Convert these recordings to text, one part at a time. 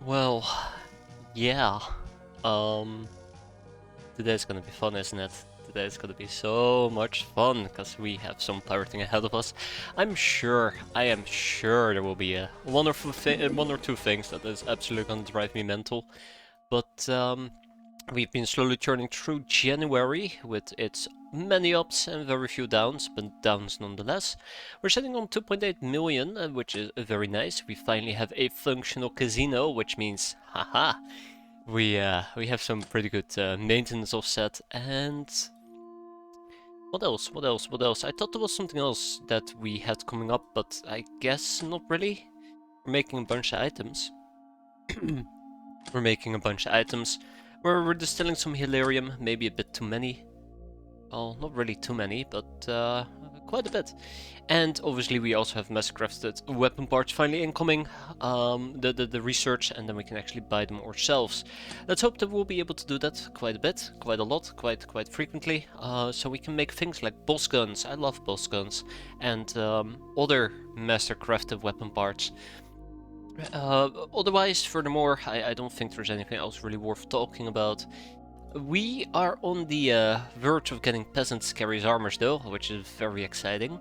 Well, yeah. Um, Today's gonna be fun, isn't it? Today's gonna be so much fun because we have some pirating ahead of us. I am sure there will be a wonderful one or two things that is absolutely gonna drive me mental. But we've been slowly turning through January with its many ups and very few downs, but downs nonetheless. We're sitting on 2.8 million, which is very nice. We finally have a functional casino, which means, haha, we have some pretty good maintenance offset. And what else? What else? What else? I thought there was something else that we had coming up, but I guess not really. We're making a bunch of items. We're making a bunch of items. We're distilling some Hilarium, maybe a bit too many. Well, not really too many, but quite a bit. And obviously we also have mass-crafted weapon parts finally incoming, the research, and then we can actually buy them ourselves. Let's hope that we'll be able to do that quite a bit, quite a lot, quite frequently, so we can make things like boss guns. I love boss guns, and other master-crafted weapon parts. Otherwise, furthermore, I don't think there's anything else really worth talking about. We are on the verge of getting Peasant's Carries Armors though, which is very exciting.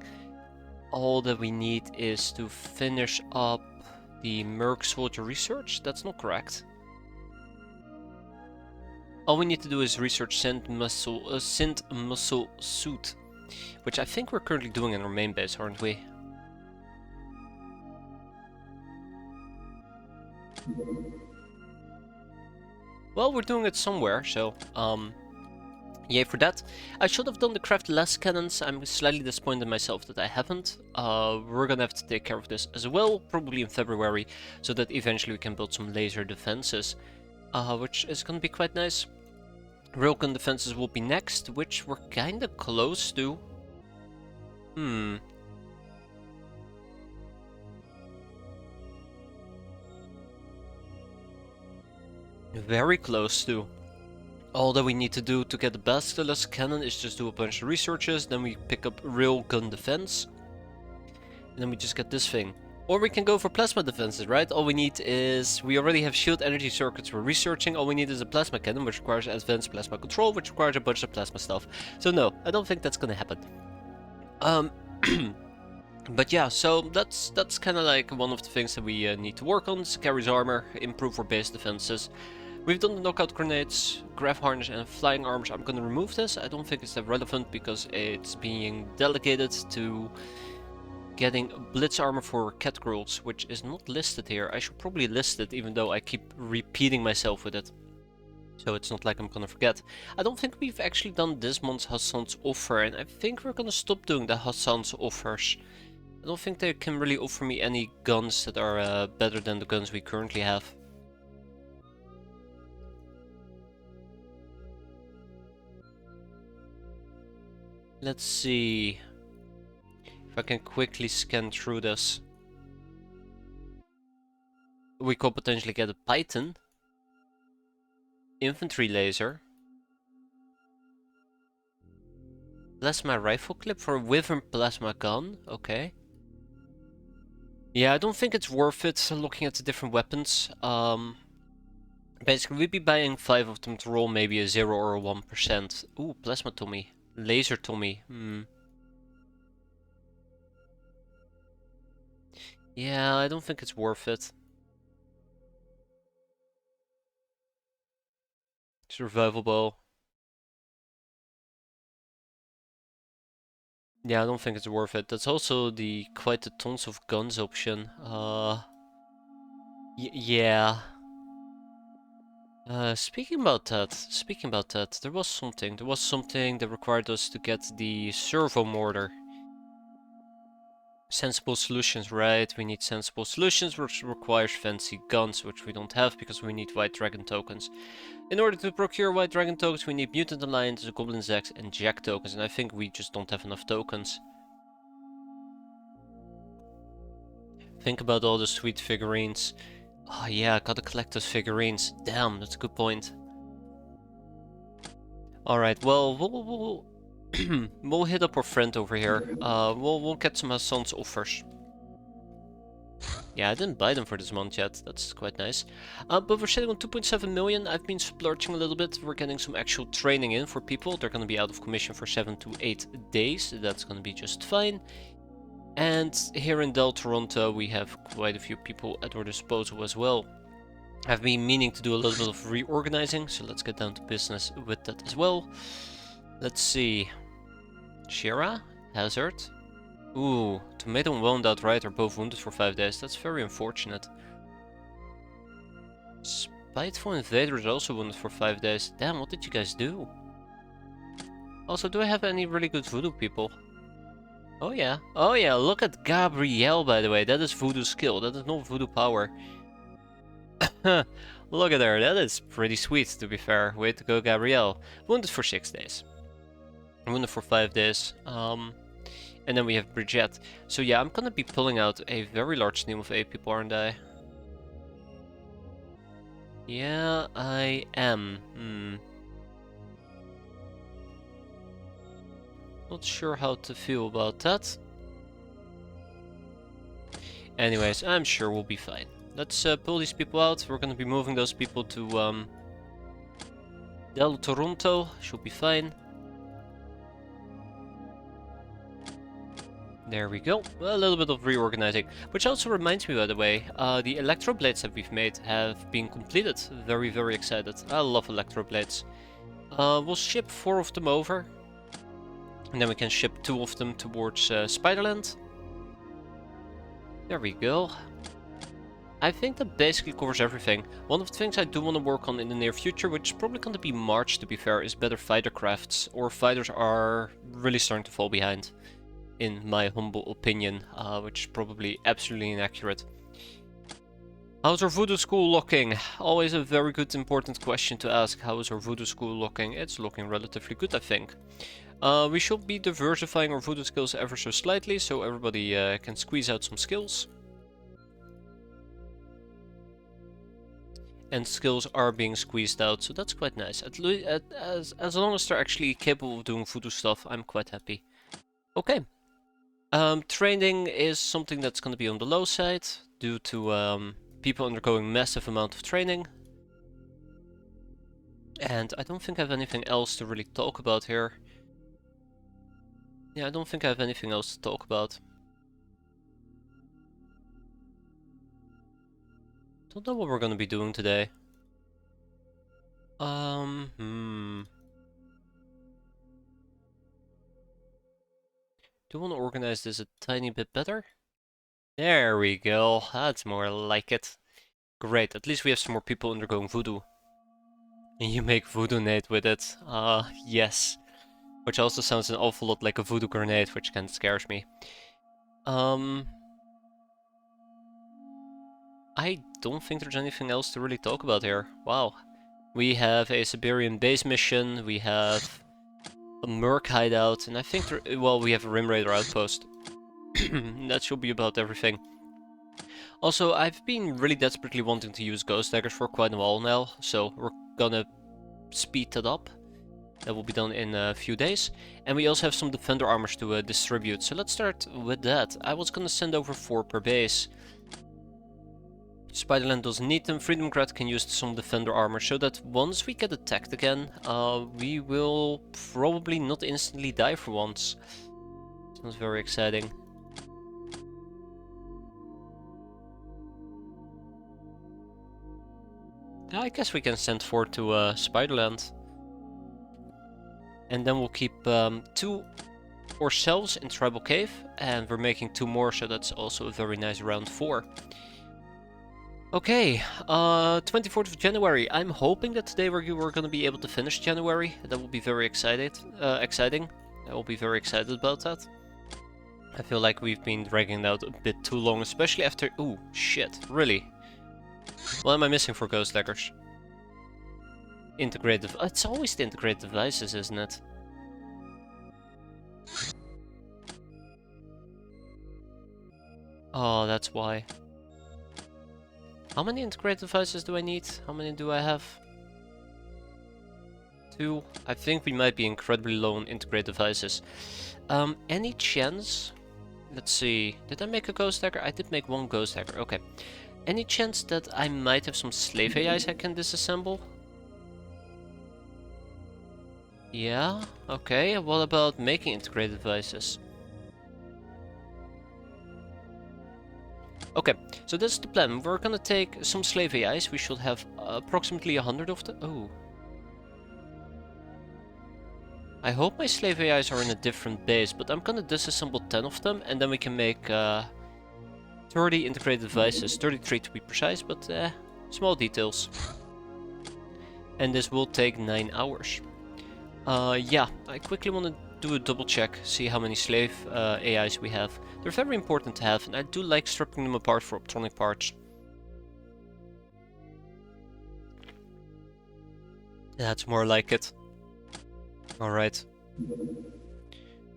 All that we need is to finish up the Merc Soldier research. That's not correct. All we need to do is research Synth Muscle Suit, which I think we're currently doing in our main base, aren't we? Well, we're doing it somewhere, so yay for that. I should have done the craft less cannons. I'm slightly disappointed myself that I haven't. We're gonna have to take care of this as well, probably in February, so that eventually we can build some laser defenses, which is gonna be quite nice. Railgun defenses will be next, which we're kinda close to. Very close to. All that we need to do to get the basilisk cannon is just do a bunch of researches, then we pick up railgun defense, and then we just get this thing. Or we can go for plasma defenses, right? All we need is... we already have shield energy circuits we're researching, all we need is a plasma cannon, which requires advanced plasma control, which requires a bunch of plasma stuff. So no, I don't think that's gonna happen. But yeah, so that's kind of like one of the things that we need to work on. Carries armor, improve our base defenses. We've done the knockout grenades, graph harness and flying armors. I'm gonna remove this. I don't think it's that relevant because it's being delegated to getting blitz armor for cat girls, which is not listed here. I should probably list it, even though I keep repeating myself with it. So it's not like I'm gonna forget. I don't think we've actually done this month's Hassan's offer, and I think we're gonna stop doing the Hassan's offers. I don't think they can really offer me any guns that are better than the guns we currently have. Let's see if I can quickly scan through this. We could potentially get a Python, infantry laser, plasma rifle clip for a wyvern plasma gun. Okay. Yeah, I don't think it's worth it looking at the different weapons. Basically, we'd be buying 5 of them to roll maybe a 0 or a 1%. Ooh, plasma Tommy. Laser Tommy. Yeah, I don't think it's worth it. Survival bow. Yeah, I don't think it's worth it. That's also the quite the tons of guns option. Yeah. Speaking about that, there was something that required us to get the servo mortar. Sensible solutions, right? We need sensible solutions, which requires fancy guns, which we don't have because we need white dragon tokens. In order to procure white dragon tokens, we need mutant alliance, goblin Zax, and jack tokens, and I think we just don't have enough tokens. Think about all the sweet figurines. Oh yeah, I gotta collect those figurines. Damn, that's a good point. Alright, well, we'll hit up our friend over here. We'll get some Hassan's offers. Yeah, I didn't buy them for this month yet. That's quite nice. But we're sitting on 2.7 million. I've been splurging a little bit. We're getting some actual training in for people. They're going to be out of commission for 7 to 8 days. That's going to be just fine. And here in Del Toronto, we have quite a few people at our disposal as well. I've been meaning to do a little bit of reorganizing, so let's get down to business with that as well. Let's see. Shira? Hazard? Ooh, Tomato and Wound outright are both wounded for 5 days. That's very unfortunate. Spiteful Invader is also wounded for 5 days. Damn, what did you guys do? Also, do I have any really good voodoo people? Oh yeah, look at Gabrielle, by the way. That is voodoo skill, that is not voodoo power. Look at her, that is pretty sweet, to be fair. Way to go, Gabrielle. Wounded for 6 days. Wounded for 5 days. And then we have Bridget. So yeah, I'm gonna be pulling out a very large team of 8 people, aren't I? Yeah, I am. Not sure how to feel about that. Anyways, I'm sure we'll be fine. Let's pull these people out. We're gonna be moving those people to Del Toronto. Should be fine. There we go. A little bit of reorganizing. Which also reminds me, by the way, the electroblades that we've made have been completed. Very, very excited. I love electroblades. We'll ship 4 of them over. And then we can ship 2 of them towards Spiderland. There we go. I think that basically covers everything. One of the things I do want to work on in the near future, which is probably going to be March to be fair, is better fighter crafts. Our fighters are really starting to fall behind, in my humble opinion, which is probably absolutely inaccurate. How's our voodoo school looking? Always a very good important question to ask. How is our voodoo school looking? It's looking relatively good, I think. We should be diversifying our voodoo skills ever so slightly, so everybody can squeeze out some skills. And skills are being squeezed out, so that's quite nice. As long as they're actually capable of doing voodoo stuff, I'm quite happy. Okay. Training is something that's going to be on the low side, due to people undergoing massive amount of training. And I don't think I have anything else to really talk about here. Yeah, I don't think I have anything else to talk about. Don't know what we're gonna be doing today. Do you want to organize this a tiny bit better? There we go. That's more like it. Great, at least we have some more people undergoing voodoo. And you make voodoo nade with it. Yes. Which also sounds an awful lot like a voodoo grenade, which kind of scares me. I don't think there's anything else to really talk about here. Wow. We have a Siberian base mission, we have a Merc hideout, and I think well, we have a Rim Raider outpost. That should be about everything. Also, I've been really desperately wanting to use Ghost Daggers for quite a while now, so we're gonna speed that up. That will be done in a few days. And we also have some Defender armors to distribute, so let's start with that. I was gonna send over 4 per base. Spiderland doesn't need them. Freedom Grad can use some Defender armor, so that once we get attacked again, we will probably not instantly die for once. Sounds very exciting. I guess we can send 4 to Spiderland. And then we'll keep 2 ourselves in Tribal Cave, and we're making 2 more, so that's also a very nice round 4. Okay, 24th of January. I'm hoping that today we're going to be able to finish January. That will be very exciting. I will be very excited about that. I feel like we've been dragging it out a bit too long, especially after... Ooh, shit, really? What am I missing for Ghost Daggers? Integrated... It's always the integrated devices, isn't it? Oh, that's why. How many integrated devices do I need? How many do I have? 2. I think we might be incredibly low on integrated devices. Any chance let's see. Did I make a ghost dagger? I did make one ghost dagger. Okay. Any chance that I might have some slave AIs I can disassemble? Yeah, okay. What about making integrated devices? Okay, so that's the plan. We're gonna take some slave AIs. We should have approximately 100 of them. Oh. I hope my slave AIs are in a different base, but I'm gonna disassemble 10 of them, and then we can make 30 integrated devices. 33 to be precise, but small details. And this will take 9 hours. Yeah, I quickly want to do a double check, see how many slave AIs we have. They're very important to have, and I do like stripping them apart for optronic parts. That's more like it. Alright.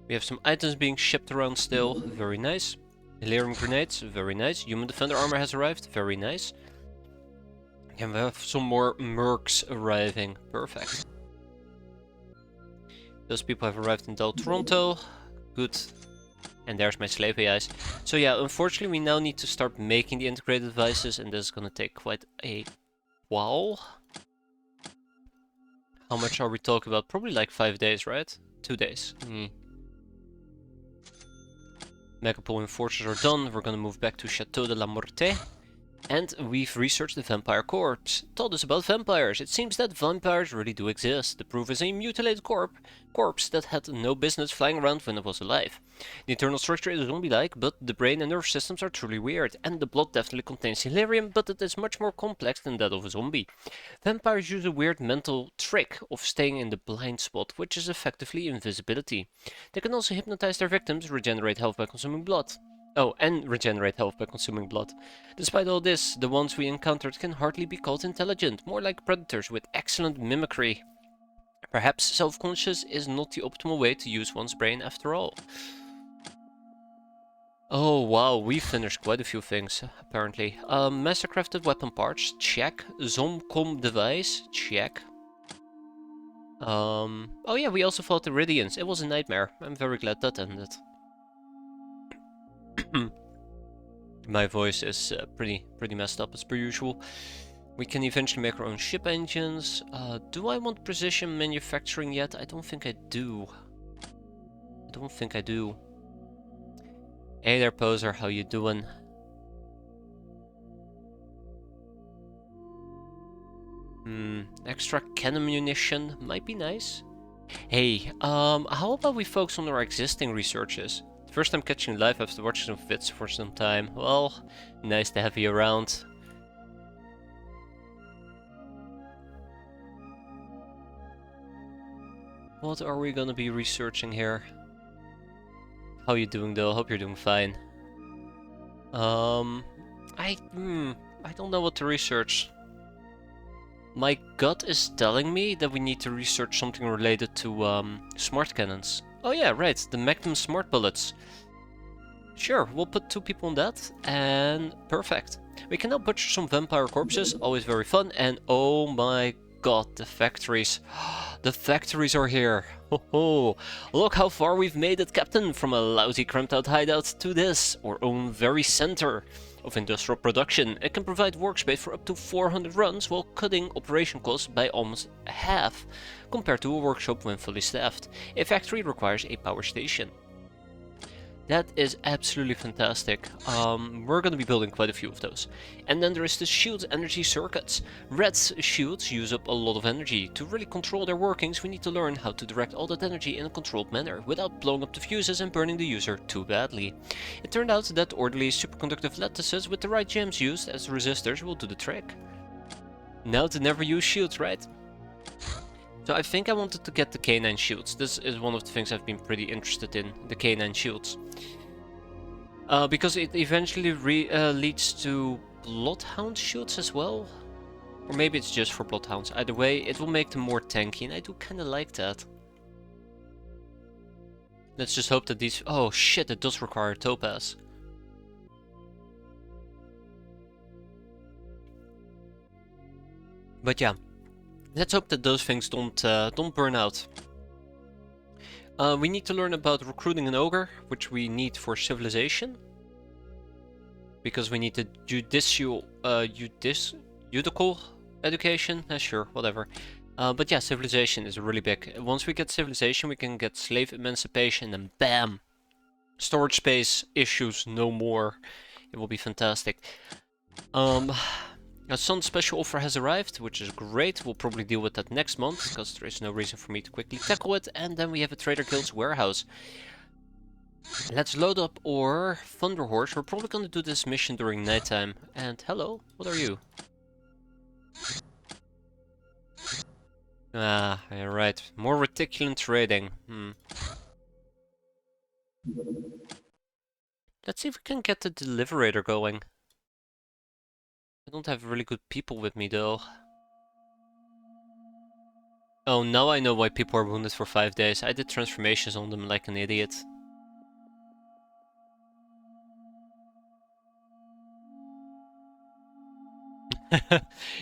We have some items being shipped around still, very nice. Delirium grenades, very nice. Human defender armor has arrived, very nice. And we have some more mercs arriving, perfect. Those people have arrived in Del Toronto. Good. And there's my slave AIs. So yeah, unfortunately we now need to start making the integrated devices, and this is gonna take quite a while. How much are we talking about? Probably like 5 days, right? 2 days. Megapole and Forces are done. We're gonna move back to Chateau de la Morte. And we've researched the vampire corpse. Told us about vampires. It seems that vampires really do exist. The proof is a mutilated corpse that had no business flying around when it was alive. The internal structure is zombie-like, but the brain and nerve systems are truly weird. And the blood definitely contains delirium, but it is much more complex than that of a zombie. Vampires use a weird mental trick of staying in the blind spot, which is effectively invisibility. They can also hypnotize their victims, regenerate health by consuming blood. Oh, and regenerate health by consuming blood. Despite all this, the ones we encountered can hardly be called intelligent, more like predators with excellent mimicry. Perhaps self-conscious is not the optimal way to use one's brain after all. Oh wow, we finished quite a few things, apparently. Mastercrafted weapon parts, check. Zomcom device, check. Oh yeah, we also fought the Iridians. It was a nightmare. I'm very glad that ended. My voice is pretty messed up as per usual. We can eventually make our own ship engines. Do I want precision manufacturing yet? I don't think I do. Hey there, poser, how you doing? Extra cannon munition might be nice. Hey, how about we focus on our existing researches? First time catching you live after watching some vids for some time. Well, nice to have you around. What are we gonna be researching here? How you doing though? Hope you're doing fine. I don't know what to research. My gut is telling me that we need to research something related to smart cannons. Oh yeah, right, the Magnum smart bullets. Sure, we'll put 2 people on that, and perfect. We can now butcher some vampire corpses, always very fun, and oh my god, the factories. The factories are here. Ho ho! Look how far we've made it, Captain, from a lousy cramped out hideout to this, our own very center of industrial production. It can provide workspace for up to 400 runs while cutting operation costs by almost half, compared to a workshop when fully staffed. A factory requires a power station. That is absolutely fantastic. We're going to be building quite a few of those. And then there is the shield energy circuits. Red's shields use up a lot of energy. To really control their workings, we need to learn how to direct all that energy in a controlled manner, without blowing up the fuses and burning the user too badly. It turned out that orderly superconductive lattices with the right gems used as resistors will do the trick. Now to never use shields, right? So I think I wanted to get the K9 shields. This is one of the things I've been pretty interested in, the K9 shields. Because it eventually leads to Bloodhound shields as well. Or maybe it's just for Bloodhounds. Either way, it will make them more tanky, and I do kinda like that. Let's just hope that these... Oh shit, it does require topaz. But yeah. Let's hope that those things don't burn out. We need to learn about recruiting an ogre, which we need for civilization. Because we need the judicial, judical education. Sure, whatever. But yeah, civilization is really big. Once we get civilization, we can get slave emancipation, and bam! Storage space issues no more. It will be fantastic. A Sun special offer has arrived, which is great. We'll probably deal with that next month, because there is no reason for me to quickly tackle it. And then we have a Trader Guild's warehouse. Let's load up our Thunder Horse. We're probably gonna do this mission during nighttime. And hello, what are you? Ah, alright. More reticulant trading. Let's see if we can get the Deliberator going. I don't have really good people with me though. Oh, now I know why people are wounded for 5 days. I did transformations on them like an idiot.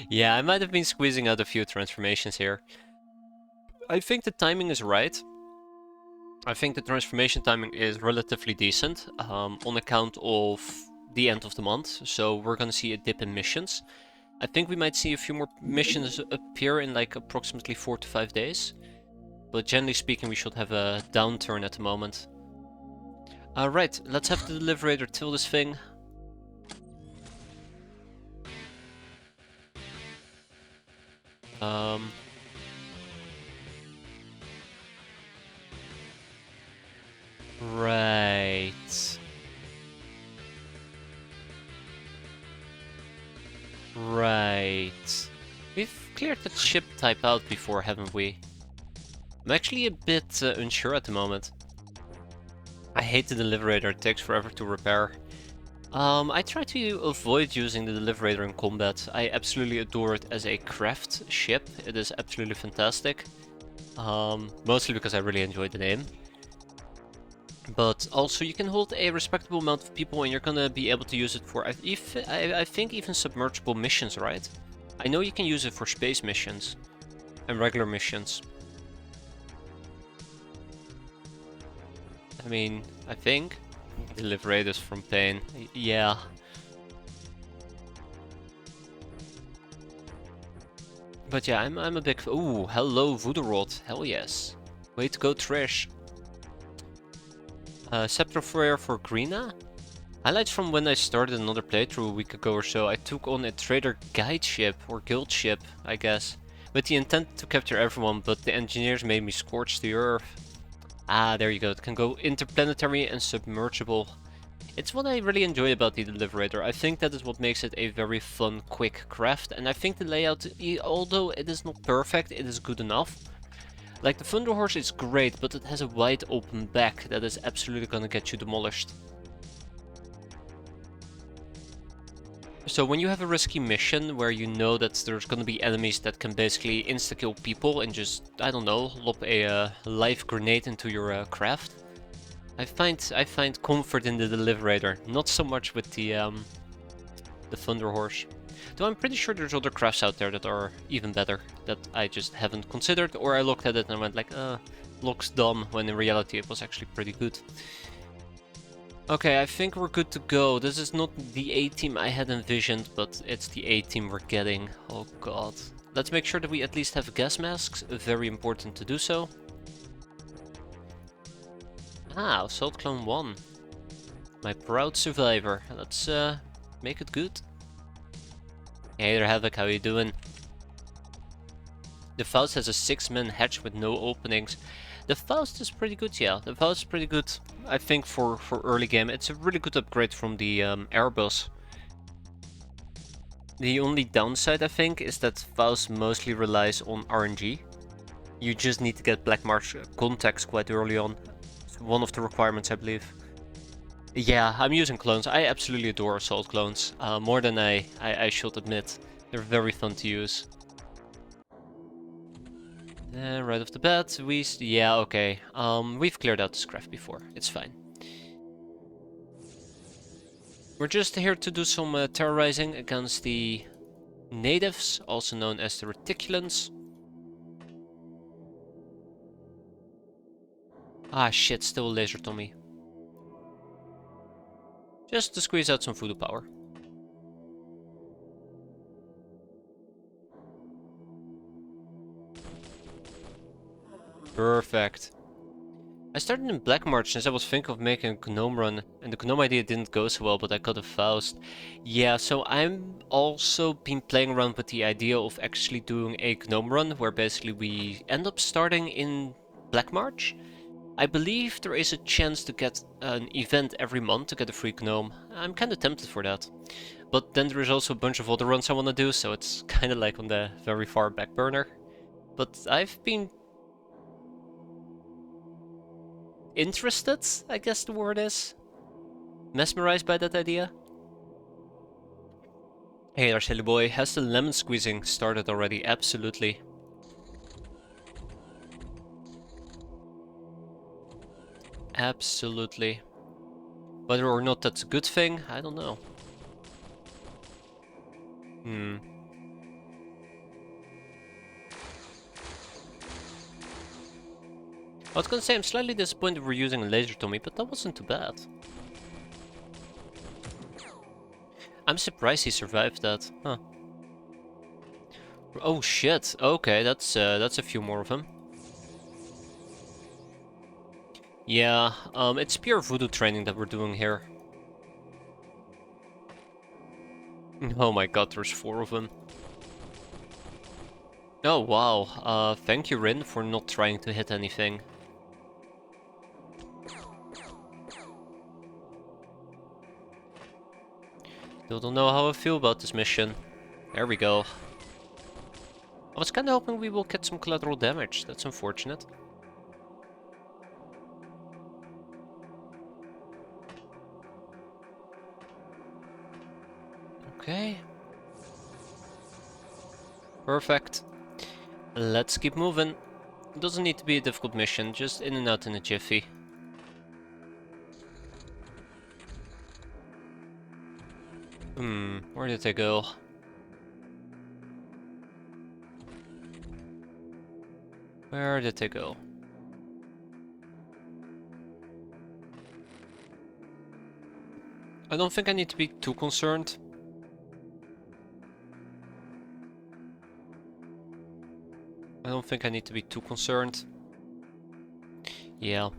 Yeah, I might have been squeezing out a few transformations here. I think the timing is right. I think the transformation timing is relatively decent on account of the end of the month. So we're gonna see a dip in missions. I think we might see a few more missions appear in like approximately 4 to 5 days. But generally speaking, we should have a downturn at the moment. Alright, let's have the Deliberator till this thing. Right. Right. We've cleared that ship type out before, haven't we? I'm actually a bit unsure at the moment. I hate the Deliberator, it takes forever to repair. I try to avoid using the Deliberator in combat. I absolutely adore it as a craft ship. It is absolutely fantastic. Mostly because I really enjoy the name. But also you can hold a respectable amount of people and you're gonna be able to use it for, I think even submergible missions, right? I know you can use it for space missions and regular missions. I mean, I think. Liberate us from pain. Yeah. But yeah, I'm a big... Ooh, hello Voodoo Rod. Hell yes. Way to go, Trish. Scepter Flare for Greena. Highlights from when I started another playthrough a week ago or so. I took on a trader guide ship, or guild ship, I guess. With the intent to capture everyone, but the engineers made me scorch the earth. Ah, there you go. It can go interplanetary and submergible. It's what I really enjoy about the Deliberator. I think that is what makes it a very fun, quick craft. And I think the layout, although it is not perfect, it is good enough. Like the Thunder Horse is great, but it has a wide open back that is absolutely gonna get you demolished. So when you have a risky mission where you know that there's gonna be enemies that can basically insta-kill people and just, I don't know, lob a live grenade into your craft, I find comfort in the Deliberator, not so much with the Thunder Horse. Though I'm pretty sure there's other crafts out there that are even better, that I just haven't considered, or I looked at it and went like, looks dumb, when in reality it was actually pretty good. Okay, I think we're good to go. This is not the A-team I had envisioned, but it's the A-team we're getting. Oh god. Let's make sure that we at least have gas masks, very important to do so. Ah, Assault Clone 1. My proud survivor. Let's make it good. Hey there, Havoc, how you doing? The Faust has a 6-man hatch with no openings. The Faust is pretty good, yeah. The Faust is pretty good, I think, for early game. It's a really good upgrade from the Airbus. The only downside, I think, is that Faust mostly relies on RNG. You just need to get Black March contacts quite early on. It's one of the requirements, I believe. Yeah, I'm using clones. I absolutely adore Assault clones. More than I should admit. They're very fun to use. Right off the bat, yeah, okay. We've cleared out this craft before. It's fine. We're just here to do some terrorizing against the natives, also known as the Reticulans. Ah shit, still a laser Tommy. Just to squeeze out some voodoo power. Perfect. I started in Black March since I was thinking of making a Gnome run, and the Gnome idea didn't go so well, but I got a Faust. Yeah, so I'm also been playing around with the idea of actually doing a Gnome run, where basically we end up starting in Black March. I believe there is a chance to get an event every month to get a free Gnome. I'm kinda tempted for that. But then there is also a bunch of other runs I wanna do, so it's kinda like on the very far back burner. But I've been interested, I guess the word is. Mesmerized by that idea. Hey there, silly boy. Has the lemon squeezing started already? Absolutely. Absolutely. Whether or not that's a good thing, I don't know. I was gonna say I'm slightly disappointed we're using a laser Tommy, but that wasn't too bad. I'm surprised he survived that. Huh. Oh shit. Okay, that's a few more of them. Yeah, it's pure voodoo training that we're doing here. Oh my god, there's 4 of them. Oh wow, thank you Rin for not trying to hit anything. Still don't know how I feel about this mission. There we go. I was kinda hoping we will get some collateral damage, that's unfortunate. Okay. Perfect. Let's keep moving. It doesn't need to be a difficult mission, just in and out in a jiffy. Where did they go? Where did they go? I don't think I need to be too concerned. I don't think I need to be too concerned. Yeah.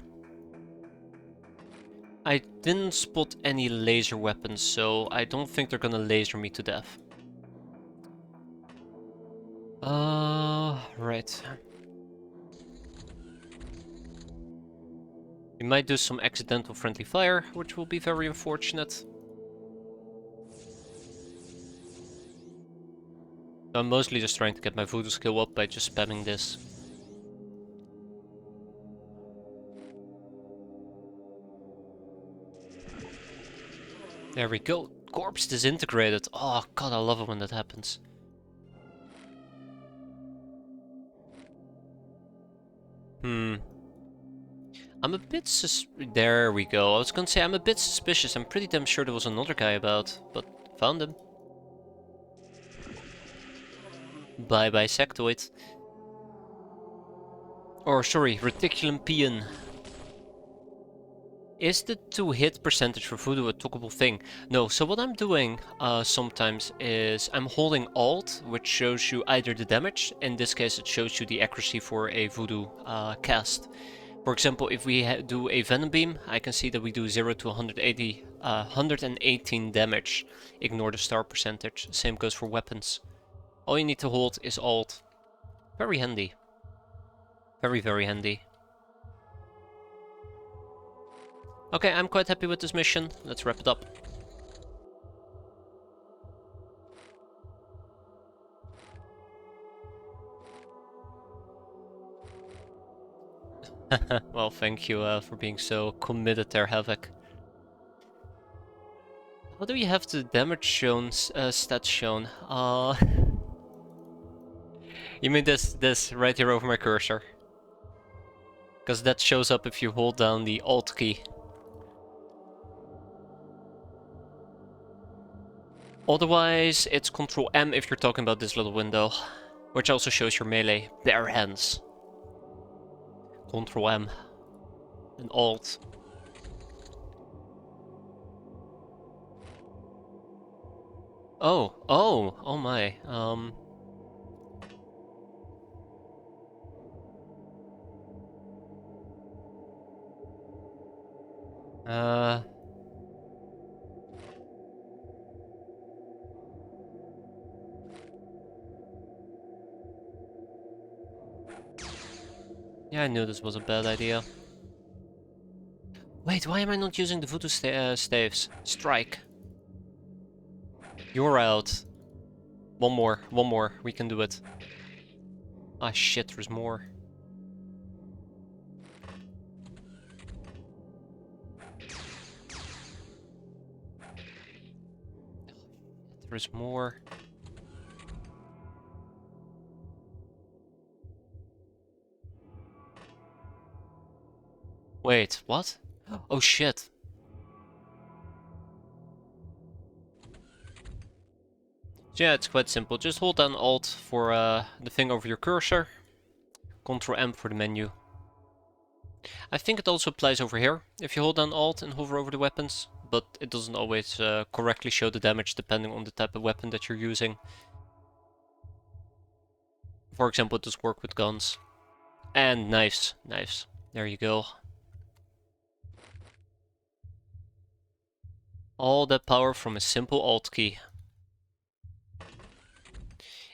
I didn't spot any laser weapons, so I don't think they're gonna laser me to death. Right. We might do some accidental friendly fire, which will be very unfortunate. I'm mostly just trying to get my voodoo skill up by just spamming this. There we go. Corpse disintegrated. Oh god, I love it when that happens. I'm a bit there we go. I was gonna say I'm a bit suspicious. I'm pretty damn sure there was another guy about, but found him. Bye bye sectoid. Or sorry, reticulum peon. Is the to-hit percentage for voodoo a talkable thing? No, so what I'm doing sometimes is I'm holding Alt, which shows you either the damage, in this case it shows you the accuracy for a voodoo cast. For example, if we do a Venom Beam, I can see that we do 0 to 118 damage. Ignore the star percentage. Same goes for weapons. All you need to hold is Alt. Very handy. Very, very handy. Okay, I'm quite happy with this mission. Let's wrap it up. Well, thank you for being so committed there, Havoc. How do we have the damage shown, stats shown? You mean this right here over my cursor? Because that shows up if you hold down the Alt key. Otherwise, it's Control M if you're talking about this little window, which also shows your melee bare hands. Control M. An alt. Oh my. Uh, yeah, I knew this was a bad idea. Wait, why am I not using the voodoo staves? Strike. You're out. One more. We can do it. Ah shit, there's more. There's more. Wait, what? Oh shit. So yeah, it's quite simple. Just hold down Alt for the thing over your cursor. Ctrl M for the menu. I think it also applies over here, if you hold down Alt and hover over the weapons, but it doesn't always correctly show the damage depending on the type of weapon that you're using. For example, it does work with guns. And knives. Knives. There you go. All that power from a simple Alt key.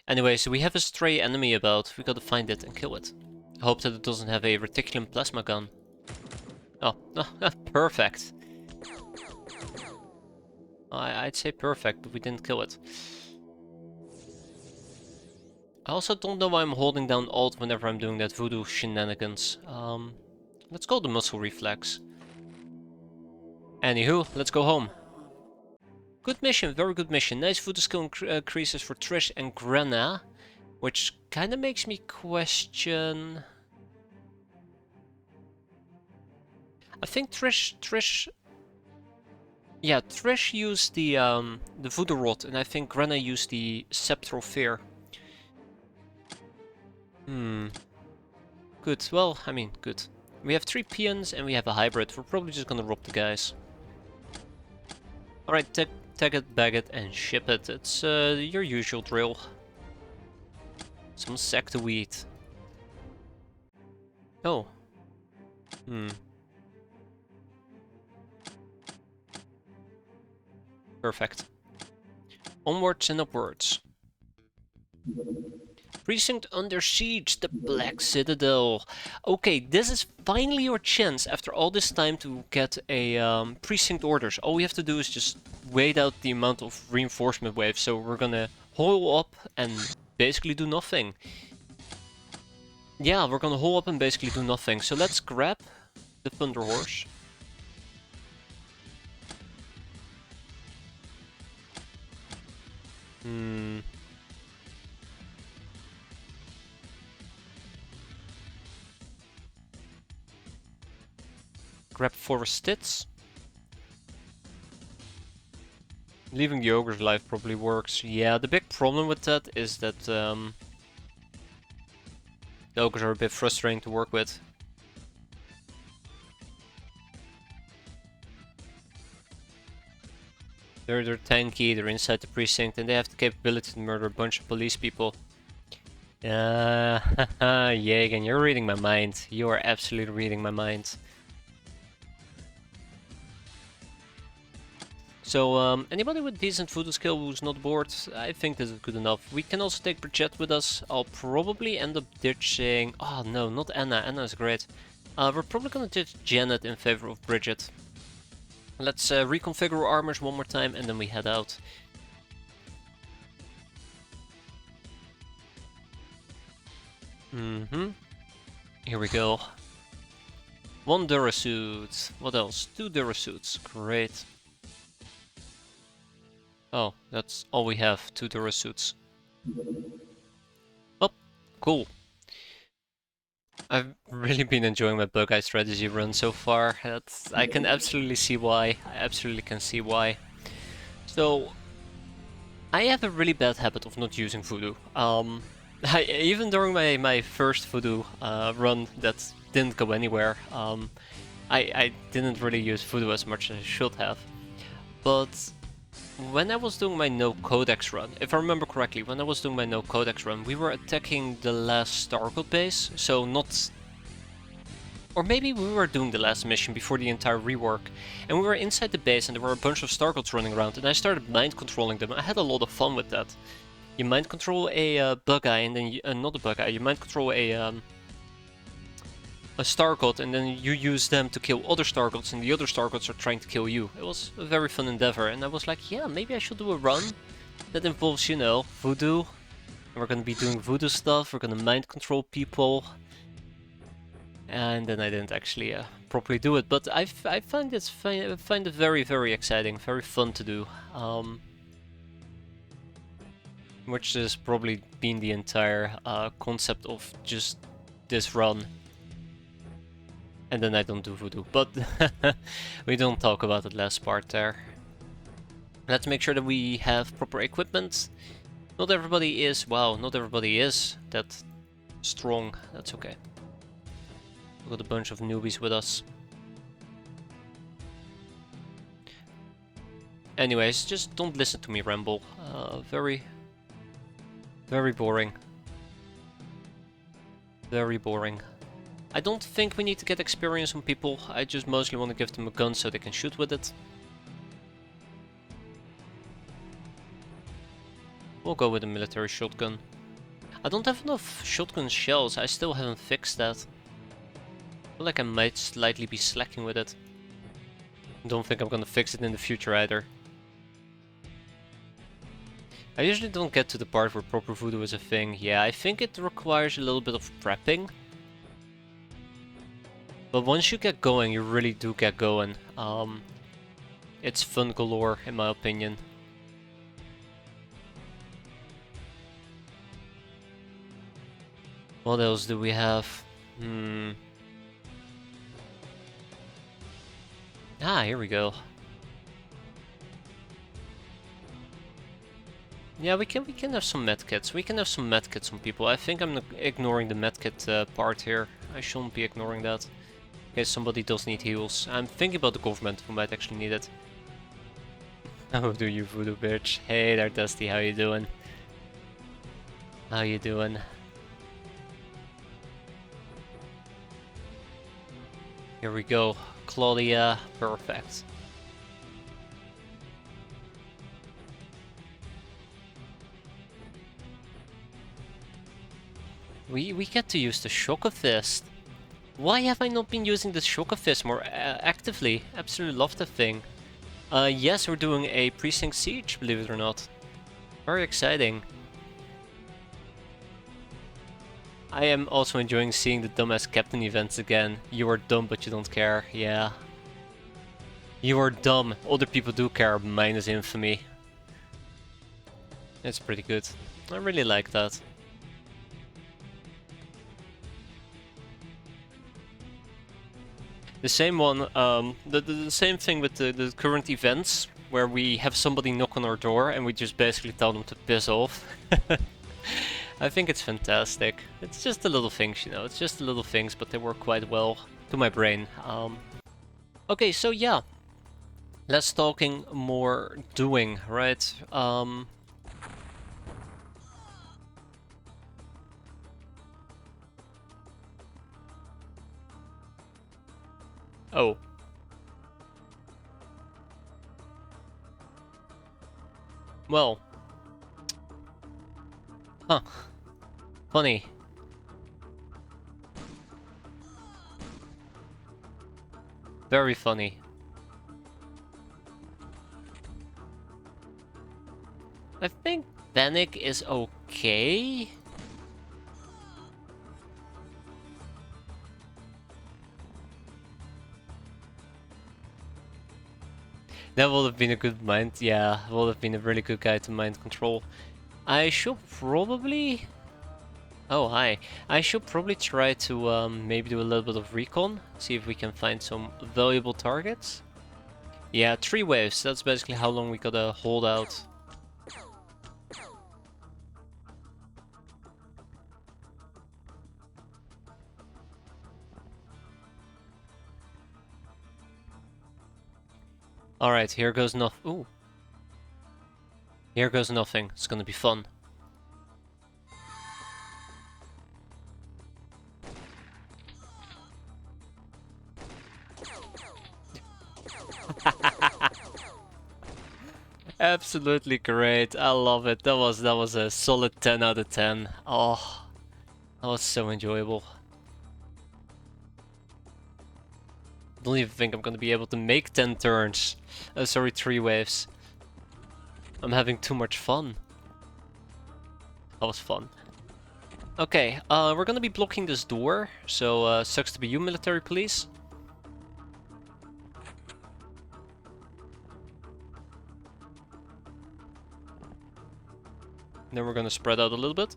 Anyway, so we have a stray enemy about. We gotta find it and kill it. I hope that it doesn't have a reticulum plasma gun. Oh, perfect. I'd say perfect, but we didn't kill it. I also don't know why I'm holding down Alt whenever I'm doing that voodoo shenanigans. Let's go the muscle reflex. Anywho, let's go home. Good mission, very good mission. Nice voodoo skill increases for Trish and Grenna, which kind of makes me question. I think Trish. Yeah, Trish used the voodoo rod, and I think Grenna used the sceptral fear. Good. Well, I mean, good. We have 3 peons and we have a hybrid. We're probably just gonna rob the guys. Alright, tag it, bag it, and ship it. It's your usual drill. Some sack to eat. Oh. Perfect. Onwards and upwards. Precinct under siege, the Black Citadel. Okay, this is finally your chance after all this time to get a precinct orders. All we have to do is just wait out the amount of reinforcement waves. So we're gonna hole up and basically do nothing. Yeah, we're gonna hole up and basically do nothing. So let's grab the Thunder Horse. Grab Forest Stits. Leaving the Ogre's life probably works. Yeah, the big problem with that is that the Ogres are a bit frustrating to work with. They're tanky, they're inside the precinct, and they have the capability to murder a bunch of police people. Jagen, you're reading my mind. You are absolutely reading my mind. So, anybody with decent voodoo skill who's not bored, I think this is good enough. We can also take Bridget with us. I'll probably end up ditching... Oh no, not Anna. Anna is great. We're probably gonna ditch Janet in favor of Bridget. Let's reconfigure our armors one more time and then we head out. Here we go. 1 Durasuit. What else? 2 Durasuits. Great. Oh, that's all we have. 2 Durasuits. Oh, cool. I've really been enjoying my Bug Eye strategy run so far. I can absolutely see why. I absolutely can see why. So, I have a really bad habit of not using voodoo. Even during my first voodoo run that didn't go anywhere, I didn't really use voodoo as much as I should have. But when I was doing my no codex run, if I remember correctly, when I was doing my no codex run, we were attacking the last Stargold base, so not... Or maybe we were doing the last mission before the entire rework, and we were inside the base and there were a bunch of Stargolds running around, and I started mind controlling them. I had a lot of fun with that. You mind control a bug eye, and then you, not a bug eye, you mind control a Stargold, and then you use them to kill other Stargolds, and the other Stargolds are trying to kill you. It was a very fun endeavor, and I was like, yeah, maybe I should do a run that involves, you know, voodoo. And we're gonna be doing voodoo stuff, we're gonna mind control people. And then I didn't actually properly do it, but I find it very, very exciting, very fun to do. Which has probably been the entire concept of just this run. And then I don't do voodoo, but we don't talk about that last part there. Let's make sure that we have proper equipment. Not everybody is, wow, not everybody is that strong. That's okay. We've got a bunch of newbies with us. Anyways, just don't listen to me ramble. Very boring. Very boring. I don't think we need to get experience on people, I just mostly want to give them a gun so they can shoot with it. We'll go with a military shotgun. I don't have enough shotgun shells, I still haven't fixed that. I feel like I might slightly be slacking with it. Don't think I'm gonna fix it in the future either. I usually don't get to the part where proper voodoo is a thing. Yeah, I think it requires a little bit of prepping. But once you get going, you really do get going. It's fun galore, in my opinion. What else do we have? Ah, here we go. Yeah, we can have some medkits. We can have some medkits on people. I think I'm ignoring the medkit part here. I shouldn't be ignoring that. In case somebody does need heals. I'm thinking about the government who might actually need it. How do you, voodoo bitch? Hey there, Dusty. How you doing? How you doing? Here we go. Claudia. Perfect. We get to use the Shocker Fist. Why have I not been using the Shocker Fist more actively? Absolutely love that thing. Yes, we're doing a precinct siege, believe it or not. Very exciting. I am also enjoying seeing the dumbass captain events again. You are dumb, but you don't care. Yeah. You are dumb. Other people do care, minus infamy. It's pretty good. I really like that. The same one, the same thing with the current events, where we have somebody knock on our door and we just basically tell them to piss off. I think it's fantastic. It's just the little things, you know, it's just the little things, but they work quite well to my brain. Okay, so yeah, less talking, more doing, right? Oh. Well. Huh. Funny. Very funny. I think Panic is okay. That would have been a good mind, yeah, would have been a really good guy to mind control. I should probably... Oh, hi. I should probably try to maybe do a little bit of recon, see if we can find some valuable targets. Yeah, 3 waves, that's basically how long we gotta hold out. Alright, here goes nothing. Ooh. Here goes nothing. It's gonna be fun. Absolutely great. I love it. That was a solid 10 out of 10. Oh, that was so enjoyable. I don't even think I'm gonna be able to make 10 turns. Sorry, 3 waves. I'm having too much fun. That was fun. Okay, we're gonna be blocking this door, so sucks to be you, military police. Then we're gonna spread out a little bit.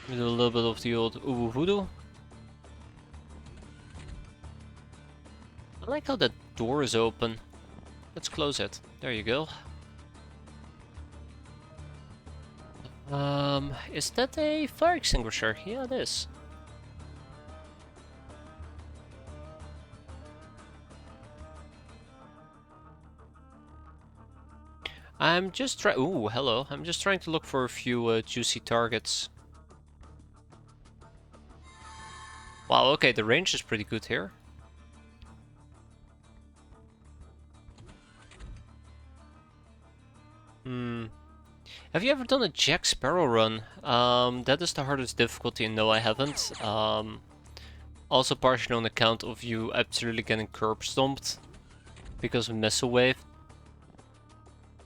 We do a little bit of the old Uwu Voodoo. I like how that door is open. Let's close it. There you go. Is that a fire extinguisher? Yeah, it is. I'm just trying. Ooh, hello. I'm just trying to look for a few juicy targets. Wow, okay, the range is pretty good here. Have you ever done a Jack Sparrow run? That is the hardest difficulty, and no, I haven't. Also partially on account of you absolutely getting curb stomped because of Missile Wave.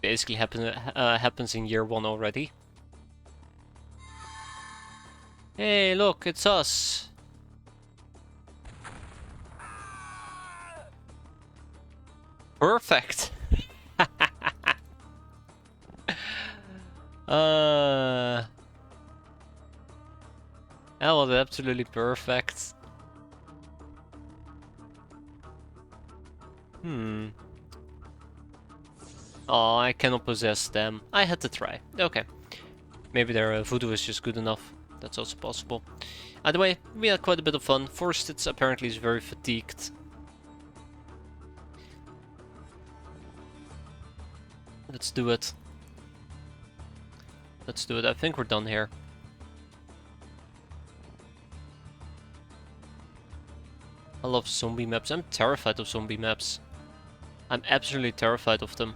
Basically happens in year 1 already. Hey, look, it's us. Perfect. That was absolutely perfect. Oh, I cannot possess them. I had to try. Okay. Maybe their voodoo is just good enough. That's also possible. Either way, we had quite a bit of fun. Forstitz apparently is very fatigued. Let's do it. Let's do it. I think we're done here. I love zombie maps. I'm terrified of zombie maps. I'm absolutely terrified of them.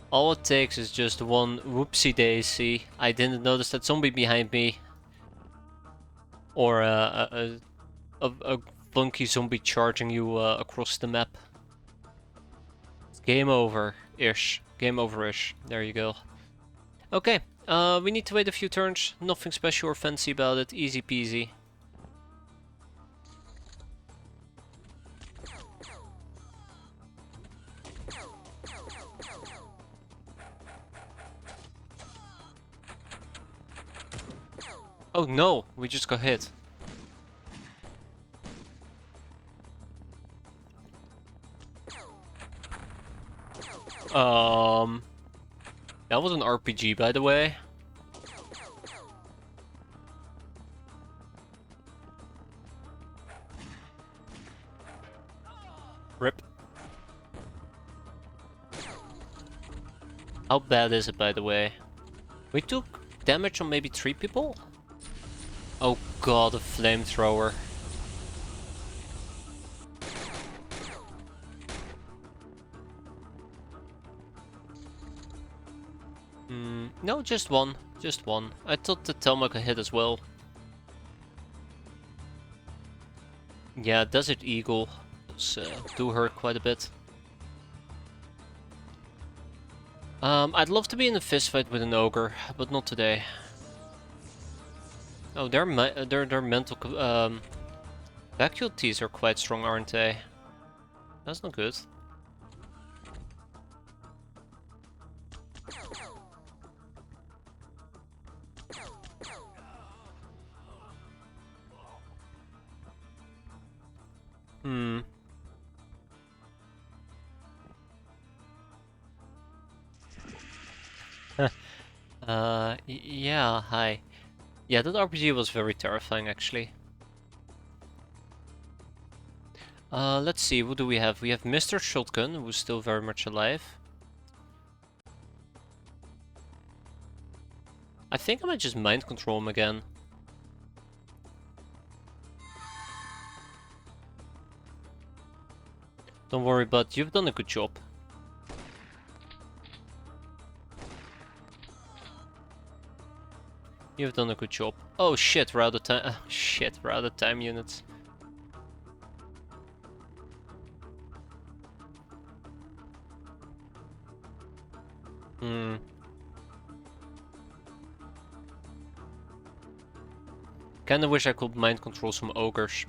All it takes is just one whoopsie daisy. I didn't notice that zombie behind me. Or a funky zombie charging you across the map. It's game over-ish. Game over-ish. There you go. Okay, we need to wait a few turns. Nothing special or fancy about it. Easy peasy. Oh no, we just got hit. That was an RPG, by the way. Rip. How bad is it, by the way? We took damage on maybe 3 people? Oh god, a flamethrower. No, just one. Just one. I thought the Telma could hit as well. Yeah, Desert Eagle does do hurt quite a bit. I'd love to be in a fist fight with an ogre, but not today. Oh, their mental faculties are quite strong, aren't they? That's not good. Yeah, hi. Yeah, that RPG was very terrifying, actually. Let's see, what do we have? We have Mr. Shotgun, who's still very much alive. I think I might just mind control him again. Don't worry, bud, you've done a good job. You've done a good job. Oh shit, we're out of time. Shit, we're out of time units. Hmm. Kinda wish I could mind control some ogres.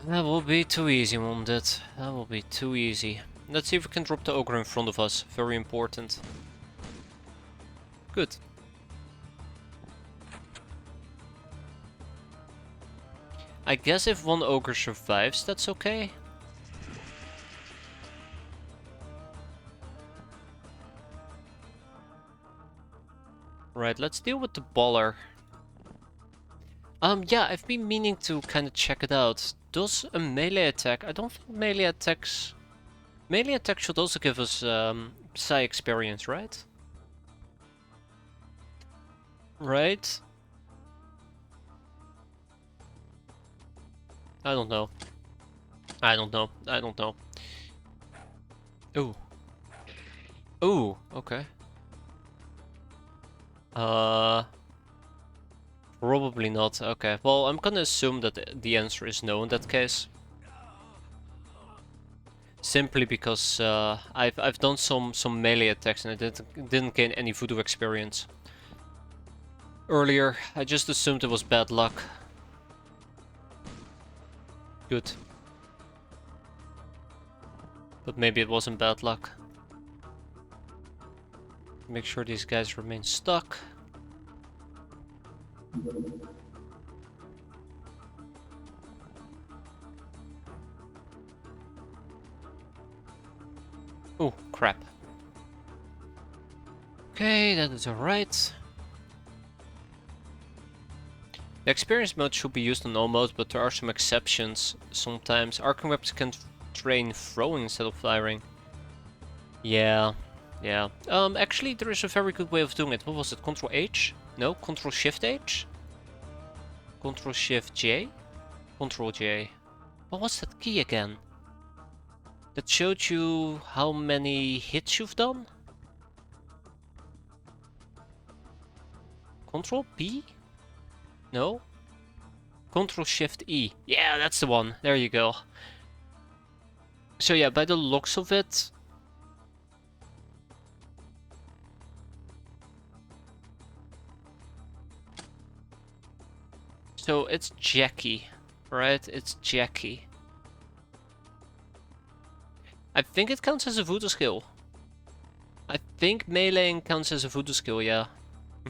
That will be too easy, won't it? That will be too easy. Let's see if we can drop the ogre in front of us. Very important. Good. I guess if one ogre survives, that's okay. Right, let's deal with the baller. Yeah, I've been meaning to kind of check it out. Does a melee attack... I don't think melee attacks... Melee attack should also give us psi experience, right? Right? I don't know. I don't know. I don't know. Ooh. Ooh, okay. Probably not. Okay, well, I'm gonna assume that the answer is no in that case. Simply because I've done some melee attacks and I didn't gain any voodoo experience. Earlier, I just assumed it was bad luck. Good. But maybe it wasn't bad luck. Make sure these guys remain stuck. Oh, crap. Okay, that is alright. The experience mode should be used on all modes, but there are some exceptions. Sometimes arcing weapons can train throwing instead of firing. Yeah, yeah. Actually, there is a very good way of doing it. What was it? Control H? No, Control Shift H? Control Shift J? Control J. What was that key again? That showed you how many hits you've done? Control P? No? Control Shift E. Yeah, that's the one. There you go. So yeah, by the looks of it... So it's Jackie, right? It's Jackie. I think it counts as a voodoo skill. I think meleeing counts as a voodoo skill, yeah.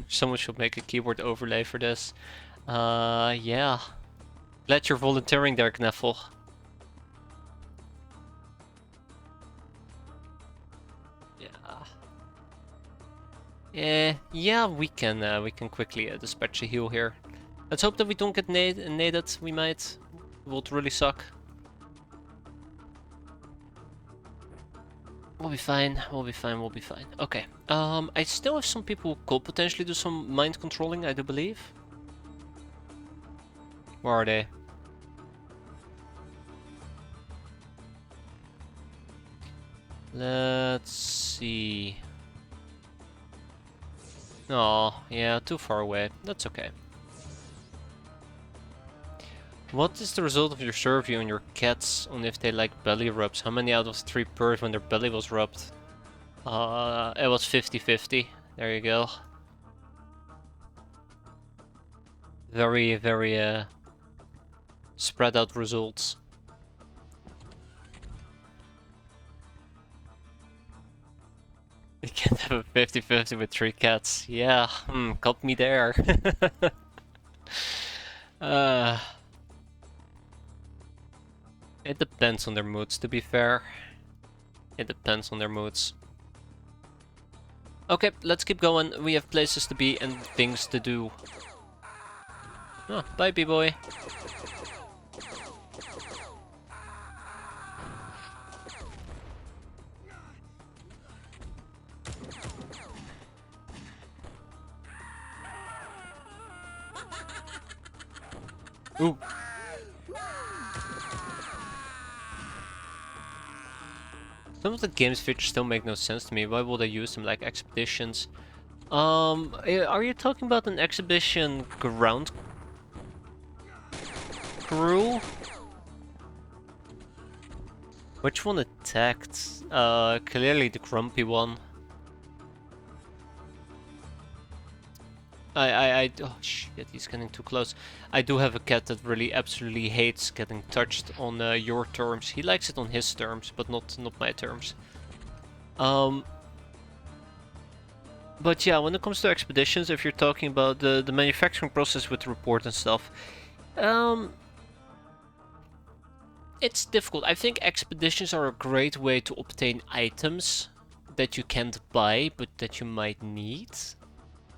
Someone should make a keyboard overlay for this. Yeah. Glad you're volunteering there, Kneffel. Yeah, we can quickly dispatch a heal here. Let's hope that we don't get naded. We might. It would really suck. We'll be fine. We'll be fine. We'll be fine. Okay. I still have some people who could potentially do some mind controlling. I do believe. Where are they? Let's see. Oh, yeah, too far away. That's okay. What is the result of your survey on your cats on if they like belly rubs? How many out of 3 purred when their belly was rubbed? It was 50-50. There you go. Very, very, spread out results. You can't have a 50-50 with 3 cats. Yeah, got me there. It depends on their moods, to be fair. It depends on their moods. Okay, let's keep going. We have places to be and things to do. Oh, bye, B-boy. Ooh. Some of the game's features still make no sense to me. Why would I use them like expeditions? Are you talking about an exhibition ground crew? Which one attacked? Clearly the grumpy one. Oh shit, he's getting too close. I do have a cat that really absolutely hates getting touched on your terms. He likes it on his terms, but not my terms. But yeah, when it comes to expeditions, if you're talking about the manufacturing process with the report and stuff, it's difficult. I think expeditions are a great way to obtain items that you can't buy, but that you might need.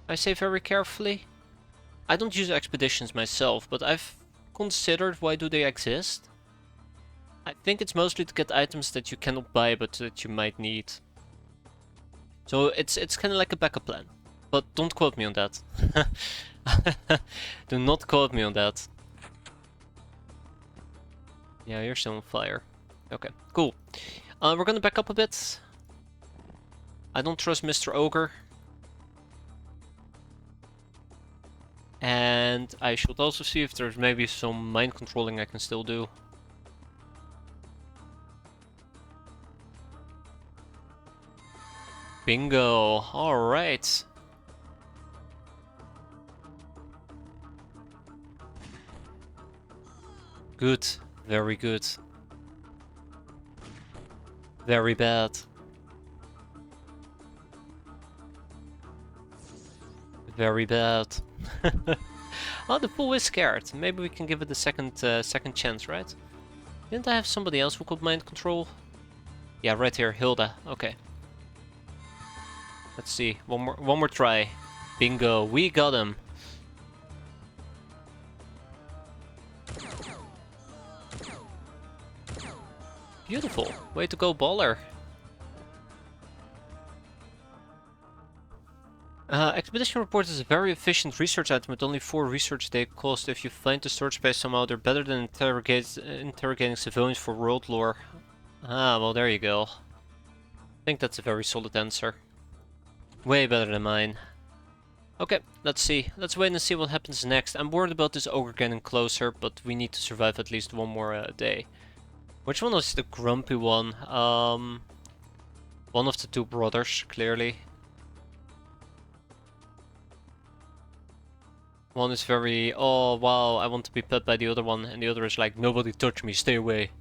I say very carefully. I don't use expeditions myself, but I've considered why do they exist. I think it's mostly to get items that you cannot buy, but that you might need. So it's kind of like a backup plan. But don't quote me on that. Do not quote me on that. Yeah, you're still on fire. Okay, cool. We're gonna back up a bit. I don't trust Mr. Ogre. And I should also see if there's maybe some mind controlling I can still do. Bingo! Alright. Good. Very good. Very bad. Very bad. Oh, the fool is scared. Maybe we can give it a second chance, right? Didn't I have somebody else who could mind control? Yeah, right here, Hilda. Okay. Let's see. One more try. Bingo. We got him. Beautiful. Way to go, baller. Expedition report is a very efficient research item with only 4 research day cost. If you find the storage space somehow, they're better than interrogating civilians for world lore. Ah, well, there you go. I think that's a very solid answer. Way better than mine. Okay, let's see. Let's wait and see what happens next. I'm worried about this ogre getting closer, but we need to survive at least one more day. Which one was the grumpy one? One of the 2 brothers, clearly. One is very, oh wow, I want to be pet by the other one, and the other is like, nobody touch me, stay away.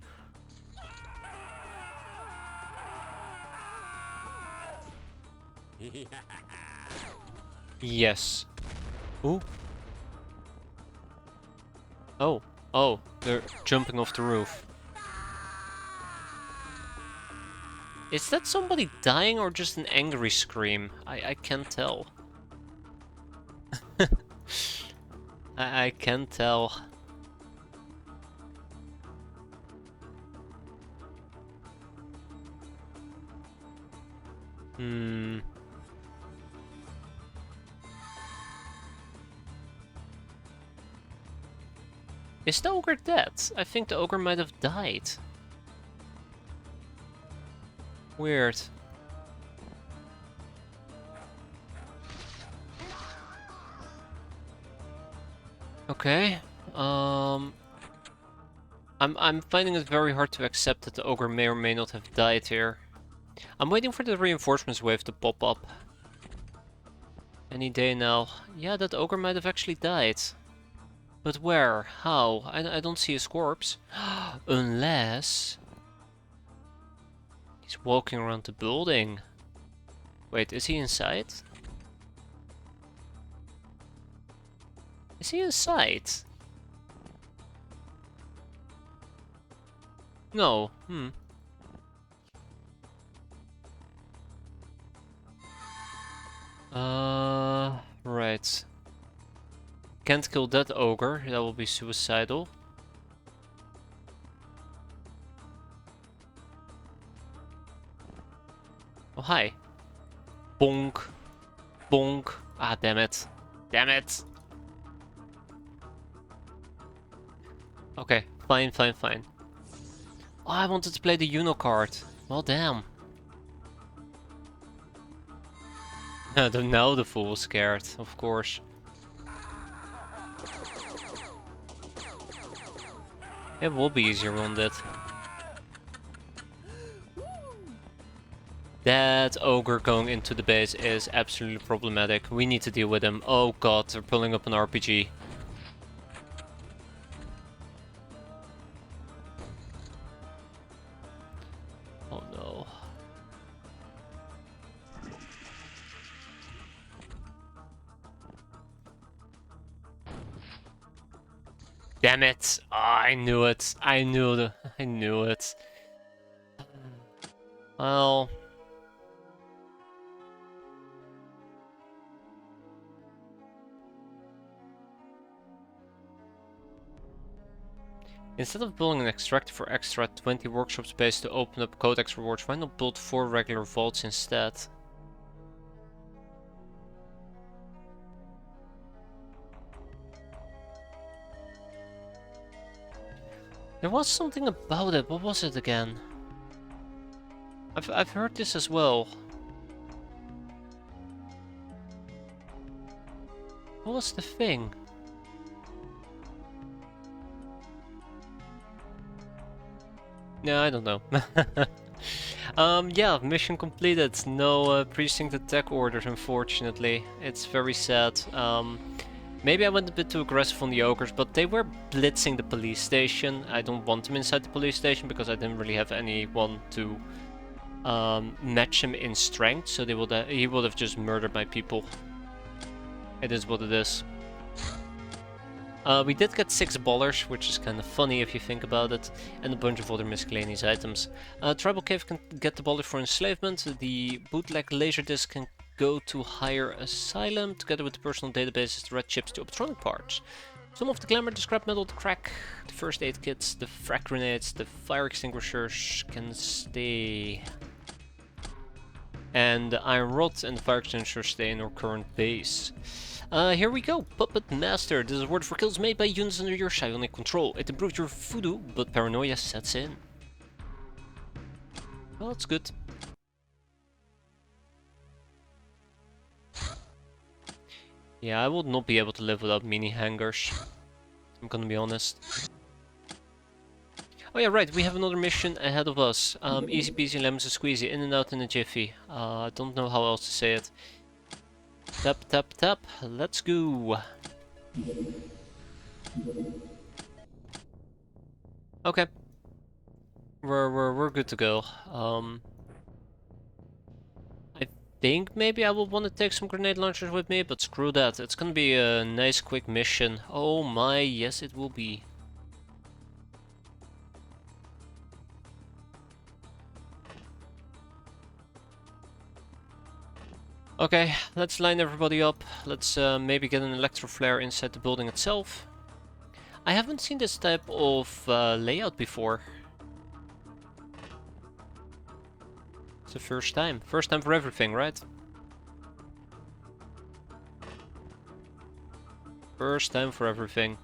Yes. Ooh. Oh, oh, they're jumping off the roof. Is that somebody dying or just an angry scream? I can't tell. I can't tell. Hmm. Is the ogre dead? I think the ogre might have died. Weird. Okay. I'm finding it very hard to accept that the ogre may or may not have died here. I'm waiting for the reinforcements wave to pop up. Any day now. Yeah, that ogre might have actually died. But where? How? I don't see his corpse. Unless... he's walking around the building. Wait, is he inside? Is he inside? No. Hmm. Right. Can't kill that ogre, that will be suicidal. Oh, hi. Bonk. Bonk. Ah, damn it. Damn it! Okay, fine, fine, fine. Oh, I wanted to play the Uno card. Well, damn. Now the fool is scared, of course. It will be easier on that. That ogre going into the base is absolutely problematic. We need to deal with him. Oh god, they're pulling up an RPG. Oh no. Damn it! Oh, I knew it. I knew it. Well, instead of building an extractor for extra 20 workshop space to open up codex rewards, why not build 4 regular vaults instead? There was something about it. What was it again? I've heard this as well. What was the thing? No, I don't know. Yeah, mission completed. No precinct attack orders, unfortunately. It's very sad. Maybe I went a bit too aggressive on the ogres, but they were blitzing the police station. I don't want them inside the police station because I didn't really have anyone to match him in strength, so he would have just murdered my people. It is what it is. We did get 6 ballers, which is kind of funny if you think about it, and a bunch of other miscellaneous items. Tribal Cave can get the baller for enslavement, the bootleg laser disc can go to Higher Asylum, together with the personal databases, the red chips to optronic parts. Some of the glamour, the scrap metal, the crack, the first aid kits, the frag grenades, the fire extinguishers can stay. And the iron rod and the fire extinguishers stay in our current base. Here we go, Puppet Master. This is a word for kills made by units under your psionic control. It improves your voodoo, but paranoia sets in. Well, that's good. Yeah, I would not be able to live without mini hangars. I'm gonna be honest. Oh yeah, right, we have another mission ahead of us. Easy peasy lemons and squeezy, in and out in a jiffy. I don't know how else to say it. Tap, tap, tap. Let's go. Okay. We're good to go. I think maybe I will want to take some grenade launchers with me, but screw that. It's gonna be a nice quick mission. Oh my, yes it will be. Okay, let's line everybody up. Let's maybe get an electro flare inside the building itself. I haven't seen this type of layout before. It's the first time. First time for everything, right? First time for everything.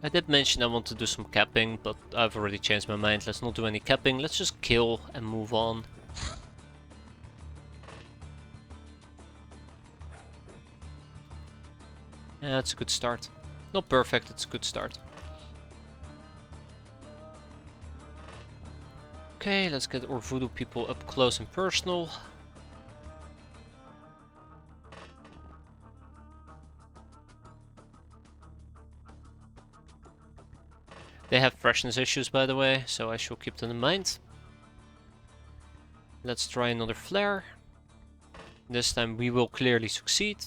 I did mention I want to do some capping, but I've already changed my mind. Let's not do any capping. Let's just kill and move on. Yeah, that's a good start. Not perfect, it's a good start. Okay, let's get our voodoo people up close and personal. They have freshness issues, by the way, so I shall keep them in mind. Let's try another flare. This time we will clearly succeed.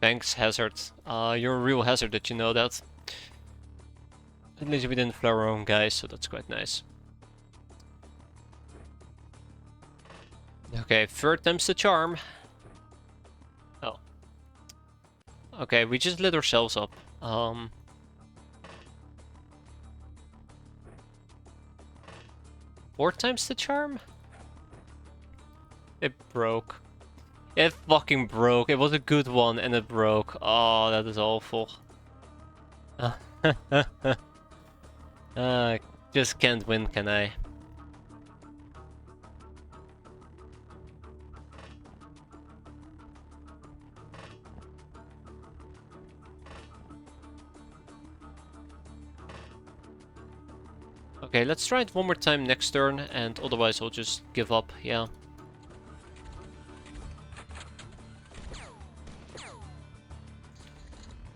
Thanks, Hazard. You're a real hazard, did you know that? At least we didn't flare our own guys, so that's quite nice. Okay, third time's the charm. Oh. Okay, we just lit ourselves up. Four times the charm? It broke. It fucking broke. It was a good one and it broke. Oh, that is awful. Just can't win, can I? Okay, let's try it one more time next turn, and otherwise I'll just give up, yeah.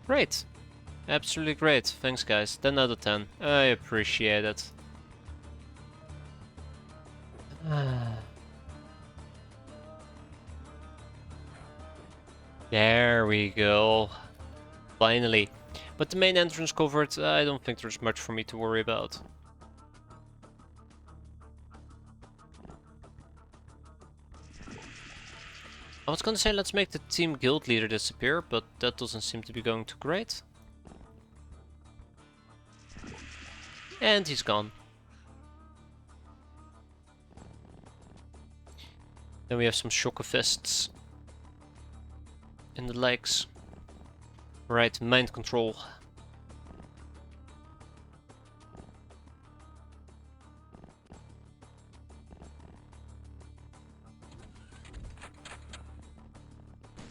Great. Absolutely great. Thanks, guys. 10 out of 10. I appreciate it. There we go. Finally. But the main entrance covered, I don't think there's much for me to worry about. I was gonna say let's make the team guild leader disappear, but that doesn't seem to be going too great. And he's gone. Then we have some shocker fists in the legs. Right, mind control.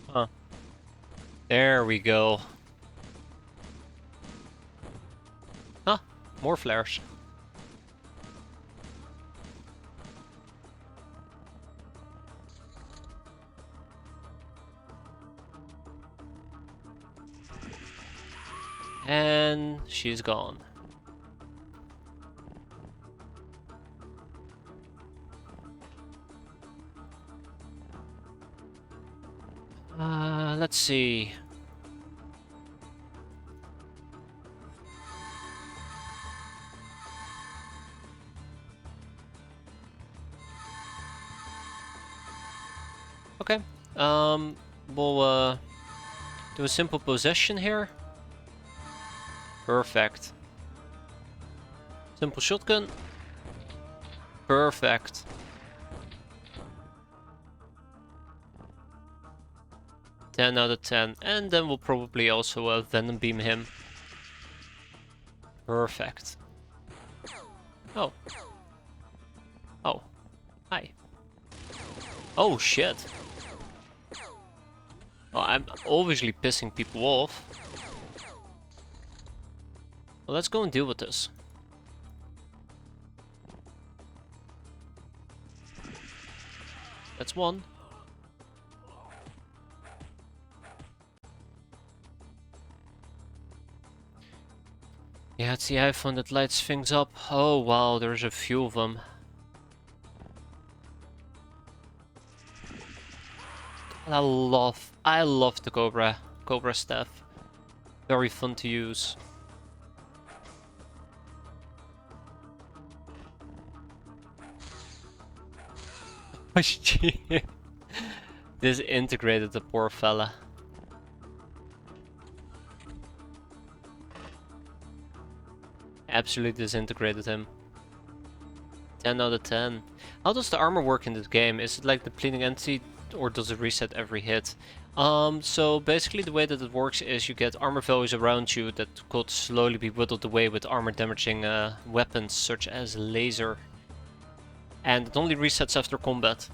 Huh. There we go. Huh, more flares. And she's gone. Let's see. Okay. We'll do a simple possession here. Perfect. Simple shotgun. Perfect. Ten out of 10. And then we'll probably also Venom Beam him. Perfect. Oh. Oh. Hi. Oh shit. Oh, I'm obviously pissing people off. Well, let's go and deal with this. That's one. Yeah, it's the iPhone that lights things up. Oh wow, there's a few of them. I love the Cobra staff. Very fun to use. Disintegrated the poor fella. Absolutely disintegrated him. 10 out of 10. How does the armor work in this game? Is it like depleting entity or does it reset every hit? So basically the way that it works is you get armor values around you that could slowly be whittled away with armor damaging weapons such as laser. And it only resets after combat.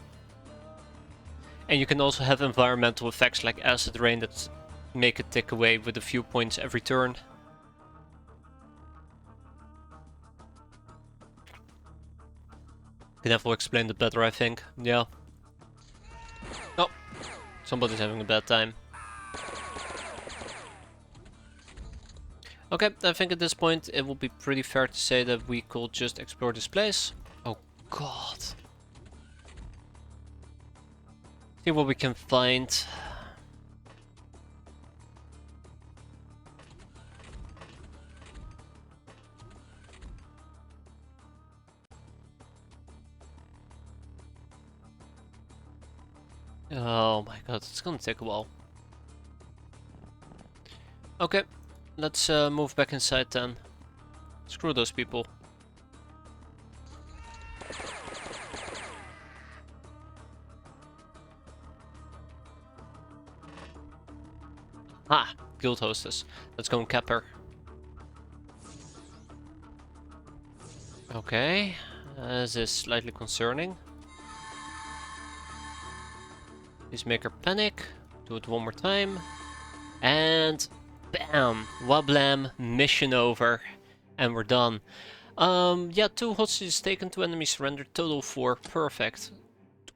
And you can also have environmental effects like acid rain that make it tick away with a few points every turn. Knav will explain it better, I think. Yeah. Oh, somebody's having a bad time. Okay, I think at this point it will be pretty fair to say that we could just explore this place. Oh god. See what we can find. Oh my god, it's gonna take a while. Okay, let's move back inside then. Screw those people. Ah, guild hostess. Let's go and cap her. Okay, this is slightly concerning. Please make her panic. Do it one more time. And bam! Wablam, mission over. And we're done. Yeah, 2 hostages taken, 2 enemies surrendered, total 4, perfect.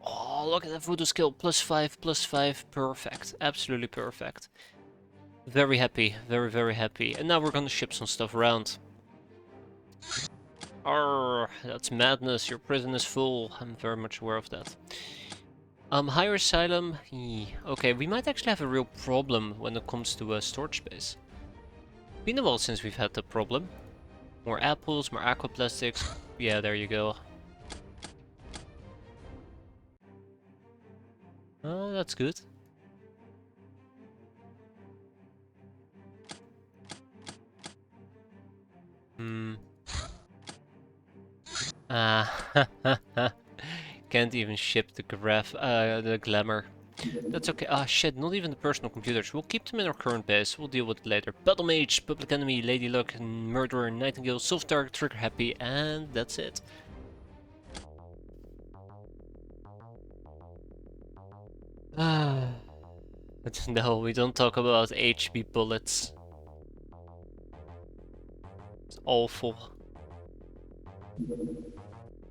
Oh, look at that voodoo skill, +5, perfect, absolutely perfect. Very happy, very happy. And now we're gonna ship some stuff around. Arrgh, that's madness, your prison is full, I'm very much aware of that. Higher asylum, okay, we might actually have a real problem when it comes to storage space. Been a while since we've had that problem. More apples, more aquaplastics. Yeah, there you go. Oh, that's good. Can't even ship the glamour. That's okay. Ah, shit, not even the personal computers. We'll keep them in our current base. We'll deal with it later. Battle Mage, Public Enemy, Lady Luck, Murderer, Nightingale, Soft Dark, Trigger Happy, and that's it. No, we don't talk about HB bullets. It's awful.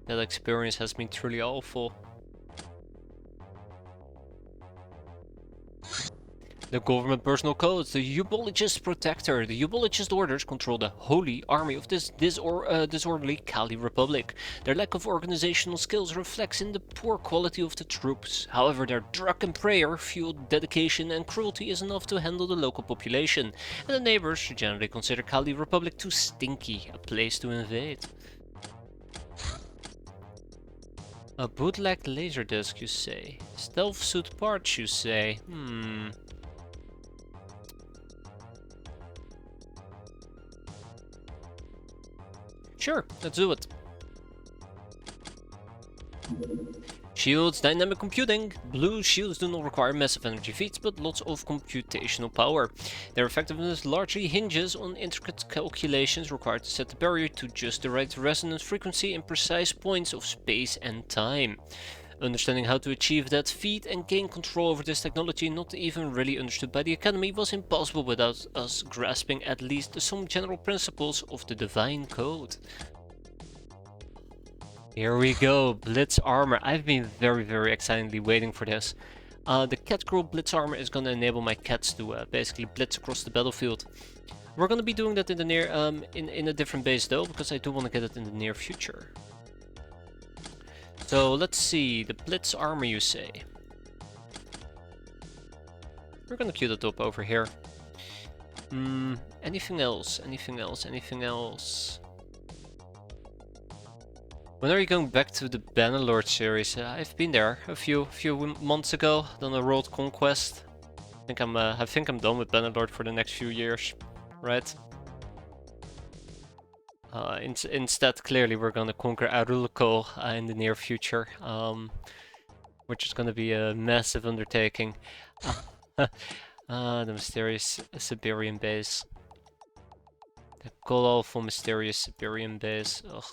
That experience has been truly awful. The government personal codes, the Eubologist Protector. The Eubologist orders control the holy army of this disorderly Kali Republic. Their lack of organizational skills reflects in the poor quality of the troops. However, their drug and prayer-fueled dedication and cruelty is enough to handle the local population, and the neighbors generally consider Kali Republic too stinky a place to invade. A bootleg laserdisc, you say? Stealth suit parts, you say? Sure, let's do it. Shields, dynamic computing. Blue shields do not require massive energy feeds, but lots of computational power. Their effectiveness largely hinges on intricate calculations required to set the barrier to just the right resonance frequency in precise points of space and time. Understanding how to achieve that feat and gain control over this technology, not even really understood by the Academy, was impossible without us grasping at least some general principles of the Divine Code. Here we go, Blitz Armor. I've been very excitedly waiting for this. The Cat Girl Blitz Armor is going to enable my cats to basically blitz across the battlefield. We're going to be doing that in the near, in a different base though, because I do want to get it in the near future. So let's see, the Blitz Armor you say. We're gonna queue that up over here. Anything else? Anything else? When are you going back to the Bannerlord series? I've been there a few months ago, done a World Conquest. I think I'm done with Bannerlord for the next few years, right? Instead, clearly, we're gonna conquer Arulco in the near future, which is gonna be a massive undertaking. The mysterious Siberian base. The colorful mysterious Siberian base. Ugh.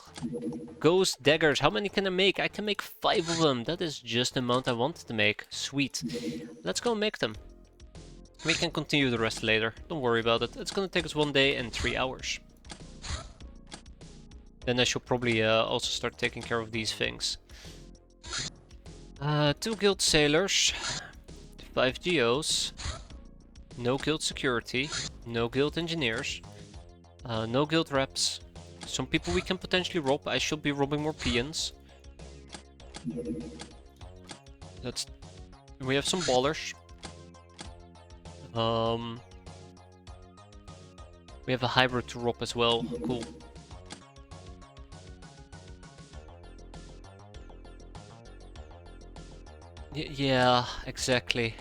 Ghost daggers, how many can I make? I can make 5 of them. That is just the amount I wanted to make. Sweet. Let's go make them. We can continue the rest later. Don't worry about it. It's gonna take us 1 day and 3 hours. Then I should probably also start taking care of these things. 2 guild sailors, 5 geos, no guild security, no guild engineers, no guild reps. Some people we can potentially rob. I should be robbing more peons. We have some ballers. We have a hybrid to rob as well. Cool. Yeah, exactly.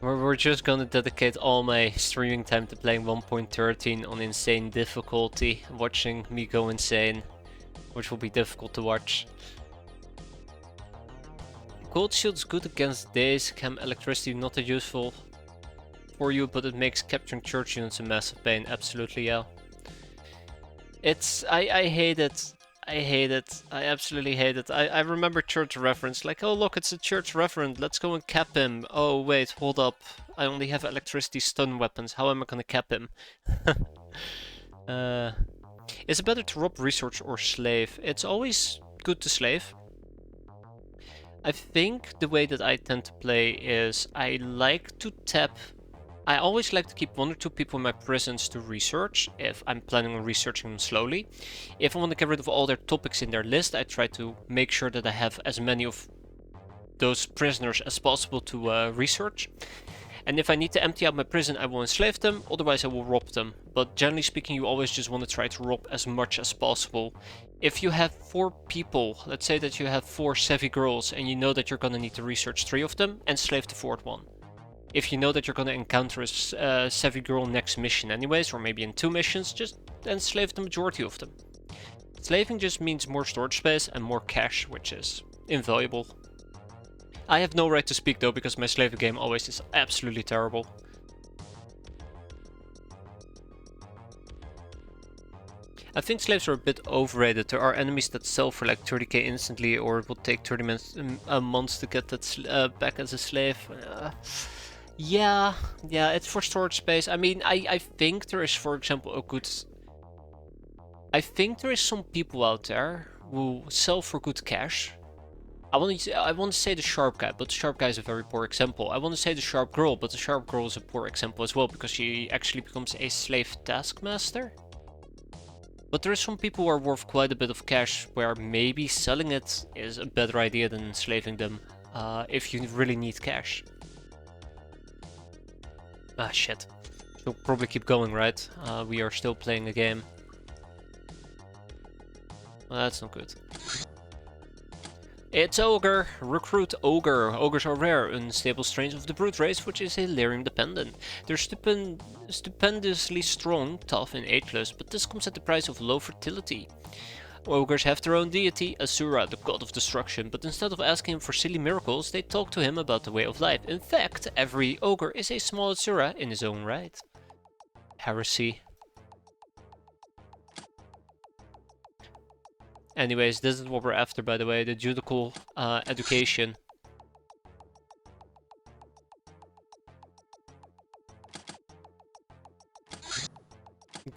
We're just gonna dedicate all my streaming time to playing 1.13 on insane difficulty, watching me go insane, which will be difficult to watch. Gold shield's good against daze, chem electricity not that useful for you, but it makes capturing church units a massive pain. Absolutely, yeah. I hate it. I hate it. I absolutely hate it. I remember church reference, like, oh look, it's a church reference, let's go and cap him. Oh wait, hold up. I only have electricity stun weapons, how am I gonna cap him? Is it better to rob, research, or slave? It's always good to slave. I think the way that I tend to play is I like to tap. I always like to keep 1 or 2 people in my prisons to research, if I'm planning on researching them slowly. If I want to get rid of all their topics in their list, I try to make sure that I have as many of those prisoners as possible to research. And if I need to empty out my prison, I will enslave them, otherwise I will rob them. But generally speaking, you always just want to try to rob as much as possible. If you have 4 people, let's say that you have 4 savvy girls, and you know that you're gonna need to research 3 of them, enslave the 4th one. If you know that you're gonna encounter a savvy girl next mission anyways, or maybe in 2 missions, just enslave the majority of them. Slaving just means more storage space and more cash, which is invaluable. I have no right to speak though, because my slaving game always is absolutely terrible. I think slaves are a bit overrated. There are enemies that sell for like 30k instantly, or it will take 30 months to get that back as a slave. Yeah, it's for storage space. I mean, I think there is, for example, a good... I think there is some people out there who sell for good cash. I want to say the sharp guy, but the sharp guy is a very poor example. I want to say the sharp girl, but the sharp girl is a poor example as well, because she actually becomes a slave taskmaster. But there are some people who are worth quite a bit of cash, where maybe selling it is a better idea than enslaving them, if you really need cash. Ah, shit. We'll probably keep going, right? We are still playing a game. Well, that's not good. It's Ogre! Recruit Ogre. Ogres are rare, unstable strains of the brute race, which is Hilarium dependent. They're stupendously strong, tough, and ageless, but this comes at the price of low fertility. Ogres have their own deity, Asura, the god of destruction, but instead of asking him for silly miracles, they talk to him about the way of life. In fact, every ogre is a small Asura in his own right. Heresy. Anyways, this is what we're after, by the way, the judicial education.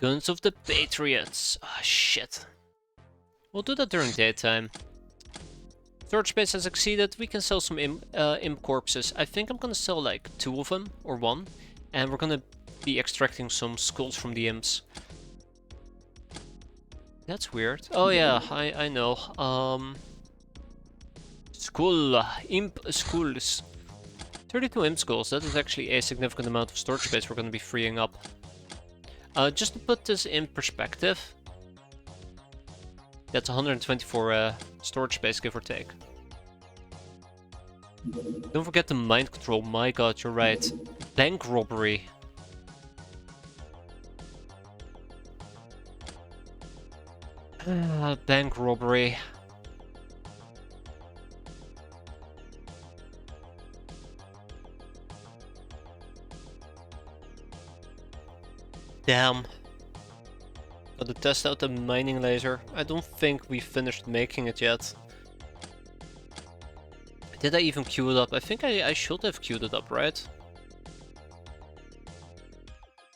Guns of the Patriots. Ah, shit. We'll do that during daytime. Storage space has exceeded. We can sell some imp corpses. I think I'm gonna sell like 2 of them, or 1. And we're gonna be extracting some skulls from the imps. That's weird. Oh yeah, I know. Skull. Imp skulls. 32 imp skulls. That is actually a significant amount of storage space we're gonna be freeing up. Just to put this in perspective, that's 124 storage space, give or take. Don't forget the mind control. My god, you're right. Bank robbery. Bank robbery. Damn. Gotta test out the mining laser. I don't think we finished making it yet. Did I even queue it up? I think I should have queued it up, right?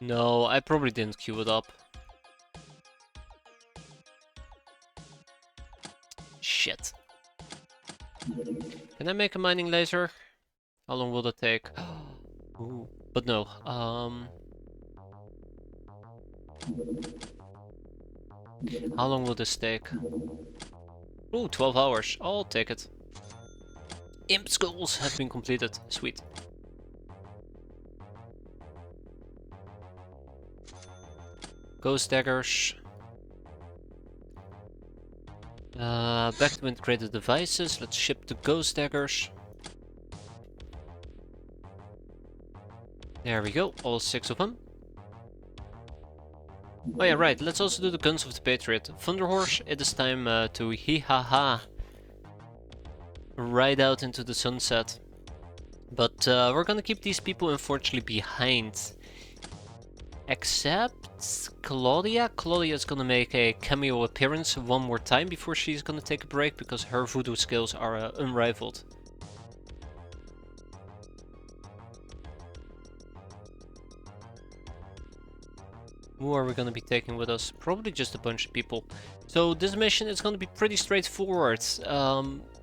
No, I probably didn't queue it up. Shit. Can I make a mining laser? How long will that take? Ooh, but no. How long will this take? Ooh, 12 hours. I'll take it. Imp skulls have been completed. Sweet. Ghost daggers. Back to integrated devices. Let's ship the ghost daggers. There we go, all 6 of them. Oh yeah, right, let's also do the guns of the Patriot. Thunderhorse, it is time to hee-ha-ha. Ride out into the sunset. But we're gonna keep these people unfortunately behind. Except Claudia. Claudia's gonna make a cameo appearance one more time before she's gonna take a break, because her voodoo skills are unrivaled. Who are we gonna be taking with us? Probably just a bunch of people. So this mission is gonna be pretty straightforward.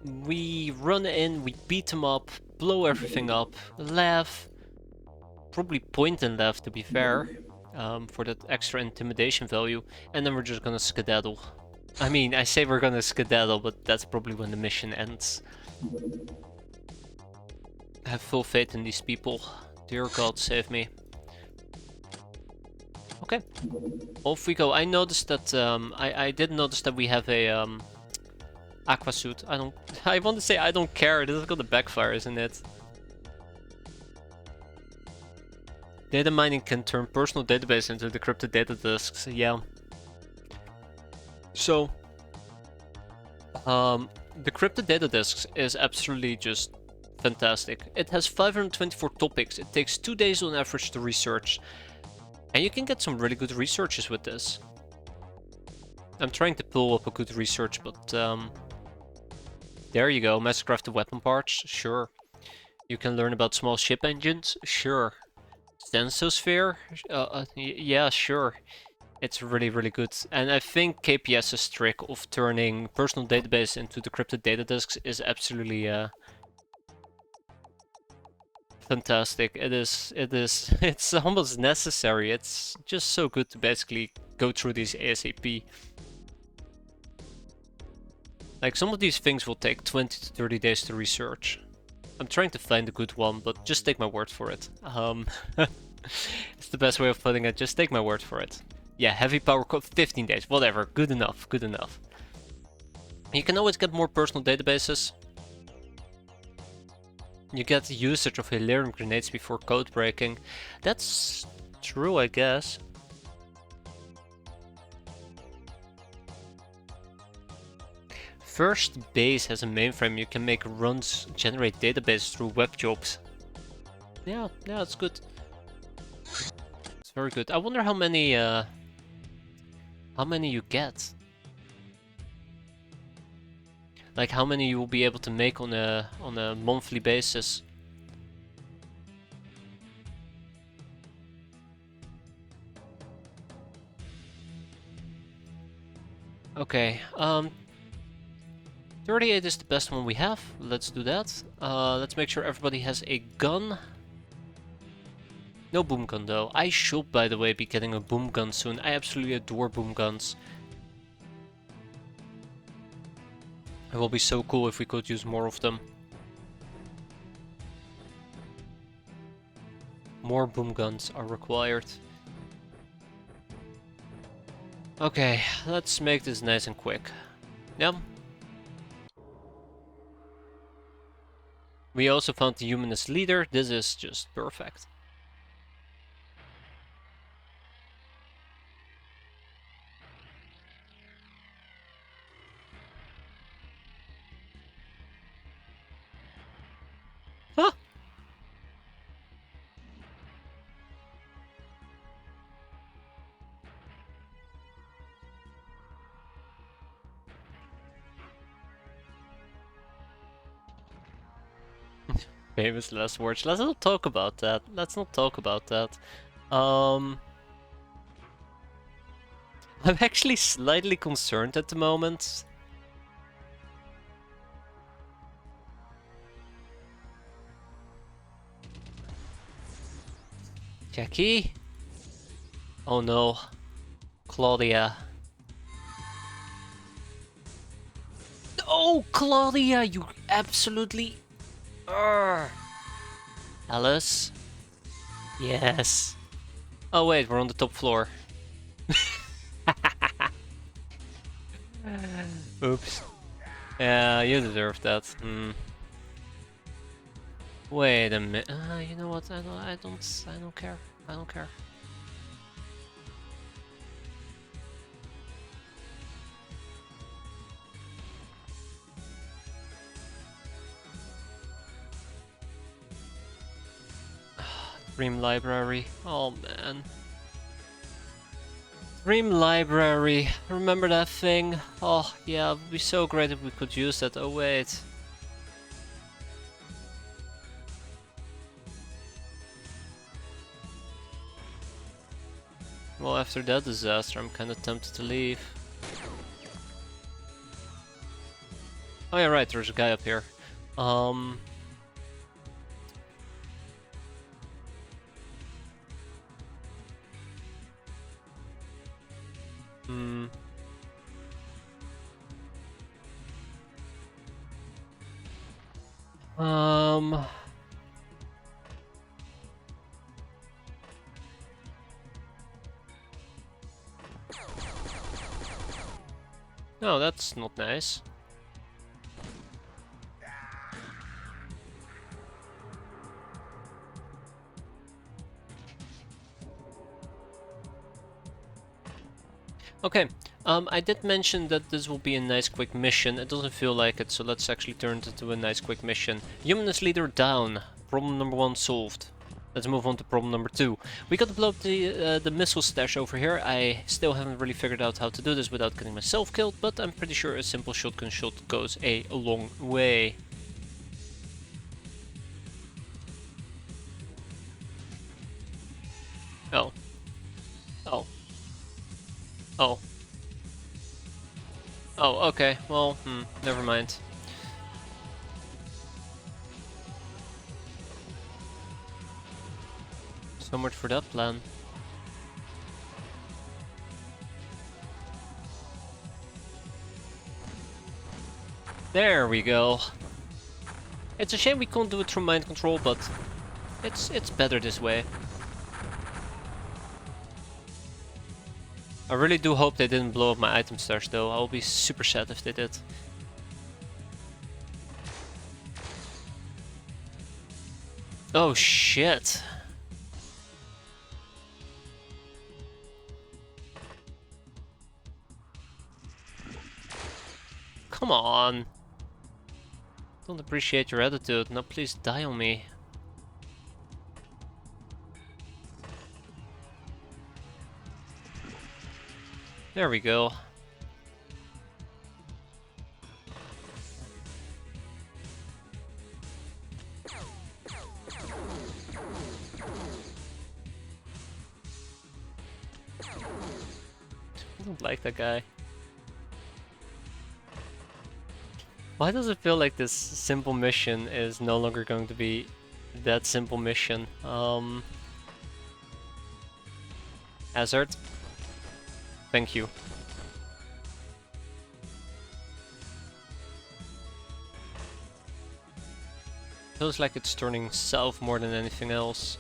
We run in, we beat them up, blow everything up, laugh. Probably point and laugh, to be fair. For that extra intimidation value, and then we're just gonna skedaddle. I mean, I say we're gonna skedaddle, but that's probably when the mission ends. I have full faith in these people. Dear God, save me. Okay, off we go. I noticed that, I did notice that we have a, aqua suit. I want to say I don't care, this is gonna backfire, isn't it? Data mining can turn personal database into decrypted data disks, yeah. So, decrypted data disks is absolutely just fantastic. It has 524 topics, it takes 2 days on average to research. And you can get some really good researches with this. I'm trying to pull up a good research, but there you go, massacraft weapon parts, sure. You can learn about small ship engines, sure. Stensosphere? Yeah, sure. It's really, really good. And I think KPS's trick of turning personal database into decrypted data disks is absolutely fantastic. It's almost necessary. It's just so good to basically go through these ASAP. Like, some of these things will take 20 to 30 days to research. I'm trying to find a good one, but just take my word for it. It's the best way of putting it, just take my word for it. Yeah, heavy power code, 15 days, whatever, good enough, good enough. You can always get more personal databases. You get usage of Hilarium grenades before code breaking. That's true, I guess. First base has a mainframe. You can make runs, generate databases through web jobs. Yeah, it's good. It's very good. I wonder how many you get. Like how many you will be able to make on a monthly basis. Okay, 38 is the best one we have. Let's do that. Let's make sure everybody has a gun. No boom gun though. I should, by the way, be getting a boom gun soon. I absolutely adore boom guns. It will be so cool if we could use more of them. More boom guns are required. Okay, let's make this nice and quick. Yep. We also found the humanist leader. This is just perfect. Huh? Famous last words. Let's not talk about that. Let's not talk about that. I'm actually slightly concerned at the moment. Jackie? Oh no. Claudia. Oh, Claudia, you absolutely... Alice? Yes. Oh wait, we're on the top floor. Oops. Yeah, you deserve that. Wait a minute. You know what? I don't care. I don't care. Dream Library. Oh man. Dream Library. Remember that thing? Oh yeah, it would be so great if we could use that. Oh wait. Well, after that disaster, I'm kinda tempted to leave. Oh yeah, right, there's a guy up here. Um... Hmm... Um... No, that's not nice. Okay, I did mention that this will be a nice quick mission. It doesn't feel like it, so let's actually turn it into a nice quick mission. Humanist leader down. Problem number 1 solved. Let's move on to problem number 2. We got to blow up the missile stash over here. I still haven't really figured out how to do this without getting myself killed, but I'm pretty sure a simple shotgun shot goes a long way. Oh. Oh. Oh. Oh, okay. Well, never mind. So much for that plan. There we go. It's a shame we can't do it through mind control, but it's better this way. I really do hope they didn't blow up my item stash though. I'll be super sad if they did. Oh shit. Come on. Don't appreciate your attitude. Now please die on me. There we go. I don't like that guy. Why does it feel like this simple mission is no longer going to be that simple mission? Hazard. Thank you. Feels like it's turning south more than anything else.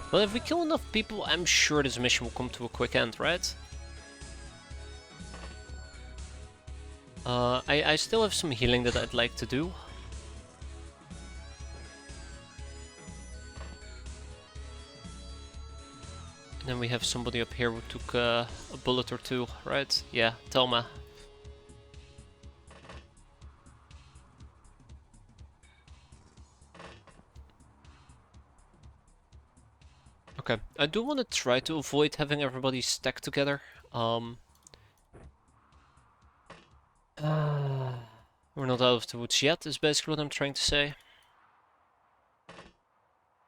But if we kill enough people, I'm sure this mission will come to a quick end, right? I still have some healing that I'd like to do. And then we have somebody up here who took a bullet or two, right? Yeah, Thelma. Okay, I do want to try to avoid having everybody stacked together. We're not out of the woods yet, is basically what I'm trying to say.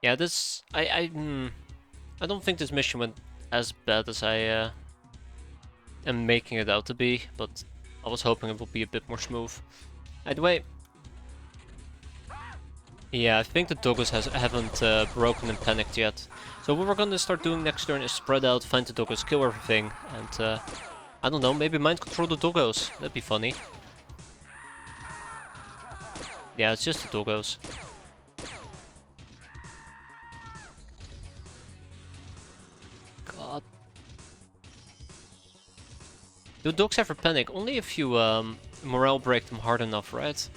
Yeah, this... I don't think this mission went as bad as I am making it out to be, but I was hoping it would be a bit more smooth. Either way... Yeah, I think the doggos haven't broken and panicked yet. So what we're gonna start doing next turn is spread out, find the doggos, kill everything, and I don't know, maybe mind control the doggos. That'd be funny. Yeah, it's just the doggos. God. Do dogs ever panic? Only if you morale break them hard enough, right?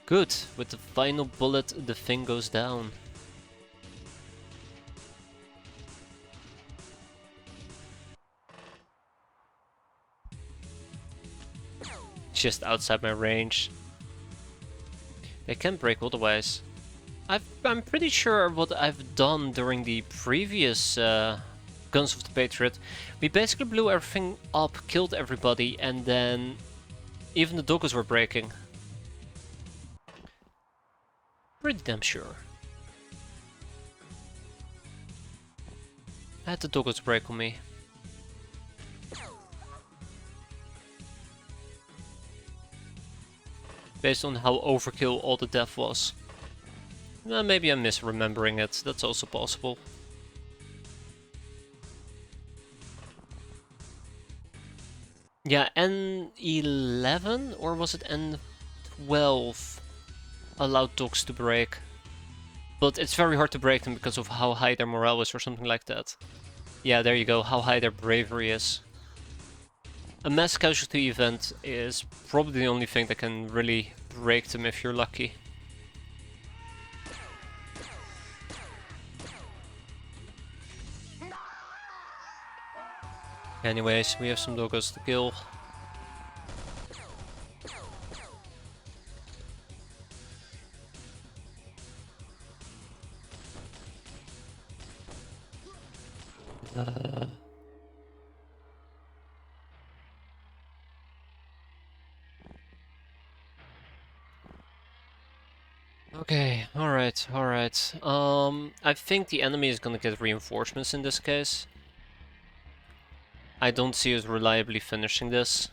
Good. With the final bullet, the thing goes down. Just outside my range. They can break otherwise. I'm pretty sure what I've done during the previous Guns of the Patriot. We basically blew everything up, killed everybody, and then even the doggos were breaking. Pretty damn sure. I had the doggos break on me. Based on how overkill all the death was. Maybe I'm misremembering it, that's also possible. Yeah, N11 or was it N12 allowed dogs to break. But it's very hard to break them because of how high their morale is or something like that. Yeah, there you go, how high their bravery is. A mass casualty event is probably the only thing that can really break them if you're lucky. Anyways, we have some doggos to kill. Okay, alright. I think the enemy is gonna get reinforcements in this case. I don't see us reliably finishing this.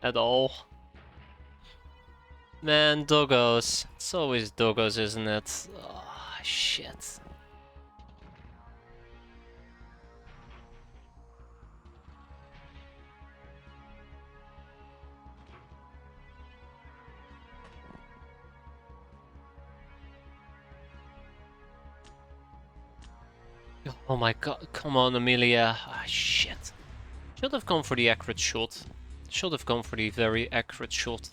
At all. Man, doggos. It's always doggos, isn't it? Oh, shit. Oh my god, come on, Amelia. Ah, shit. Should have gone for the accurate shot. Should have gone for the very accurate shot.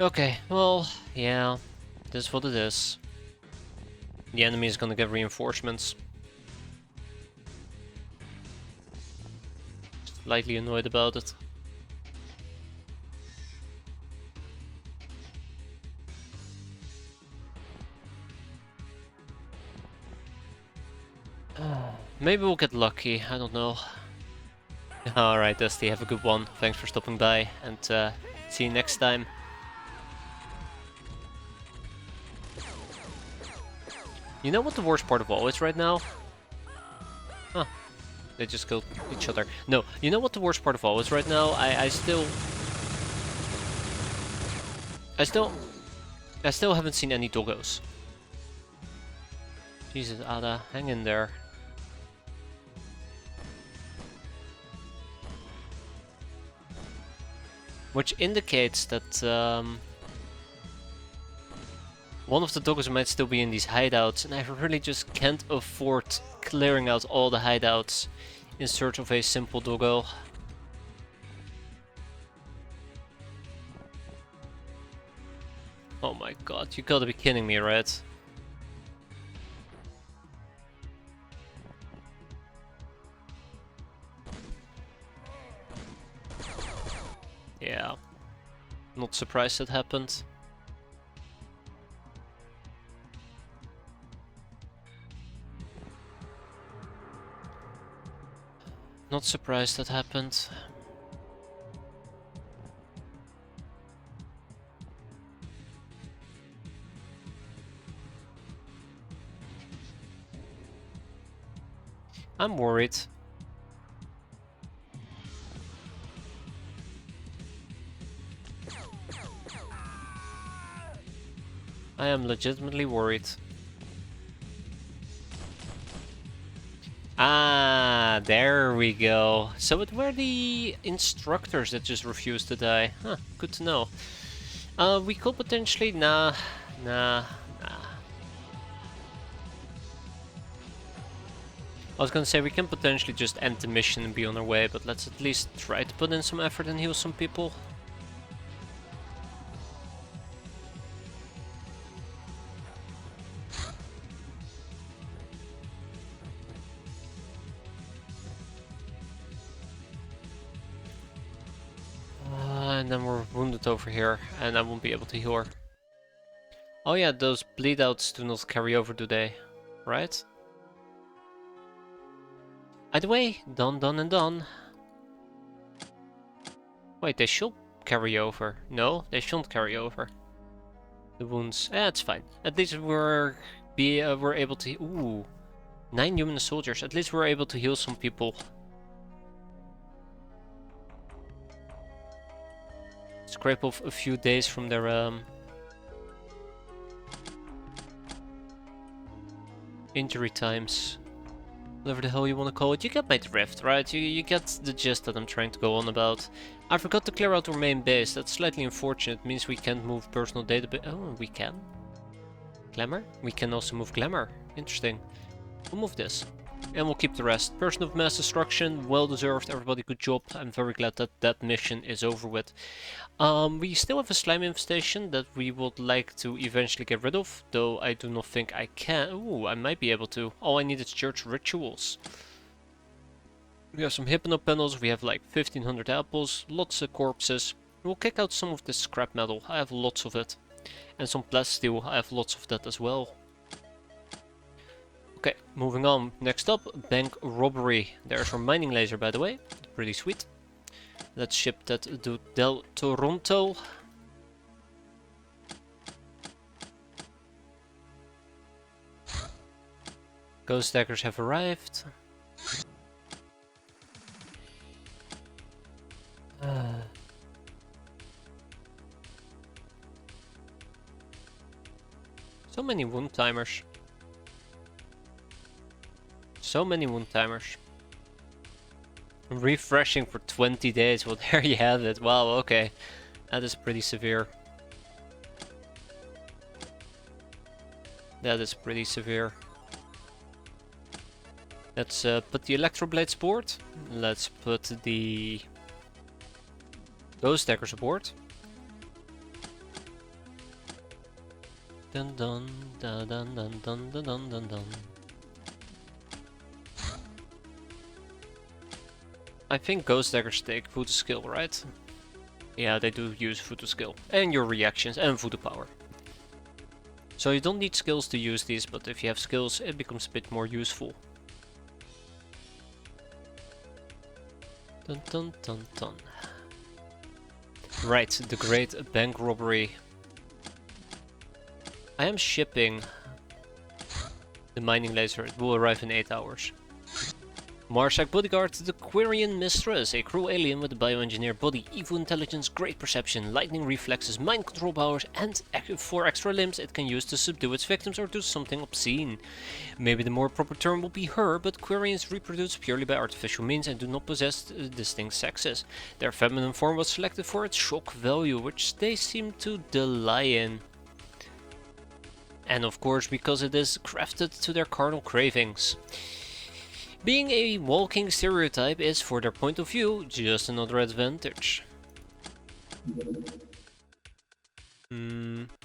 Okay, well, yeah. This is what it is. The enemy is gonna get reinforcements. Slightly annoyed about it. Maybe we'll get lucky, I don't know. Alright, Dusty, have a good one. Thanks for stopping by, and see you next time. You know what the worst part of all is right now? Huh. They just killed each other. No, you know what the worst part of all is right now? I still haven't seen any doggos. Jesus, Ada, hang in there. Which indicates that one of the doggos might still be in these hideouts, and I really just can't afford clearing out all the hideouts in search of a simple doggo. Oh my god, you gotta be kidding me, right? Yeah. Not surprised that happened. Not surprised that happened. I'm worried. I am legitimately worried. Ah, there we go. So it were the instructors that just refused to die. Huh, good to know. We could potentially... Nah. I was gonna say we can potentially just end the mission and be on our way, but let's at least try to put in some effort and heal some people. And then we're wounded over here, and I won't be able to heal her. Oh yeah, those bleed outs do not carry over, do they? Right? Either way, done, done, and done. Wait, they should carry over. No, they shouldn't carry over. The wounds. It's fine. At least we're able to. Ooh, 9 human soldiers. At least we're able to heal some people. Scrape off a few days from their injury times. Whatever the hell you want to call it. You get my drift, right? You get the gist that I'm trying to go on about. I forgot to clear out our main base. That's slightly unfortunate. It means we can't move personal database. Oh, we can. Glamour? We can also move Glamour. Interesting. We'll move this. And we'll keep the rest. Person of mass destruction, well deserved. Everybody, good job. I'm very glad that that mission is over with. We still have a slime infestation that we would like to eventually get rid of, though I do not think I can. Ooh, I might be able to. All I need is church rituals. We have some hypno panels. We have like 1500 apples, lots of corpses. We'll kick out some of this scrap metal. I have lots of it. And some plasteel. I have lots of that as well. Okay, moving on. Next up, bank robbery. There's our mining laser, by the way. Pretty sweet. Let's ship that to Del Toronto. Ghost daggers have arrived. So many wound timers. So many wound timers. Refreshing for 20 days. Well, there you have it. Wow, okay. That is pretty severe. That is pretty severe. Let's put the electroblades aboard. Let's put the ghost daggers aboard. Dun dun dun dun dun dun dun dun dun. I think ghost daggers take voodoo skill, right? Yeah, they do use voodoo skill. And your reactions and voodoo power. So you don't need skills to use these, but if you have skills, it becomes a bit more useful. Dun dun dun dun. Right, the great bank robbery. I am shipping the mining laser. It will arrive in 8 hours. Marshak Bodyguard, the Quirian Mistress, a cruel alien with a bioengineered body, evil intelligence, great perception, lightning reflexes, mind control powers, and 4 extra limbs it can use to subdue its victims or do something obscene. Maybe the more proper term will be her, but Quirians reproduce purely by artificial means and do not possess distinct sexes. Their feminine form was selected for its shock value, which they seem to delight in. And of course because it is crafted to their carnal cravings. Being a walking stereotype is, for their point of view, just another advantage.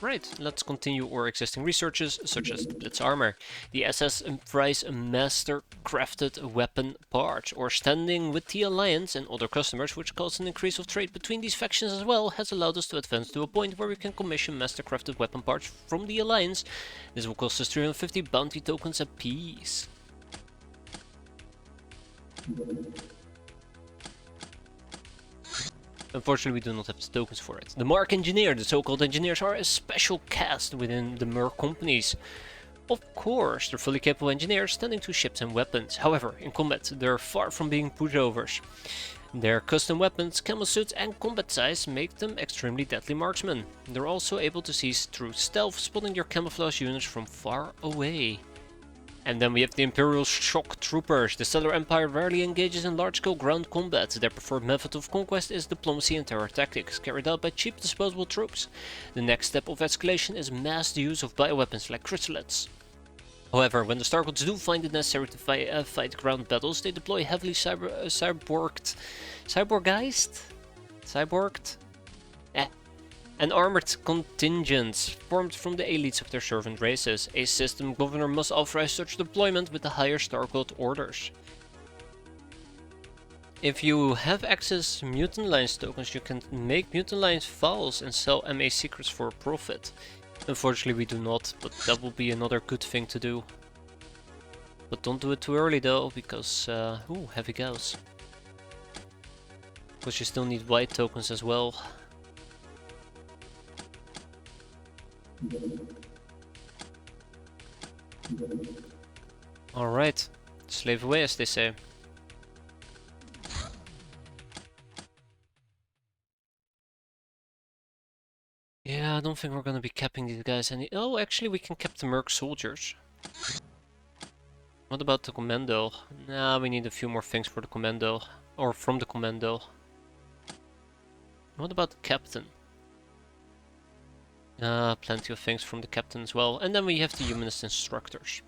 Right, let's continue our existing researches, such as the Blitz armor, the SS Price Master crafted weapon parts, or standing with the Alliance and other customers, which caused an increase of trade between these factions as well, has allowed us to advance to a point where we can commission Master crafted weapon parts from the Alliance. This will cost us 350 bounty tokens apiece. Unfortunately, we do not have the tokens for it. The Mark Engineer. The so-called engineers are a special caste within the Merc companies. Of course, they're fully capable engineers standing to ships and weapons. However, in combat, they're far from being pushovers. Their custom weapons, camo suits and combat size make them extremely deadly marksmen. They're also able to see through stealth, spotting your camouflage units from far away. And then we have the Imperial Shock Troopers. The Stellar Empire rarely engages in large-scale ground combat. Their preferred method of conquest is diplomacy and terror tactics, carried out by cheap disposable troops. The next step of escalation is mass use of bioweapons like chrysalids. However, when the Starcodes do find it necessary to fight ground battles, they deploy heavily cyborged, and armored contingents formed from the elites of their servant races. A system governor must authorize such deployment with the higher Starcode orders. If you have access to Mutant Alliance tokens, you can make Mutant Alliance files and sell MA secrets for a profit. Unfortunately we do not, but that will be another good thing to do. But don't do it too early though, because ooh, heavy gauss. Because you still need white tokens as well. Alright, slave away as they say. Yeah, I don't think we're gonna be capping these guys any— oh, actually we can cap the Merc soldiers. What about the commando? Nah, we need a few more things for the commando. Or from the commando. What about the captain? Plenty of things from the captain as well. And then we have the humanist instructors.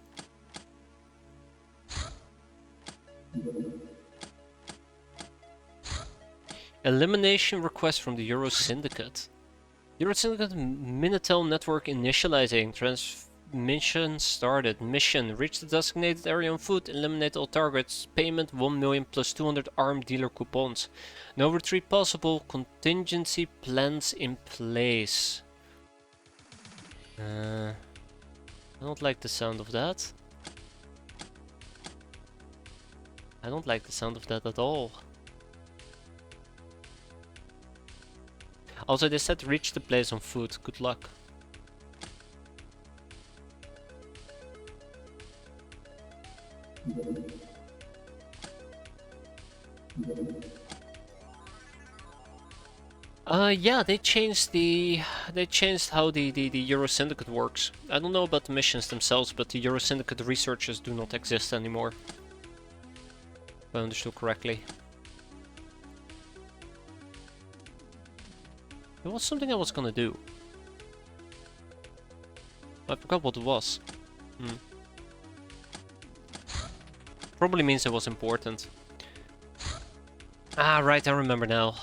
Elimination request from the Euro Syndicate. Euro Syndicate Minitel network initializing. Transmission started. Mission: reach the designated area on foot. Eliminate all targets. Payment 1 million plus 200 armed dealer coupons. No retreat possible. Contingency plans in place. I don't like the sound of that. I don't like the sound of that at all. Also, they said reach the place on foot. Good luck. Yeah, they changed how the Euro Syndicate works. I don't know about the missions themselves, but the Euro Syndicate researchers do not exist anymore. If I understood correctly. There was something I was gonna do. I forgot what it was. Probably means it was important. Ah, right, I remember now.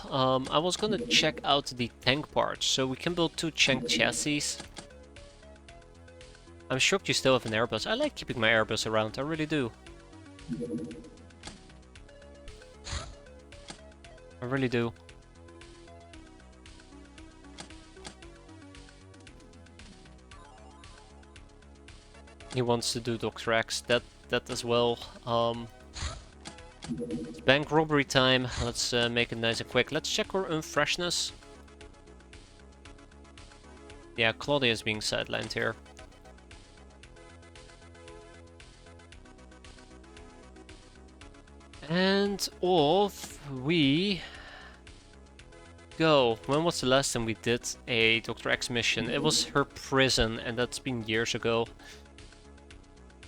I was gonna check out the tank parts, so we can build 2 tank chassis. I'm shocked you still have an Airbus. I like keeping my Airbus around, I really do. I really do. He wants to do Dr. X, that as well. Bank robbery time. Let's make it nice and quick. Let's check our unfreshness. Yeah, Claudia is being sidelined here. And off we go. When was the last time we did a Dr. X mission? It was her prison, and that's been years ago.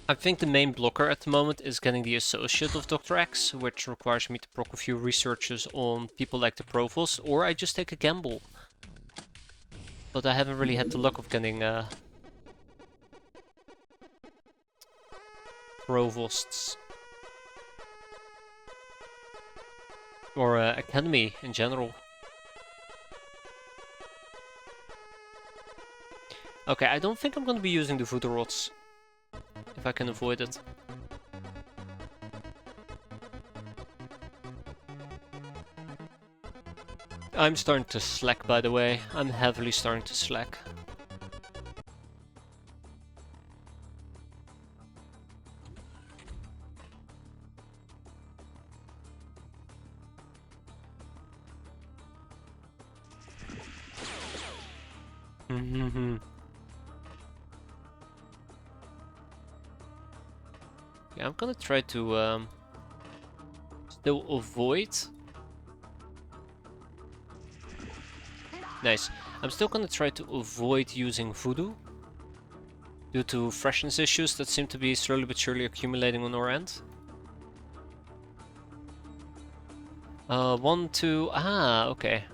I think the main blocker at the moment is getting the Associate of Dr. X, which requires me to proc a few researches on people like the Provost, or I just take a gamble. But I haven't really had the luck of getting Provosts. Or Academy in general. Okay, I don't think I'm gonna be using the Voodoo Rods. If I can avoid it. I'm starting to slack, by the way. I'm heavily starting to slack. Yeah, I'm gonna try to still avoid. Nice. I'm still gonna try to avoid using Voodoo due to freshness issues that seem to be slowly but surely accumulating on our end. 1, 2. Ah, okay.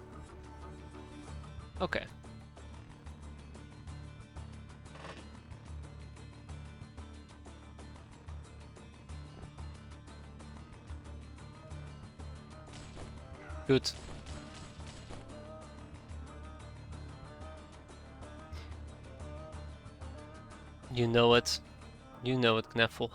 Okay. Good. You know it. You know it, Knuffle.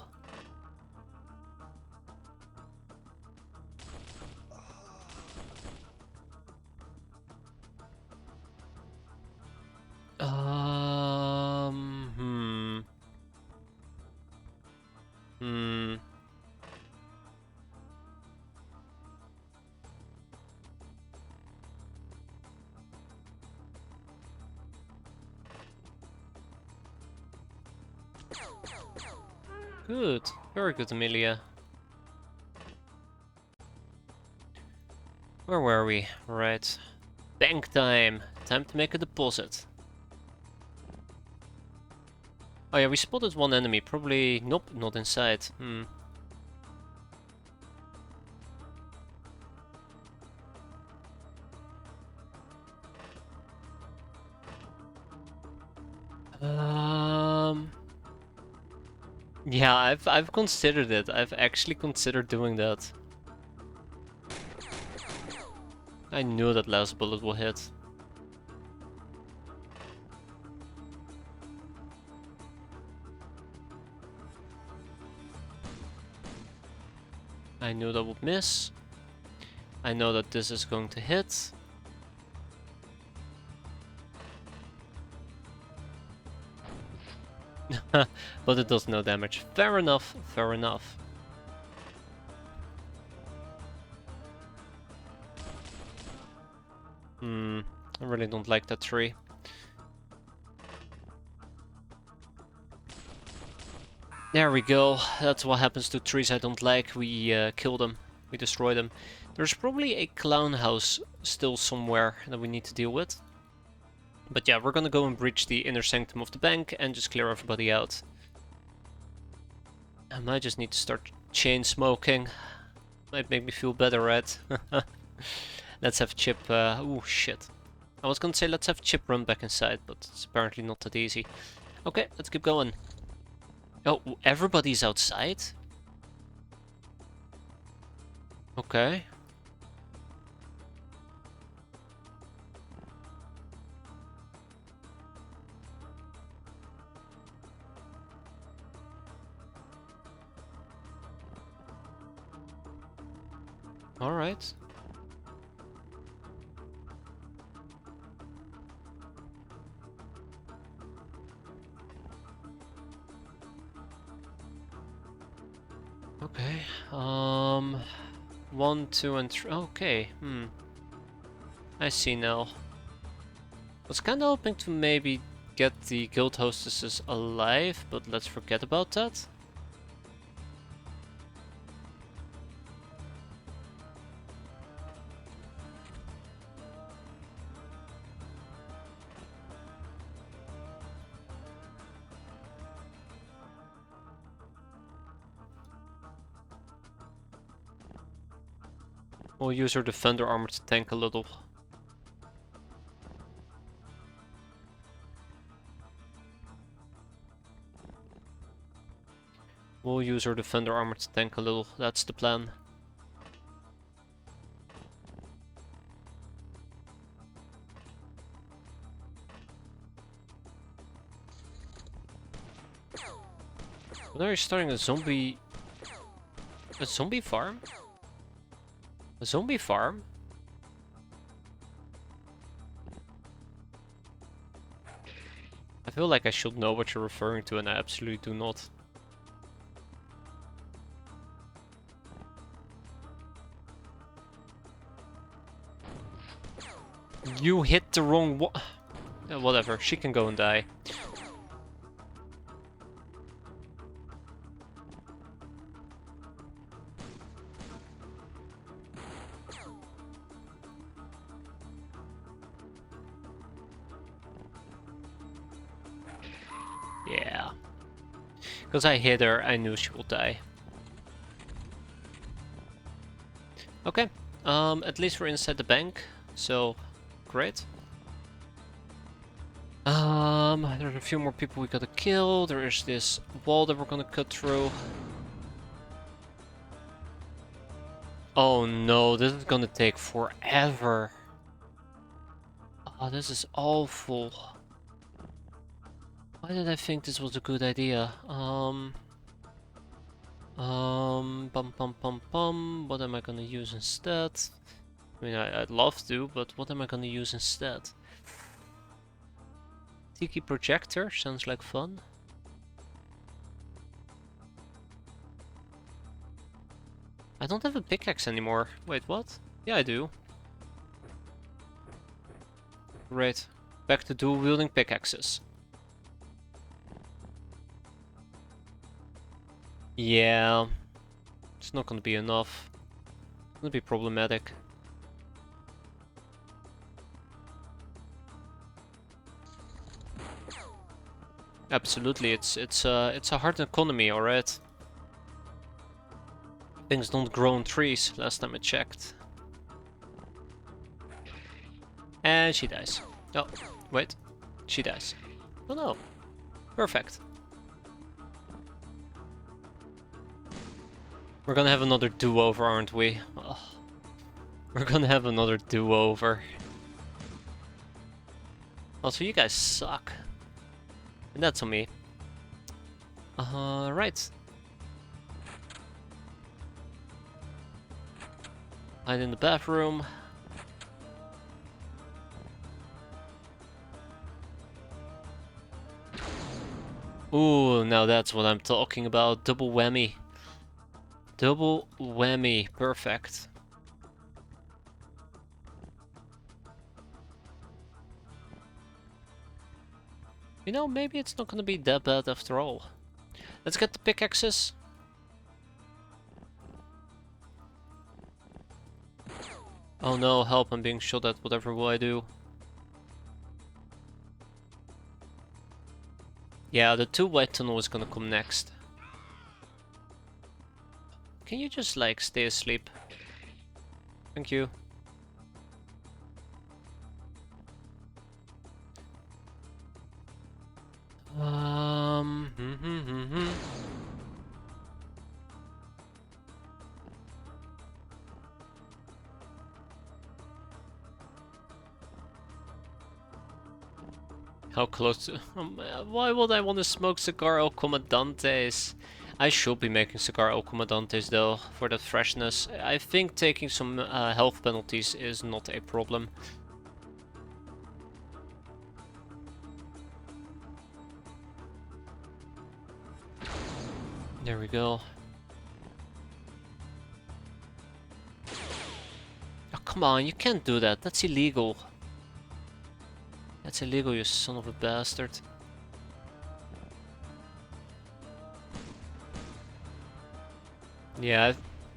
Hmm. Hmm. Good. Very good, Amelia. Where were we? Right. Bank time! Time to make a deposit. Oh yeah, we spotted one enemy. Probably... Nope, not inside. Hmm. Yeah, I've considered it. I've actually considered doing that. I knew that last bullet will hit. I knew that would miss. I know that this is going to hit. But it does no damage. Fair enough, fair enough. I really don't like that tree. There we go. That's what happens to trees I don't like. We kill them. We destroy them. There's probably a clown house still somewhere that we need to deal with. But yeah, we're gonna go and breach the inner sanctum of the bank and just clear everybody out. I might just need to start chain smoking. Might make me feel better, right? Let's have Chip... oh shit. I was gonna say let's have Chip run back inside, but it's apparently not that easy. Okay, let's keep going. Oh, everybody's outside? Okay. Alright. Okay. 1, 2, and 3. Okay. I see now. Was kinda hoping to maybe get the guild hostesses alive, but let's forget about that. We'll use our defender armor to tank a little. We'll use our defender armor to tank a little. That's the plan. Now you're starting a zombie farm? A zombie farm? I feel like I should know what you're referring to, and I absolutely do not. You hit the wrong one. Whatever, she can go and die. Yeah. Because I hit her, I knew she will die. Okay. At least we're inside the bank, so great. There's a few more people we gotta kill. There is this wall that we're gonna cut through. Oh no, this is gonna take forever. Oh, this is awful. Why did I think this was a good idea? What am I gonna use instead? I mean, I'd love to, but what am I gonna use instead? Tiki projector sounds like fun. I don't have a pickaxe anymore. Wait, what? Yeah, I do. Great. Back to dual wielding pickaxes. Yeah, it's not gonna be enough. It's gonna be problematic. Absolutely, it's a hard economy, alright. Things don't grow on trees, last time I checked. And she dies. Oh, wait. She dies. Oh no. Perfect. We're gonna have another do-over, aren't we? Oh, we're gonna have another do-over. Also, you guys suck. And that's on me. Right. Hide in the bathroom. Ooh, now that's what I'm talking about. Double whammy. Double whammy. Perfect. You know, maybe it's not gonna be that bad after all. Let's get the pickaxes. Oh no, help, I'm being shot at. Whatever will I do? Yeah, the 2 white tunnel is gonna come next. Can you just, like, stay asleep? Thank you. Um... How close to... why would I want to smoke Cigar El Comandantes? I should be making Cigar El Comandantes though, for that freshness. I think taking some health penalties is not a problem. There we go. Oh, come on, you can't do that. That's illegal. That's illegal, you son of a bastard. Yeah,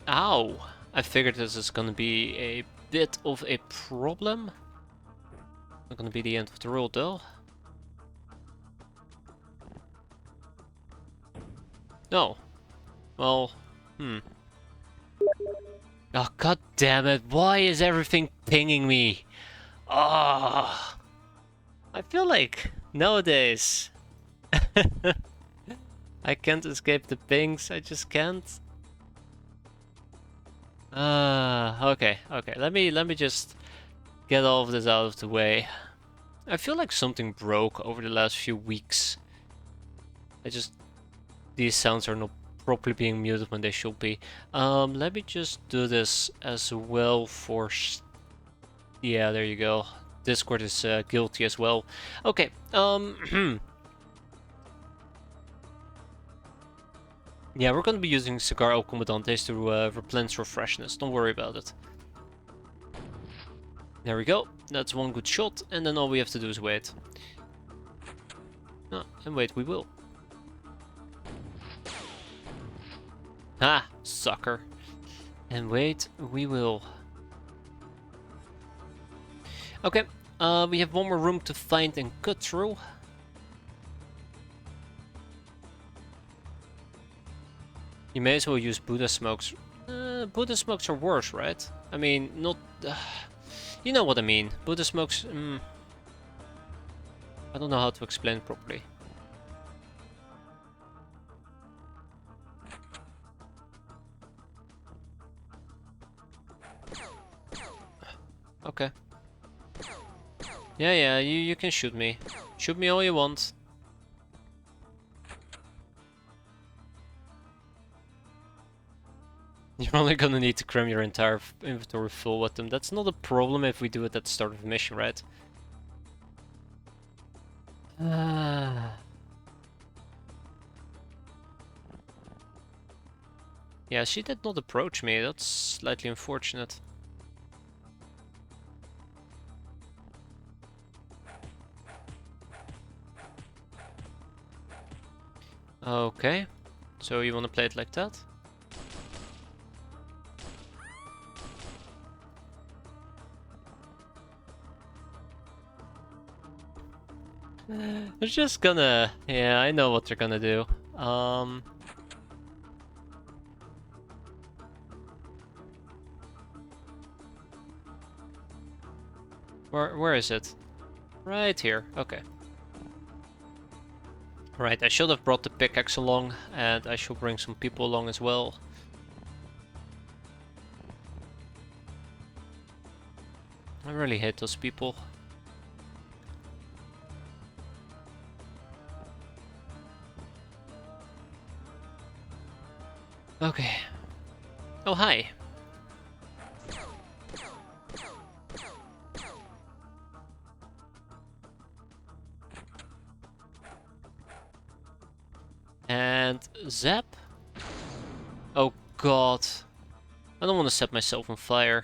ow! I figured this is gonna be a bit of a problem. Not gonna be the end of the world though. No. Well, Oh, god damn it, why is everything pinging me? Ah, I feel like nowadays I can't escape the pings, I just can't. Okay. Let me just get all of this out of the way. I feel like something broke over the last few weeks. These sounds are not properly being muted when they should be. Let me just do this as well for... Yeah, there you go. Discord is guilty as well. Okay, yeah, we're gonna be using Cigar El Comandantes to replenish our freshness. Don't worry about it. There we go. That's one good shot, and then all we have to do is wait. And wait, we will. Ha! Sucker. And wait, we will. Okay, we have one more room to find and cut through. You may as well use Buddha smokes. Buddha smokes are worse, right? I mean, not... you know what I mean. Buddha smokes... I don't know how to explain it properly. okay. Yeah, you can shoot me. Shoot me all you want. You're only gonna need to cram your entire inventory full with them. That's not a problem if we do it at the start of the mission, right? Yeah, she did not approach me. That's slightly unfortunate. Okay, so you wanna play it like that? They're just gonna... Yeah, I know what they're gonna do. Where is it? Right here, okay. Right, I should have brought the pickaxe along, and I should bring some people along as well. I really hate those people. Okay. Oh, hi. And zap. Oh god. I don't want to set myself on fire.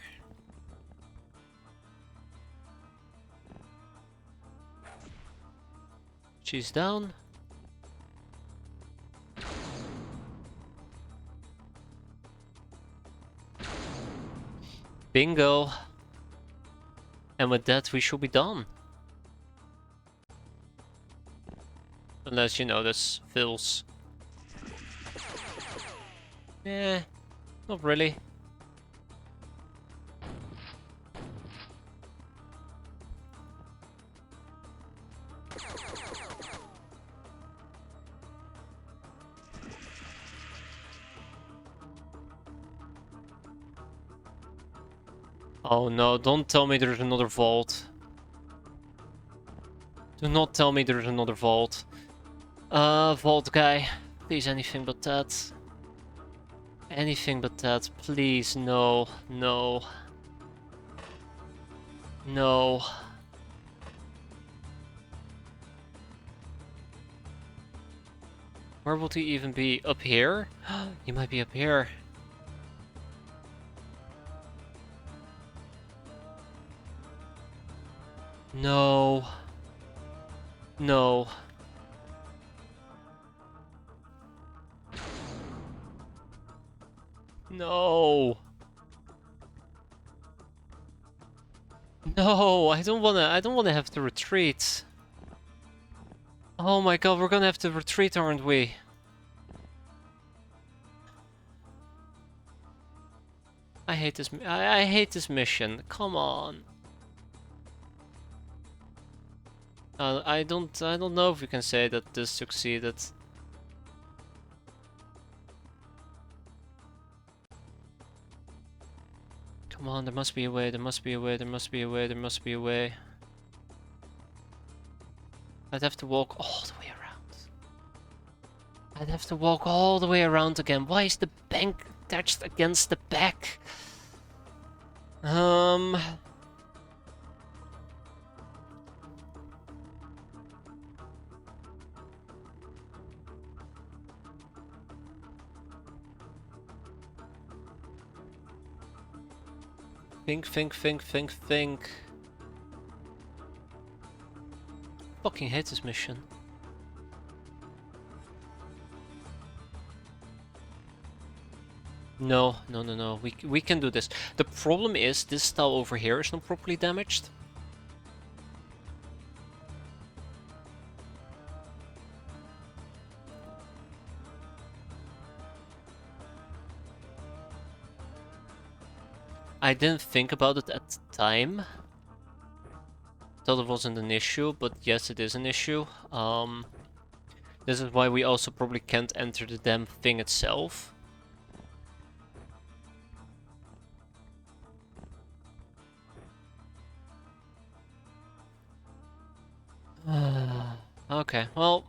She's down. Bingo. And with that we should be done. Unless, you know, this fills. Eh, not really. Oh no, don't tell me there's another vault. Do not tell me there's another vault. Vault guy. Please, anything but that. Anything but that. Please, no. No. No. Where would he even be? Up here? He might be up here. No. No. No. No, I don't wanna have to retreat. Oh my god, we're gonna have to retreat, aren't we? I hate this. I hate this mission. Come on. I don't know if we can say that this succeeded. Come on, there must be a way. There must be a way. There must be a way. There must be a way. I'd have to walk all the way around. I'd have to walk all the way around again. Why is the bank attached against the back? Think. Fucking hate this mission. No. We can do this. The problem is this tile over here is not properly damaged. I didn't think about it at the time. Thought it wasn't an issue, but yes, it is an issue. This is why we also probably can't enter the damn thing itself. Okay, well,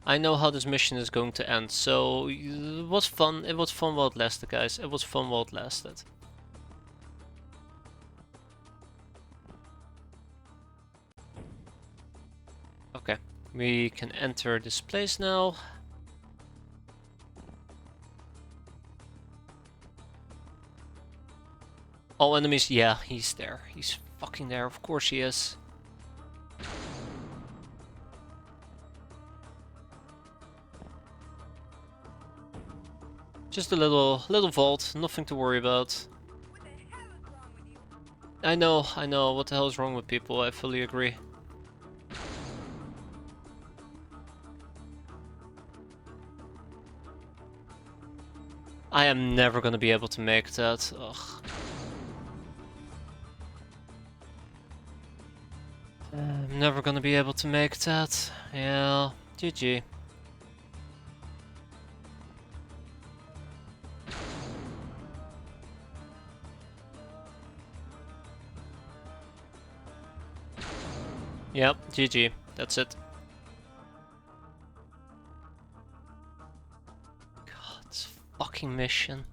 I know how this mission is going to end, so it was fun. It was fun while it lasted, guys. It was fun while it lasted. Okay, we can enter this place now. All enemies, yeah, he's there. He's fucking there, of course he is. Just a little vault, nothing to worry about. I know, what the hell is wrong with people, I fully agree. I am never gonna be able to make that, ugh. I'm never gonna be able to make that, yeah, GG. Yep, GG. That's it. God, this fucking mission.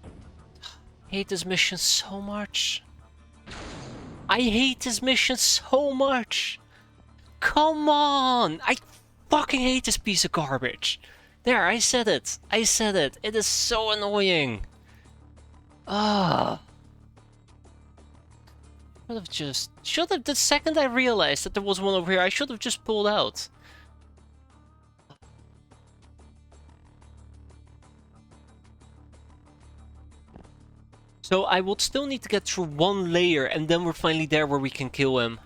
I hate this mission so much. I hate this mission so much. Come on! I fucking hate this piece of garbage. There, I said it. I said it. It is so annoying. Ah. Should have, the second I realized that there was one over here, I should have just pulled out. So I would still need to get through one layer and then we're finally there where we can kill him.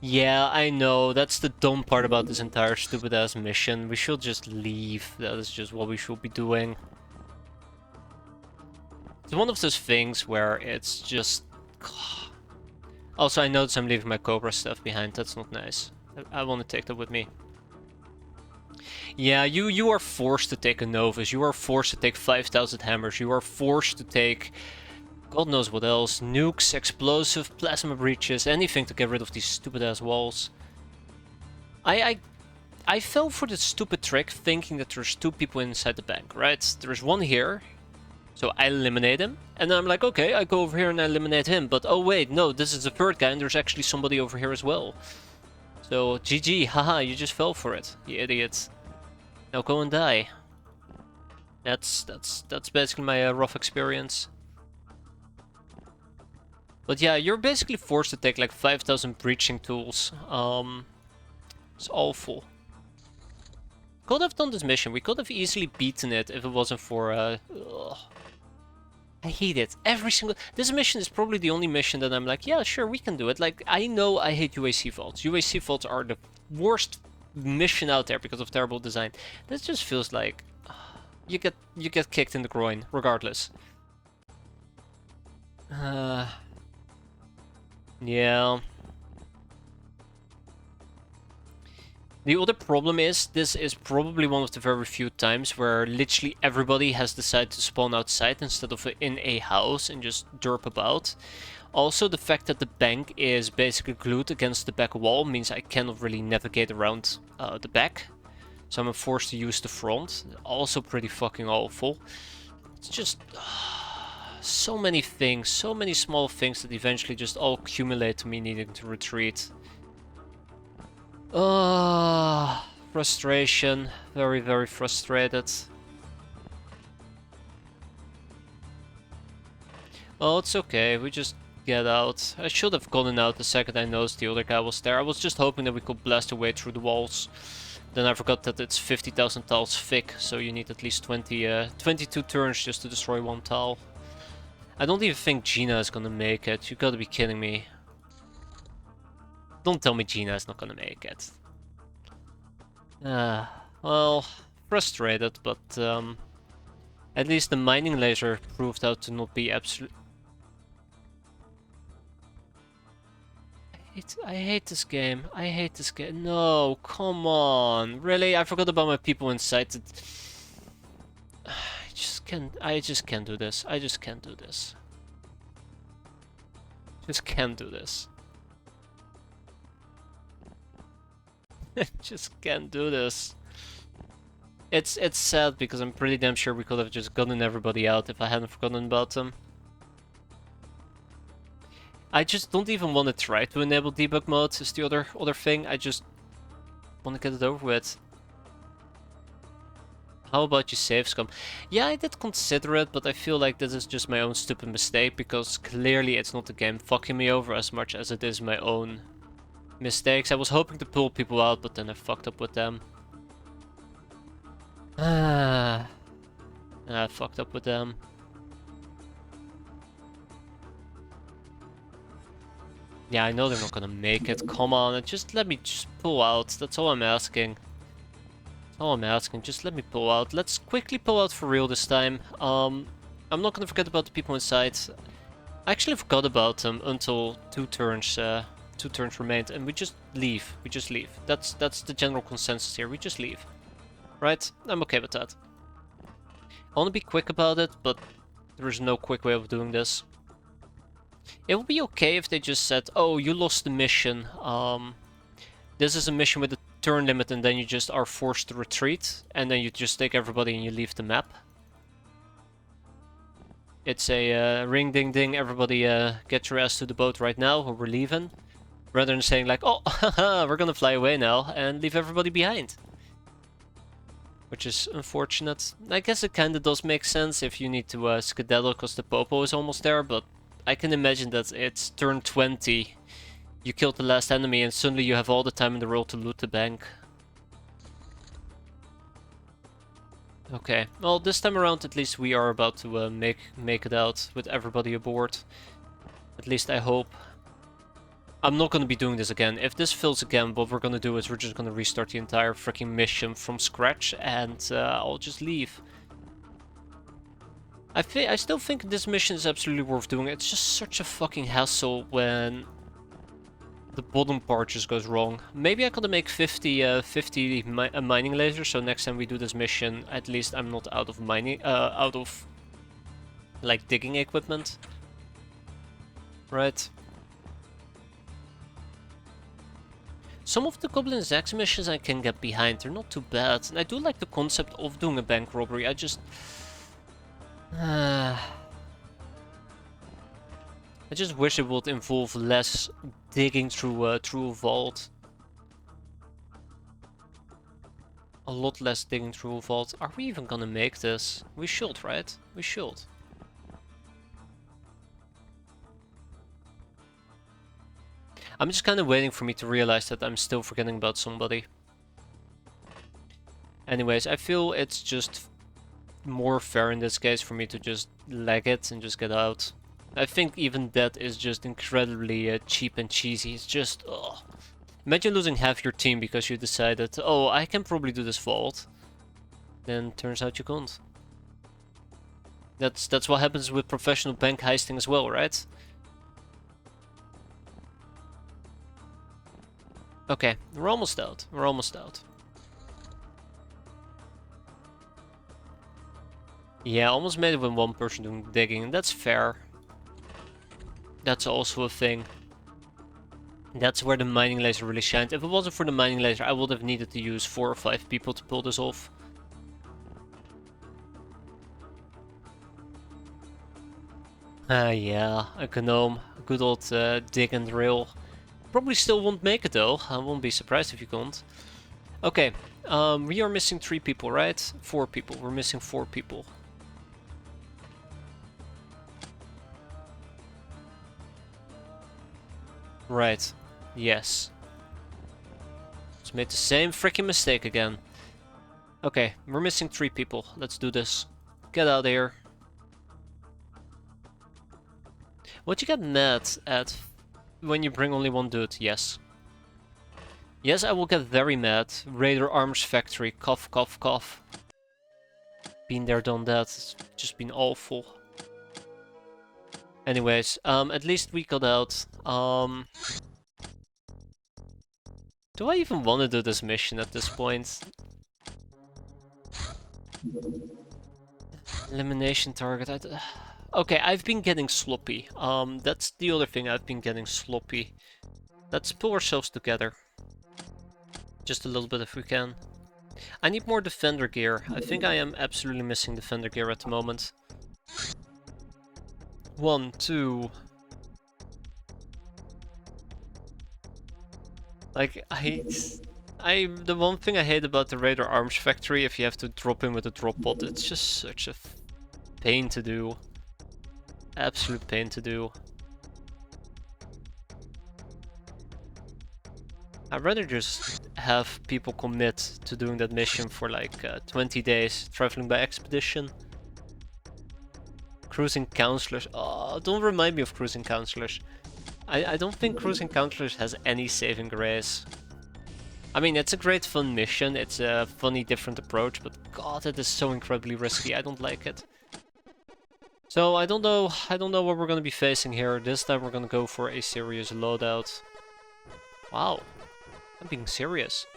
Yeah, I know, that's the dumb part about this entire stupid ass mission. We should just leave, that is just what we should be doing. It's one of those things where it's just... Also, I notice I'm leaving my Cobra stuff behind. That's not nice. I want to take that with me. Yeah, you are forced to take a Novus. You are forced to take 5,000 hammers. You are forced to take... God knows what else. Nukes, explosive, plasma breaches, anything to get rid of these stupid ass walls. I fell for the stupid trick thinking that there's two people inside the bank, right? There's one here. So I eliminate him, and then I'm like, okay, I go over here and I eliminate him, but oh wait, no, this is the third guy and there's actually somebody over here as well. So GG, haha, you just fell for it, you idiot. Now go and die. That's basically my rough experience. But yeah, you're basically forced to take like 5,000 breaching tools. It's awful. Could have done this mission, we could have easily beaten it if it wasn't for I hate it. Every single... This mission is probably the only mission that I'm like, yeah, sure, we can do it. Like, I know I hate UAC vaults. UAC vaults are the worst mission out there because of terrible design. This just feels like... You get kicked in the groin, regardless. Yeah... The other problem is, this is probably one of the very few times where literally everybody has decided to spawn outside instead of in a house and just derp about. Also, the fact that the bank is basically glued against the back wall means I cannot really navigate around the back. So I'm forced to use the front. Also pretty fucking awful. It's just... so many things, so many small things that eventually just all accumulate to me needing to retreat. Frustration. Very, very frustrated. Well, it's okay. We just get out. I should have gotten out the second I noticed the other guy was there. I was just hoping that we could blast our way through the walls. Then I forgot that it's 50,000 tiles thick, so you need at least 22 turns just to destroy one tile. I don't even think Gina is gonna make it. You gotta be kidding me. Don't tell me Gina is not gonna make it. Well, frustrated, but at least the mining laser proved out to not be absolute. I hate this game. I hate this game. No, come on. Really? I forgot about my people inside. I just can't do this. I just can't do this. Just can't do this. Just can't do this. It's sad because I'm pretty damn sure we could have just gotten everybody out if I hadn't forgotten about them. I just don't even want to try to enable debug mode is the other thing. I just want to get it over with. How about you save scum? Yeah, I did consider it, but I feel like this is just my own stupid mistake because clearly it's not the game fucking me over as much as it is my own mistakes. I was hoping to pull people out, but then I fucked up with them. I fucked up with them. Yeah, I know they're not gonna make it. Come on, just let me just pull out. That's all I'm asking. That's all I'm asking. Just let me pull out. Let's quickly pull out for real this time. I'm not gonna forget about the people inside. I actually forgot about them until two turns remained, and we just leave. We just leave. That's the general consensus here. We just leave. Right? I'm okay with that. I want to be quick about it, but there is no quick way of doing this. It would be okay if they just said, oh, you lost the mission. This is a mission with a turn limit, and then you just are forced to retreat, and then you just take everybody and you leave the map. It's a ring ding ding, everybody get your ass to the boat right now, or we're leaving. Rather than saying like, oh, haha, we're gonna fly away now, and leave everybody behind. Which is unfortunate. I guess it kinda does make sense if you need to skedaddle because the Popo is almost there, but I can imagine that it's turn 20, you killed the last enemy and suddenly you have all the time in the world to loot the bank. Okay, well this time around at least we are about to make it out with everybody aboard. At least I hope. I'm not going to be doing this again. If this fails again, what we're going to do is we're just going to restart the entire freaking mission from scratch and I'll just leave. I still think this mission is absolutely worth doing. It's just such a fucking hassle when the bottom part just goes wrong. Maybe I could make 50 mining lasers, so next time we do this mission, at least I'm not out of mining, like digging equipment. Right. Some of the Goblin Zax missions I can get behind, they're not too bad. And I do like the concept of doing a bank robbery, I just... I just wish it would involve less digging through a vault. A lot less digging through a vault. Are we even gonna make this? We should, right? We should. I'm just kind of waiting for me to realize that I'm still forgetting about somebody. Anyways, I feel it's just more fair in this case for me to just leg it and just get out. I think even that is just incredibly cheap and cheesy. It's just, ugh. Imagine losing half your team because you decided, oh, I can probably do this vault. Then turns out you can't. That's what happens with professional bank heisting as well, right? Okay, we're almost out. We're almost out. Yeah, almost made it with one person doing digging, and that's fair. That's also a thing. That's where the mining laser really shined. If it wasn't for the mining laser, I would have needed to use 4 or 5 people to pull this off. Yeah, a gnome. A good old dig and drill. Probably still won't make it though. I won't be surprised if you can't. Okay, we are missing 3 people, right? 4 people. We're missing 4 people. Right. Yes. Just made the same freaking mistake again. Okay, we're missing 3 people. Let's do this. Get out of here. What you get mad at when you bring only one dude? Yes. Yes, I will get very mad. Raider Arms Factory. Cough, cough, cough. Been there, done that. It's just been awful. Anyways, at least we got out. Do I even want to do this mission at this point? Elimination target. Okay, I've been getting sloppy. That's the other thing, I've been getting sloppy. Let's pull ourselves together. Just a little bit if we can. I need more defender gear. I think I am absolutely missing defender gear at the moment. 1, 2... Like, the one thing I hate about the Raider Arms Factory, if you have to drop in with a drop pod, it's just such a pain to do. Absolute pain to do. I'd rather just have people commit to doing that mission for like 20 days, traveling by expedition. Cruising counselors. Oh, don't remind me of cruising counselors. I don't think cruising counselors has any saving grace. I mean, it's a great fun mission, it's a funny different approach, but god, it is so incredibly risky, I don't like it. So I don't know what we're gonna be facing here. This time we're gonna go for a serious loadout. Wow, I'm being serious.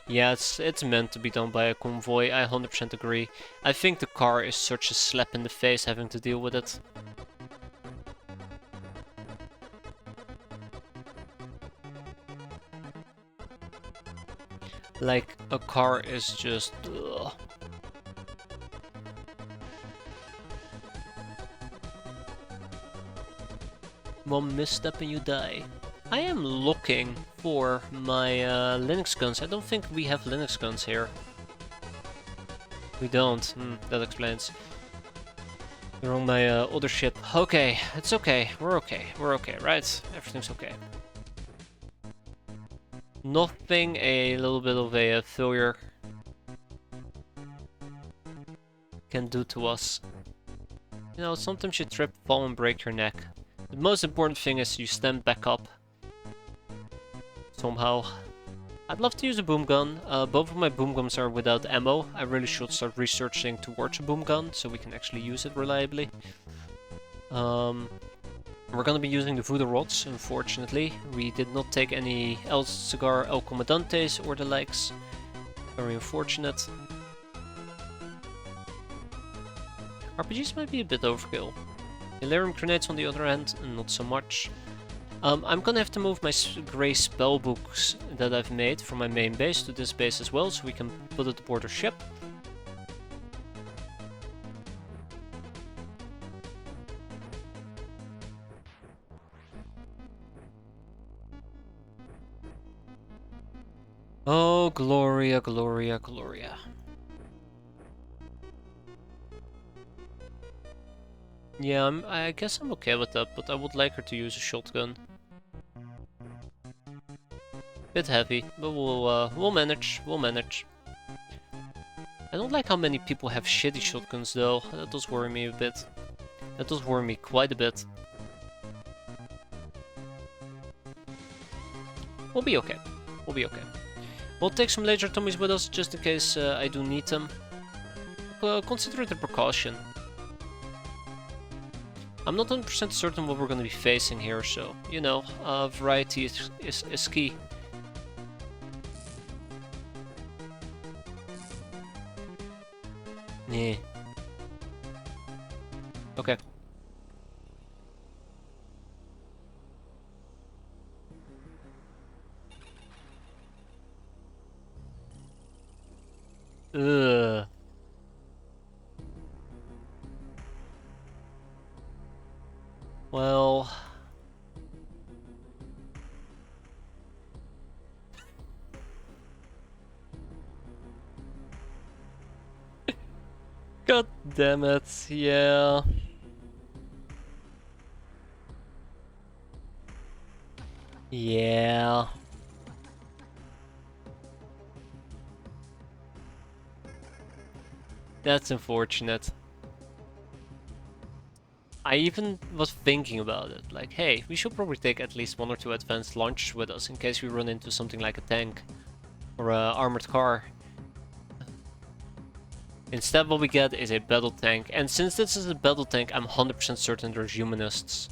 Yeah, it's meant to be done by a convoy, I 100% agree. I think the car is such a slap in the face having to deal with it. Like, a car is just... ugh. One misstep and you die. I am looking for my Linux guns. I don't think we have Linux guns here. We don't. That explains. They're on my other ship. Okay, it's okay. We're okay. We're okay, right? Everything's okay. Nothing a little bit of a failure can do to us. You know, sometimes you trip, fall and break your neck. The most important thing is you stand back up. Somehow. I'd love to use a boom gun. Both of my boom guns are without ammo. I really should start researching towards a boom gun so we can actually use it reliably. We're gonna be using the voodoo rods, unfortunately. We did not take any El Cigar El Comandantes or the likes. Very unfortunate. RPGs might be a bit overkill. Delirium grenades on the other hand, not so much. I'm gonna have to move my grey spellbooks that I've made from my main base to this base as well, so we can put it aboard our ship. Oh, Gloria, Gloria, Gloria. Yeah, I guess I'm okay with that, but I would like her to use a shotgun. Bit heavy, but we'll manage, we'll manage. I don't like how many people have shitty shotguns though, that does worry me a bit. That does worry me quite a bit. We'll be okay, we'll be okay. We'll take some laser Tommies with us, just in case I do need them. Consider it a precaution. I'm not 100% certain what we're going to be facing here, so, you know, variety is key. Yeah. Okay. Ugh. Well... God damn it, yeah. Yeah. That's unfortunate. I even was thinking about it, like, hey, we should probably take at least 1 or 2 advanced launchers with us in case we run into something like a tank or a armored car. Instead what we get is a battle tank, and since this is a battle tank, I'm 100% certain there's humanists.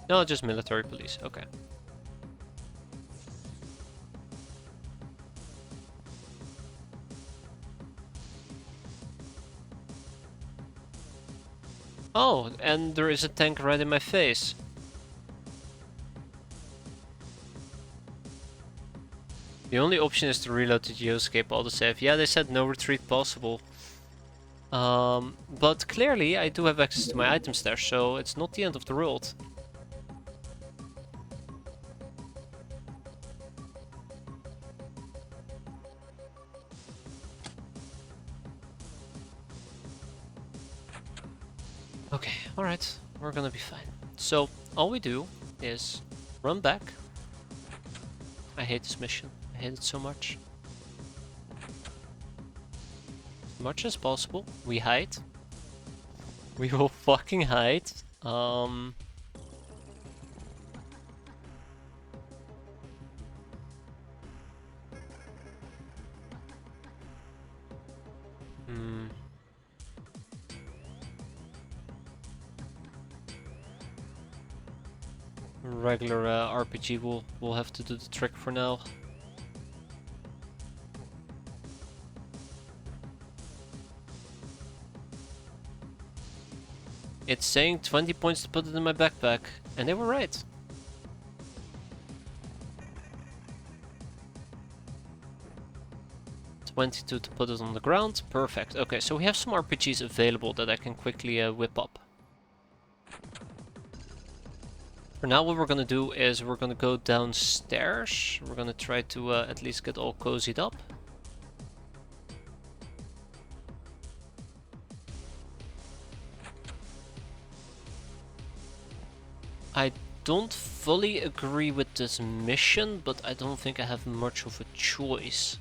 No, just military police, okay. Oh, and there is a tank right in my face. The only option is to reload the geoscape autosave. Yeah, they said no retreat possible. But clearly I do have access to my item stash, so it's not the end of the world. Okay, alright, we're gonna be fine. So, all we do is run back. I hate this mission. I hate it so much. As much as possible, we hide. We will fucking hide. Hmm. Regular RPG will have to do the trick for now. It's saying 20 points to put it in my backpack, and they were right. $22 to put it on the ground, perfect. Okay, so we have some RPGs available that I can quickly whip up. For now, what we're gonna do is we're gonna go downstairs. We're gonna try to at least get all cozied up. I don't fully agree with this mission, but I don't think I have much of a choice.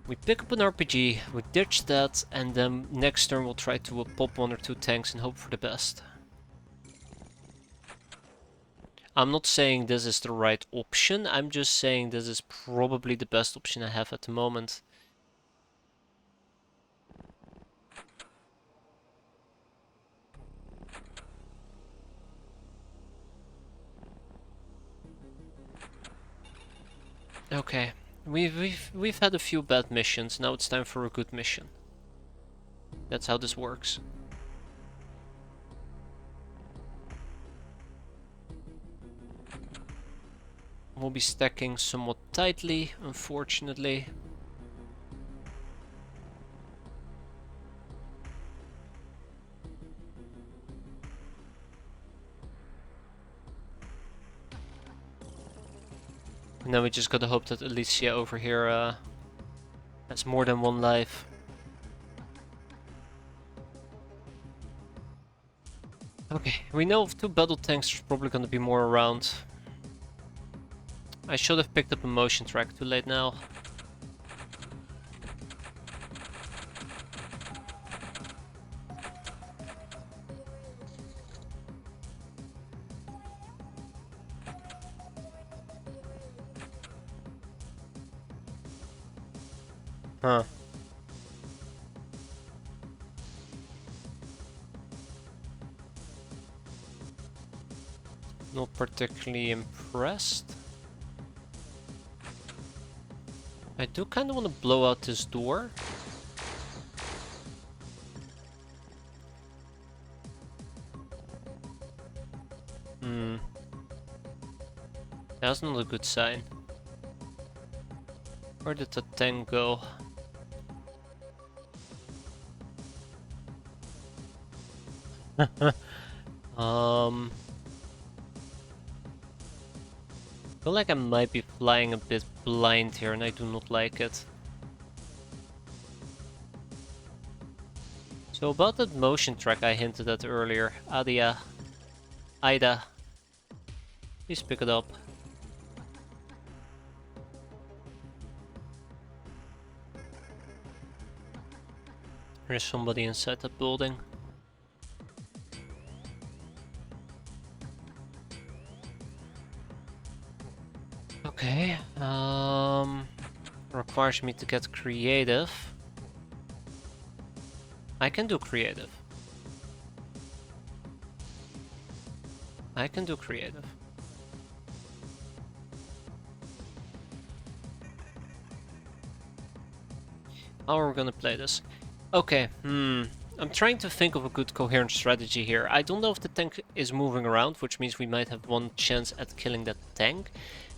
We pick up an RPG, we ditch that, and then next turn we'll try to pop 1 or 2 tanks and hope for the best. I'm not saying this is the right option, I'm just saying this is probably the best option I have at the moment. Okay, we've had a few bad missions, now it's time for a good mission. That's how this works. We'll be stacking somewhat tightly, unfortunately. And then we just gotta hope that Alicia over here has more than 1 life. Okay, we know of 2 battle tanks, there's probably gonna be more around. I should have picked up a motion track, too late now. Huh. Not particularly impressed. I do kind of want to blow out this door. That's not a good sign. Where did the tank go? I feel like I might be flying a bit blind here and I do not like it. So about that motion track I hinted at earlier, Ida, please pick it up. There's somebody inside that building. Okay, requires me to get creative. I can do creative. I can do creative. How are we gonna play this? Okay, I'm trying to think of a good coherent strategy here. I don't know if the tank is moving around, which means we might have one chance at killing that tank.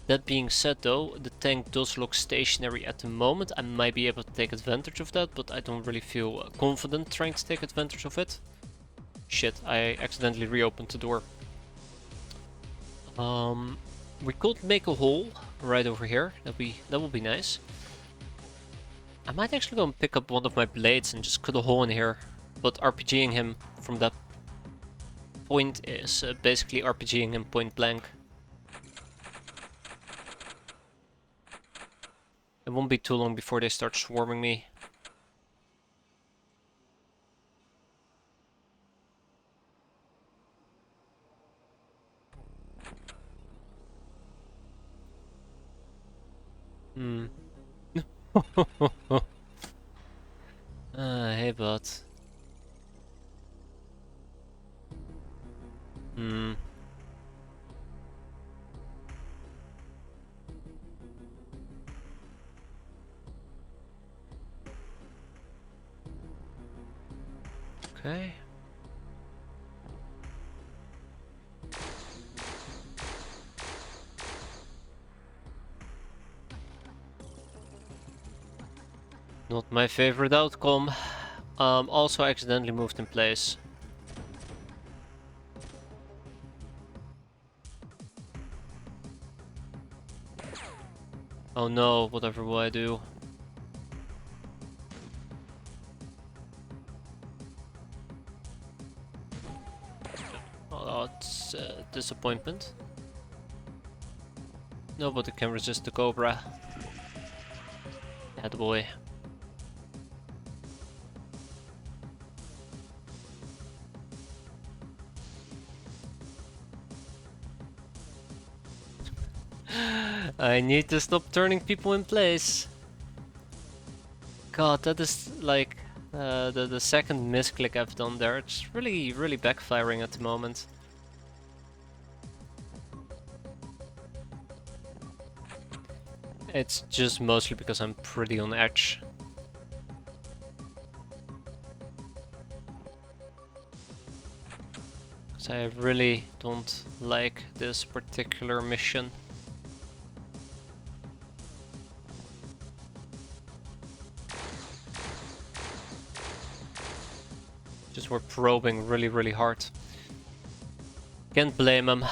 That being said though, the tank does look stationary at the moment. I might be able to take advantage of that, but I don't really feel confident trying to take advantage of it. Shit, I accidentally reopened the door. We could make a hole right over here. That would be nice. I might actually go and pick up one of my blades and just cut a hole in here. But RPGing him from that point is basically RPGing him point blank. It won't be too long before they start swarming me. Hey bud. Okay. Not my favorite outcome. Also accidentally moved in place. Oh no, whatever will I do? Oh, it's a disappointment. Nobody can resist the Cobra. Yeah, the boy. I need to stop turning people in place. God, that is like the second misclick I've done there. It's really backfiring at the moment. It's just mostly because I'm pretty on edge. Because I really don't like this particular mission. Just we're probing really hard. Can't blame him.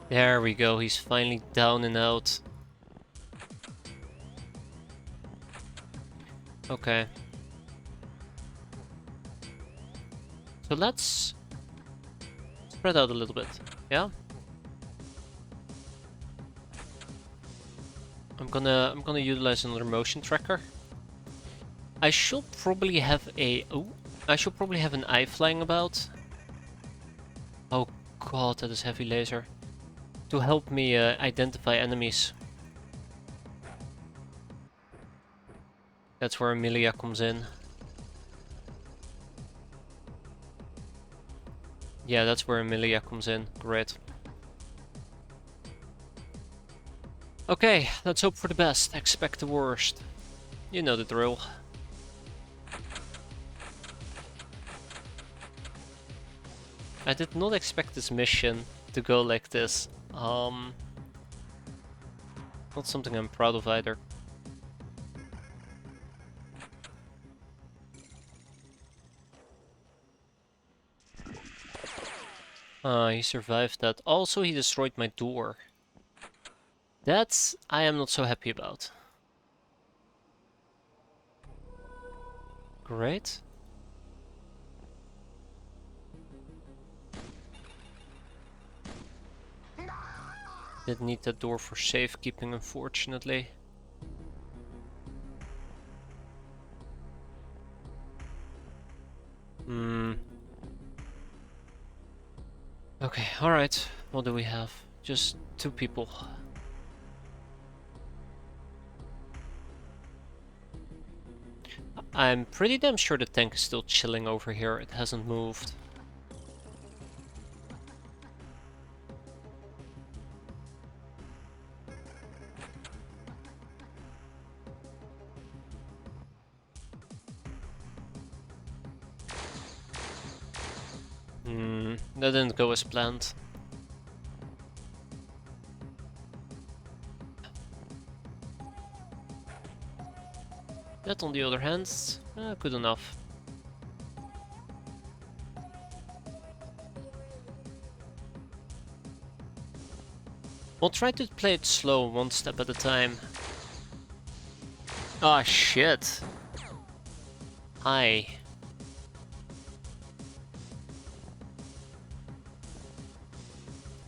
There we go, he's finally down and out. Okay. So let's spread out a little bit, yeah? I'm gonna utilize another motion tracker. I should probably have an eye flying about. Oh god, that is heavy laser. To help me identify enemies. That's where Amelia comes in. Yeah, that's where Amelia comes in. Great. Okay, let's hope for the best. Expect the worst. You know the drill. I did not expect this mission to go like this. Not something I'm proud of either. He survived that. Also, he destroyed my door. That's I am not so happy about. Great. Didn't need that door for safekeeping, unfortunately. Okay, alright. What do we have? Just 2 people. I'm pretty damn sure the tank is still chilling over here. It hasn't moved. That didn't go as planned. That, on the other hand, good enough. We'll try to play it slow, one step at a time. Ah, shit. Hi.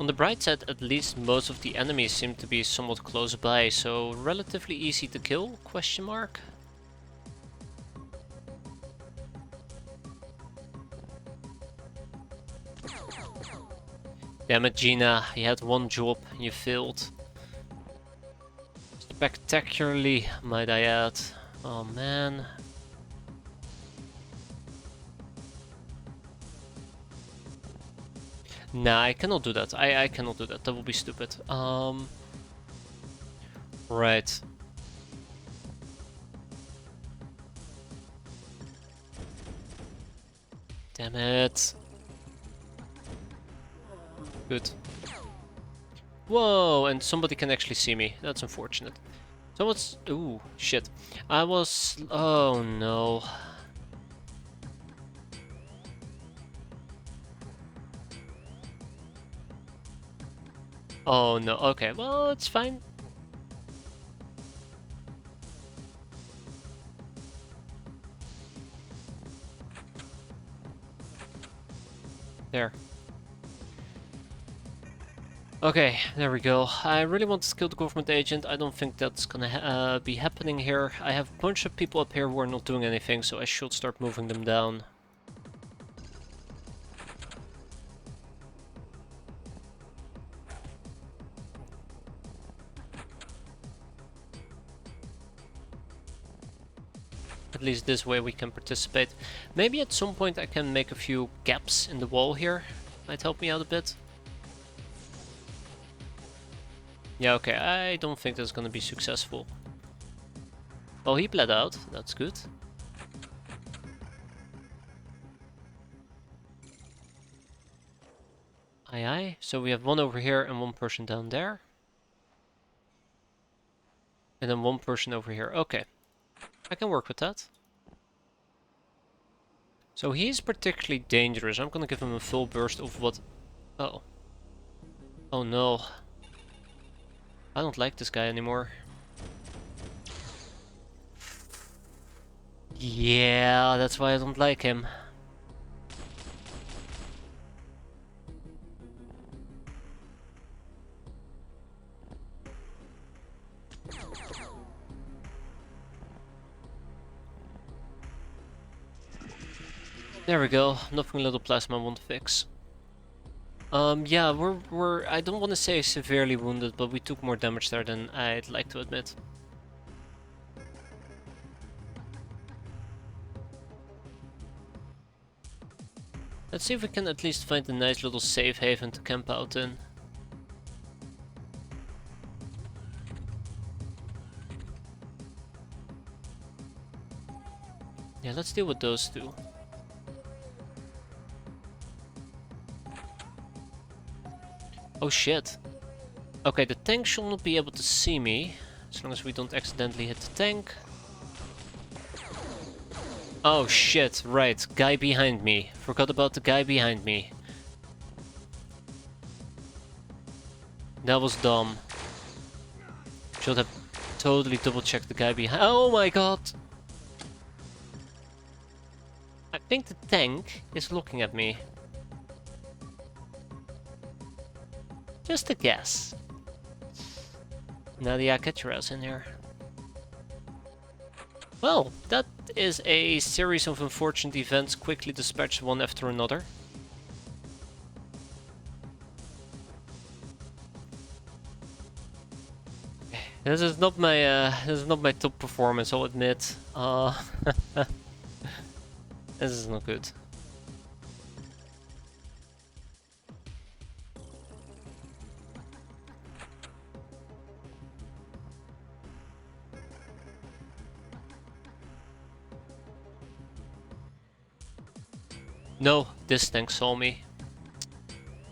On the bright side, at least most of the enemies seem to be somewhat close by, so relatively easy to kill, question mark? Damn it, Gina, you had one job, you failed. Spectacularly, might I add. Oh man. Nah, I cannot do that. I cannot do that. That would be stupid. Right. Damn it. Good. Whoa, and somebody can actually see me. That's unfortunate. Someone's... Ooh, shit. I was... Oh, no. Oh, no. Okay, well, it's fine. There. Okay, there we go. I really want to kill the government agent. I don't think that's gonna be happening here. I have a bunch of people up here who are not doing anything, so I should start moving them down. At least this way we can participate. Maybe at some point I can make a few gaps in the wall here. Might help me out a bit. Yeah, okay, I don't think that's gonna be successful. Well, he bled out, that's good. Aye aye, so we have one over here and one person down there. And then one person over here, okay. I can work with that. So he's particularly dangerous, I'm gonna give him a full burst of what... Oh. Oh no. I don't like this guy anymore. Yeah, that's why I don't like him. There we go, nothing little plasma won't fix. Yeah, I don't want to say severely wounded, but we took more damage there than I'd like to admit. Let's see if we can at least find a nice little safe haven to camp out in. Yeah, let's deal with those two. Oh shit. Okay, the tank should not be able to see me, as long as we don't accidentally hit the tank. Oh shit, right, guy behind me. Forgot about the guy behind me. That was dumb. Should have totally double checked the guy behind. Oh my god! I think the tank is looking at me. Just a guess. Nadia, get your ass in here. Well, that is a series of unfortunate events quickly dispatched one after another. This is not my top performance, I'll admit. This is not good. No, this tank saw me.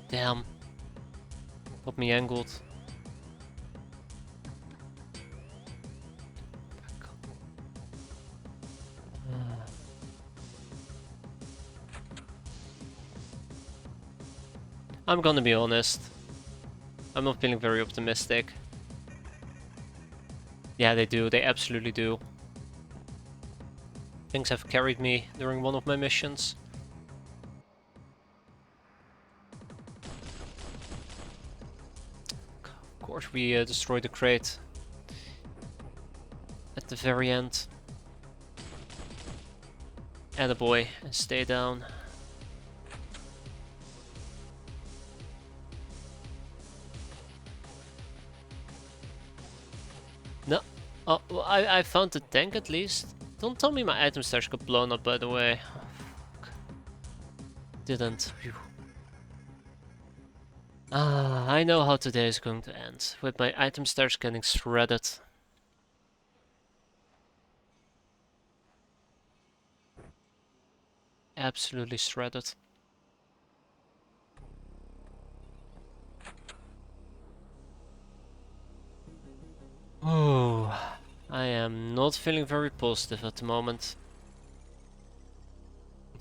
Damn. Got me angled. I'm gonna be honest. I'm not feeling very optimistic. Yeah, they do. They absolutely do. Things have carried me during one of my missions. Of course, we destroyed the crate at the very end. Attaboy, and stay down. No. Oh, well, I found the tank at least. Don't tell me my item stash got blown up, by the way. Oh, fuck. Didn't. Phew. Ah, I know how today is going to end. With my item stash getting shredded. Absolutely shredded. Oh, I am not feeling very positive at the moment.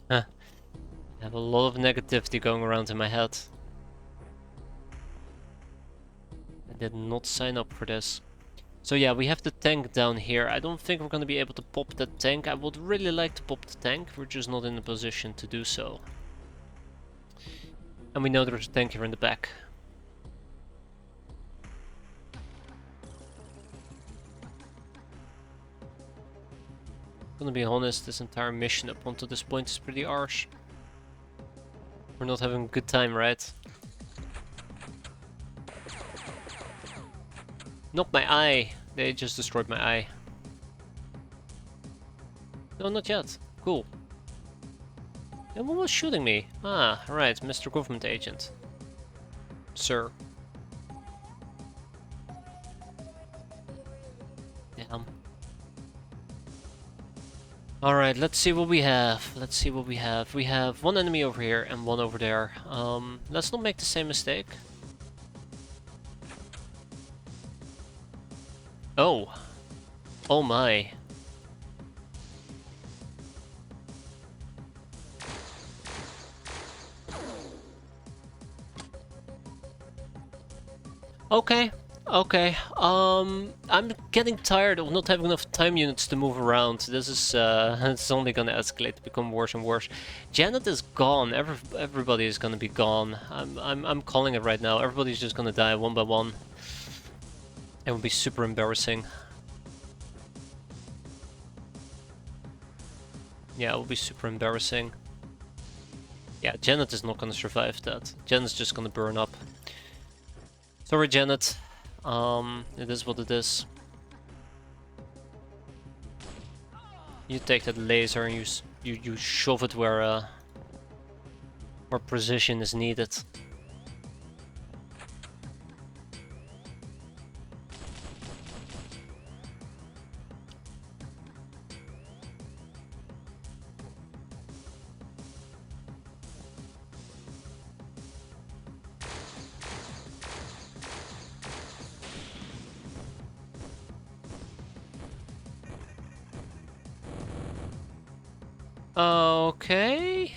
I have a lot of negativity going around in my head. I did not sign up for this. So yeah, we have the tank down here. I don't think we're going to be able to pop that tank. I would really like to pop the tank. We're just not in a position to do so. And we know there's a tank here in the back. Gonna be honest, this entire mission up until this point is pretty harsh. We're not having a good time, right? Not my eye. They just destroyed my eye. No, not yet. Cool. And what was shooting me? Ah, right, Mr. Government Agent. Sir. Damn. Alright, let's see what we have. Let's see what we have. We have one enemy over here and one over there. Let's not make the same mistake. Oh. Oh my. Okay. Okay. I'm getting tired of not having enough time units to move around. This is it's only gonna escalate to become worse and worse. Janet is gone. Everybody is gonna be gone. I'm calling it right now. Everybody's just gonna die one by one. It would be super embarrassing. Yeah, it would be super embarrassing. Yeah, Janet is not gonna survive that. Janet's just gonna burn up. Sorry, Janet. It is what it is. You take that laser and you shove it where precision is needed. Okay.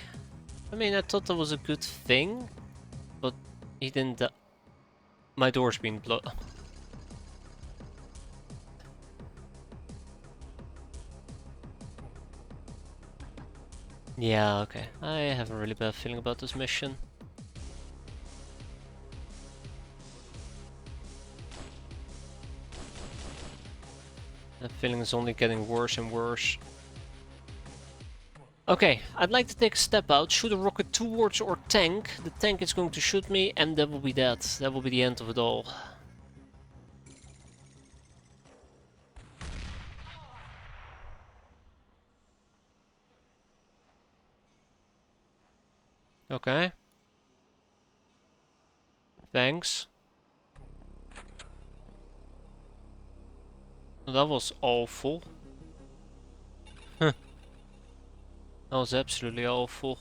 I mean, I thought that was a good thing, but he didn't. My door's been blown. Yeah, okay. I have a really bad feeling about this mission. That feeling is only getting worse and worse. Okay, I'd like to take a step out, shoot a rocket towards our tank. The tank is going to shoot me, and that will be that. That will be the end of it all. Okay. Thanks. That was awful. Huh. That was absolutely awful.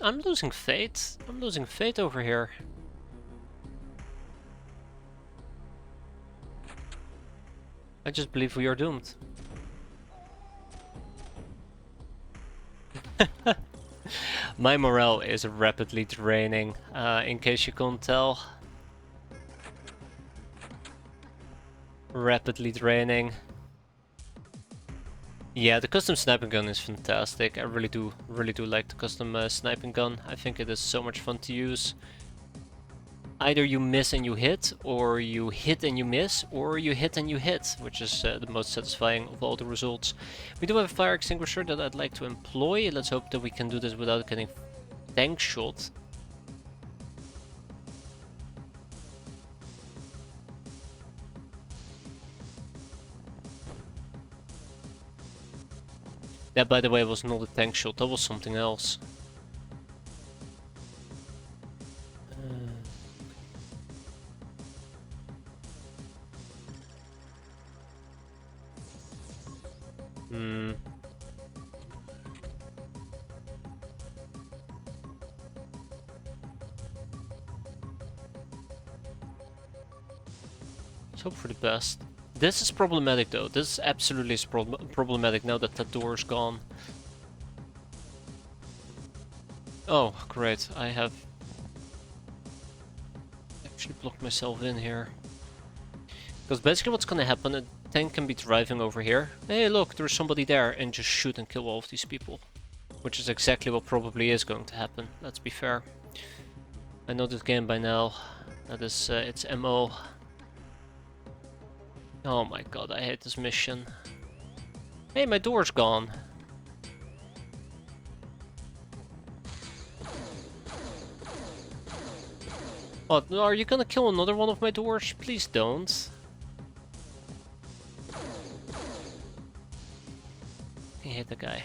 I'm losing faith. I'm losing faith over here. I just believe we are doomed. My morale is rapidly draining, in case you can't tell. Rapidly draining. Yeah, the custom sniping gun is fantastic. I really do like the custom sniping gun. I think it is so much fun to use. Either you miss and you hit, or you hit and you miss, or you hit and you hit, which is the most satisfying of all the results. We do have a fire extinguisher that I'd like to employ. Let's hope that we can do this without getting tank shot. That, by the way, was not a tank shot, that was something else. Let's hope for the best. This is problematic though. This absolutely is problematic now that that door is gone. Oh, great. I have actually blocked myself in here. Because basically what's gonna happen, a tank can be driving over here. Hey look, there's somebody there, and just shoot and kill all of these people. Which is exactly what probably is going to happen, let's be fair. I know this game by now. That is its MO. Oh my god, I hate this mission. Hey, my door's gone. What, are you gonna kill another one of my doors? Please don't. I hate that guy.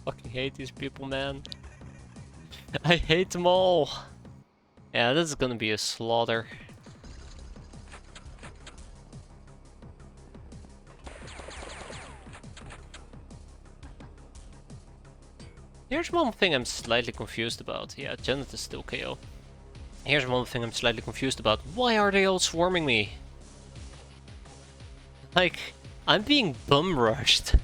Fucking hate these people, man. I hate them all. Yeah, this is gonna be a slaughter. Here's one thing I'm slightly confused about. Yeah, Janet is still KO. Here's one thing I'm slightly confused about. Why are they all swarming me? Like, I'm being bum rushed.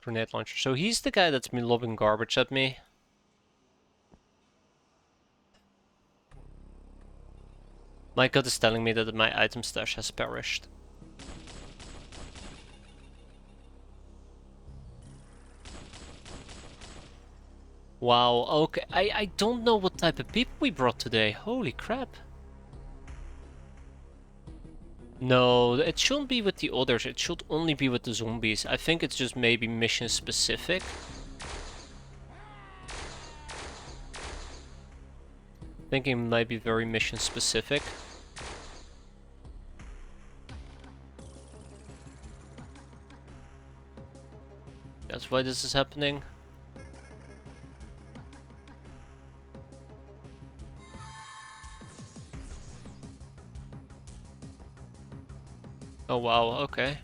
Grenade launcher. So he's the guy that's been lobbing garbage at me. My gut is telling me that my item stash has perished. Wow, okay. I don't know what type of people we brought today. Holy crap. No, it shouldn't be with the others. It should only be with the zombies. I think it's just maybe mission specific. I think it might be very mission specific. That's why this is happening. Oh wow, okay.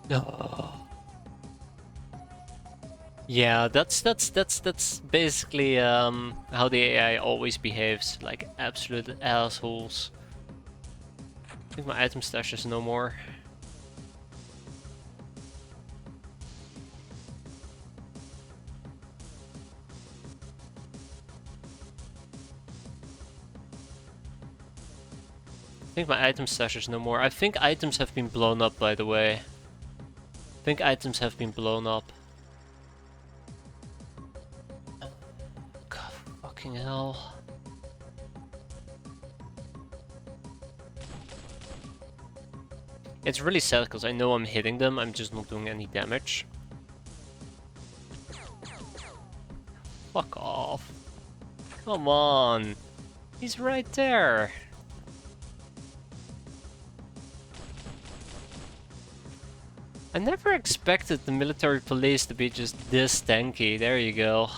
No. Yeah, that's basically how the AI always behaves, like absolute assholes. I think my item stash is no more. I think my item stash is no more. I think items have been blown up, by the way. I think items have been blown up. God, fucking hell. It's really sad because I know I'm hitting them, I'm just not doing any damage. Fuck off. Come on. He's right there. I never expected the military police to be just this tanky. There you go.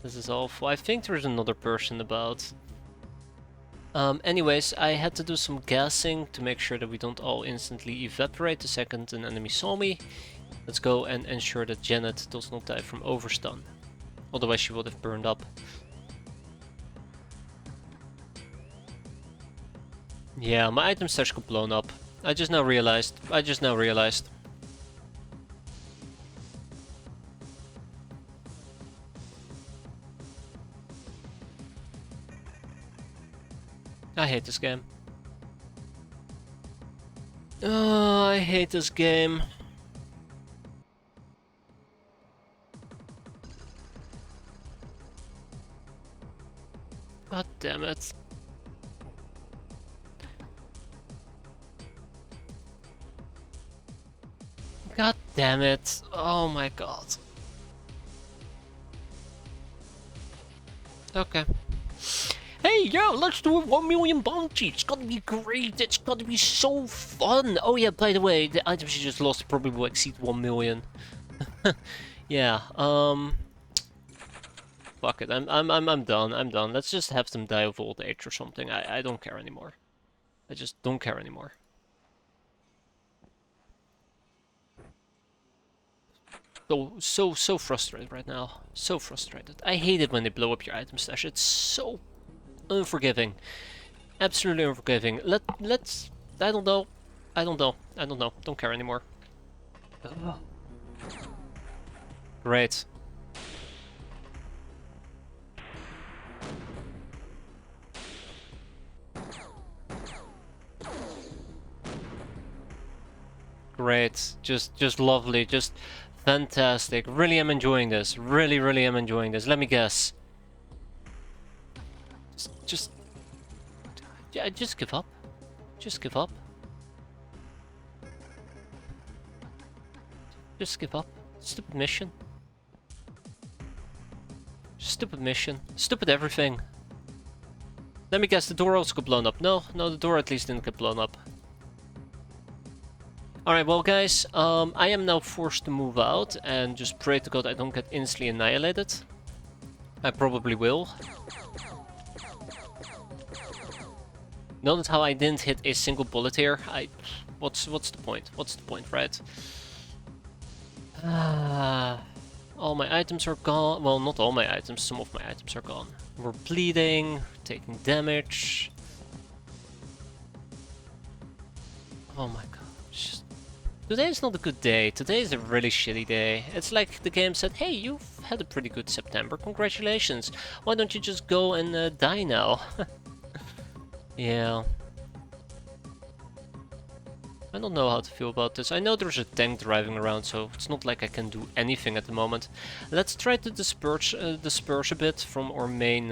This is awful. I think there's another person about. Anyways, I had to do some gassing to make sure that we don't all instantly evaporate the second an enemy saw me. Let's go and ensure that Janet does not die from overstun. Otherwise she would have burned up. Yeah, my item stash got blown up. I just now realized. I hate this game. Oh, I hate this game. God damn it. God damn it. Oh my god. Okay. Hey, yo, let's do a 1 million bounty. It's gonna be great. It's gonna be so fun. Oh yeah, by the way, the items you just lost probably will exceed 1 million. Yeah, fuck it. I'm done. I'm done. Let's just have them die of old age or something. I don't care anymore. I just don't care anymore. So frustrated right now. So frustrated. I hate it when they blow up your item stash. It's so unforgiving. Absolutely unforgiving. Let's I don't know. I don't know. Don't care anymore. Ugh. Great. Great. Just lovely. Just fantastic. Really am enjoying this. Really am enjoying this. Let me guess. Yeah, just give up. Just give up. Just give up. Stupid mission. Stupid mission. Stupid everything. Let me guess, the door also got blown up. No, the door at least didn't get blown up. Alright, well guys, I am now forced to move out and just pray to God I don't get instantly annihilated. I probably will. Notice how I didn't hit a single bullet here. What's the point? What's the point, right? All my items are gone. Well, not all my items. Some of my items are gone. We're bleeding, taking damage. Oh my god. Today is not a good day. Today is a really shitty day. It's like the game said, hey, you've had a pretty good September. Congratulations. Why don't you just go and die now? Yeah. I don't know how to feel about this. I know there's a tank driving around, so it's not like I can do anything at the moment. Let's try to disperse a bit from our main...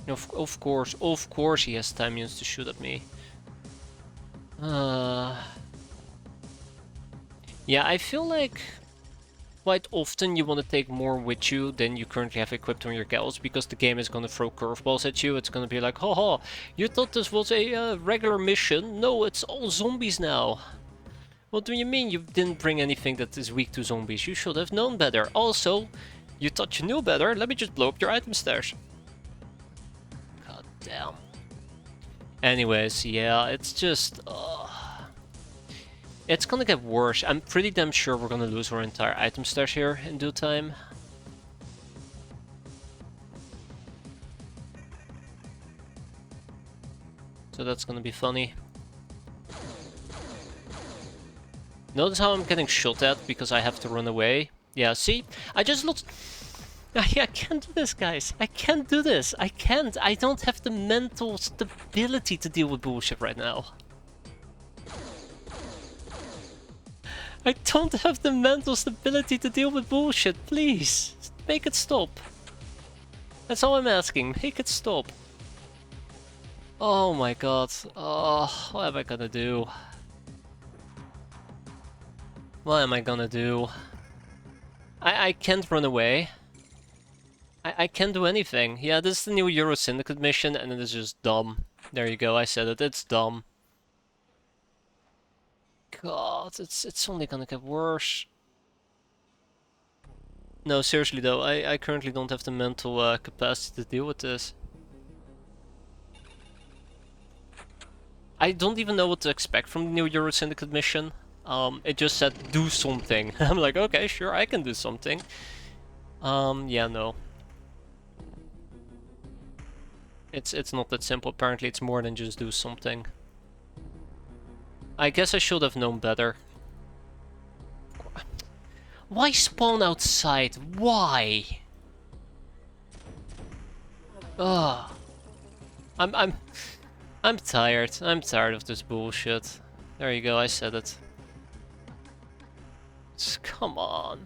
Of course he has time units to shoot at me. Yeah, I feel like quite often you want to take more with you than you currently have equipped on your gals, because the game is going to throw curveballs at you. It's going to be like, haha, you thought this was a regular mission? No, it's all zombies now. What do you mean you didn't bring anything that is weak to zombies? You should have known better. Also, you thought you knew better? Let me just blow up your item stash. God damn. Anyways, yeah, it's just... It's gonna get worse. I'm pretty damn sure we're gonna lose our entire item stash here in due time. So that's gonna be funny. Notice how I'm getting shot at because I have to run away. Yeah, see? I just lost... I can't do this, guys. I can't do this. I can't. I don't have the mental stability to deal with bullshit right now. I don't have the mental stability to deal with bullshit, please. Make it stop. That's all I'm asking, make it stop. Oh my god. Oh, what am I gonna do? What am I gonna do? I can't run away. I can't do anything. Yeah, this is the new Euro Syndicate mission, and it is just dumb. There you go, I said it. It's dumb. God, it's only gonna get worse. No, seriously though, I currently don't have the mental capacity to deal with this. I don't even know what to expect from the new Euro Syndicate mission. It just said do something. I'm like, okay, sure, I can do something. Yeah, no. It's not that simple. Apparently, it's more than just do something. I guess I should have known better. Why spawn outside? Why? Ugh. I'm tired. I'm tired of this bullshit. There you go, I said it. Just, come on.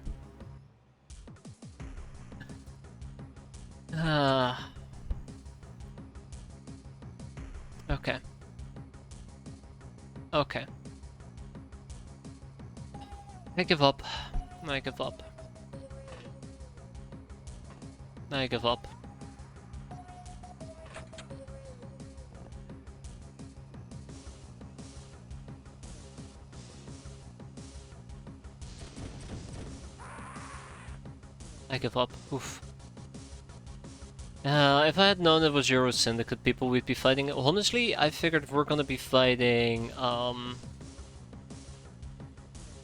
Okay. Okay. I give up. I give up. I give up. I give up. Oof. If I had known it was Euro Syndicate people we'd be fighting, honestly, I figured we're gonna be fighting, a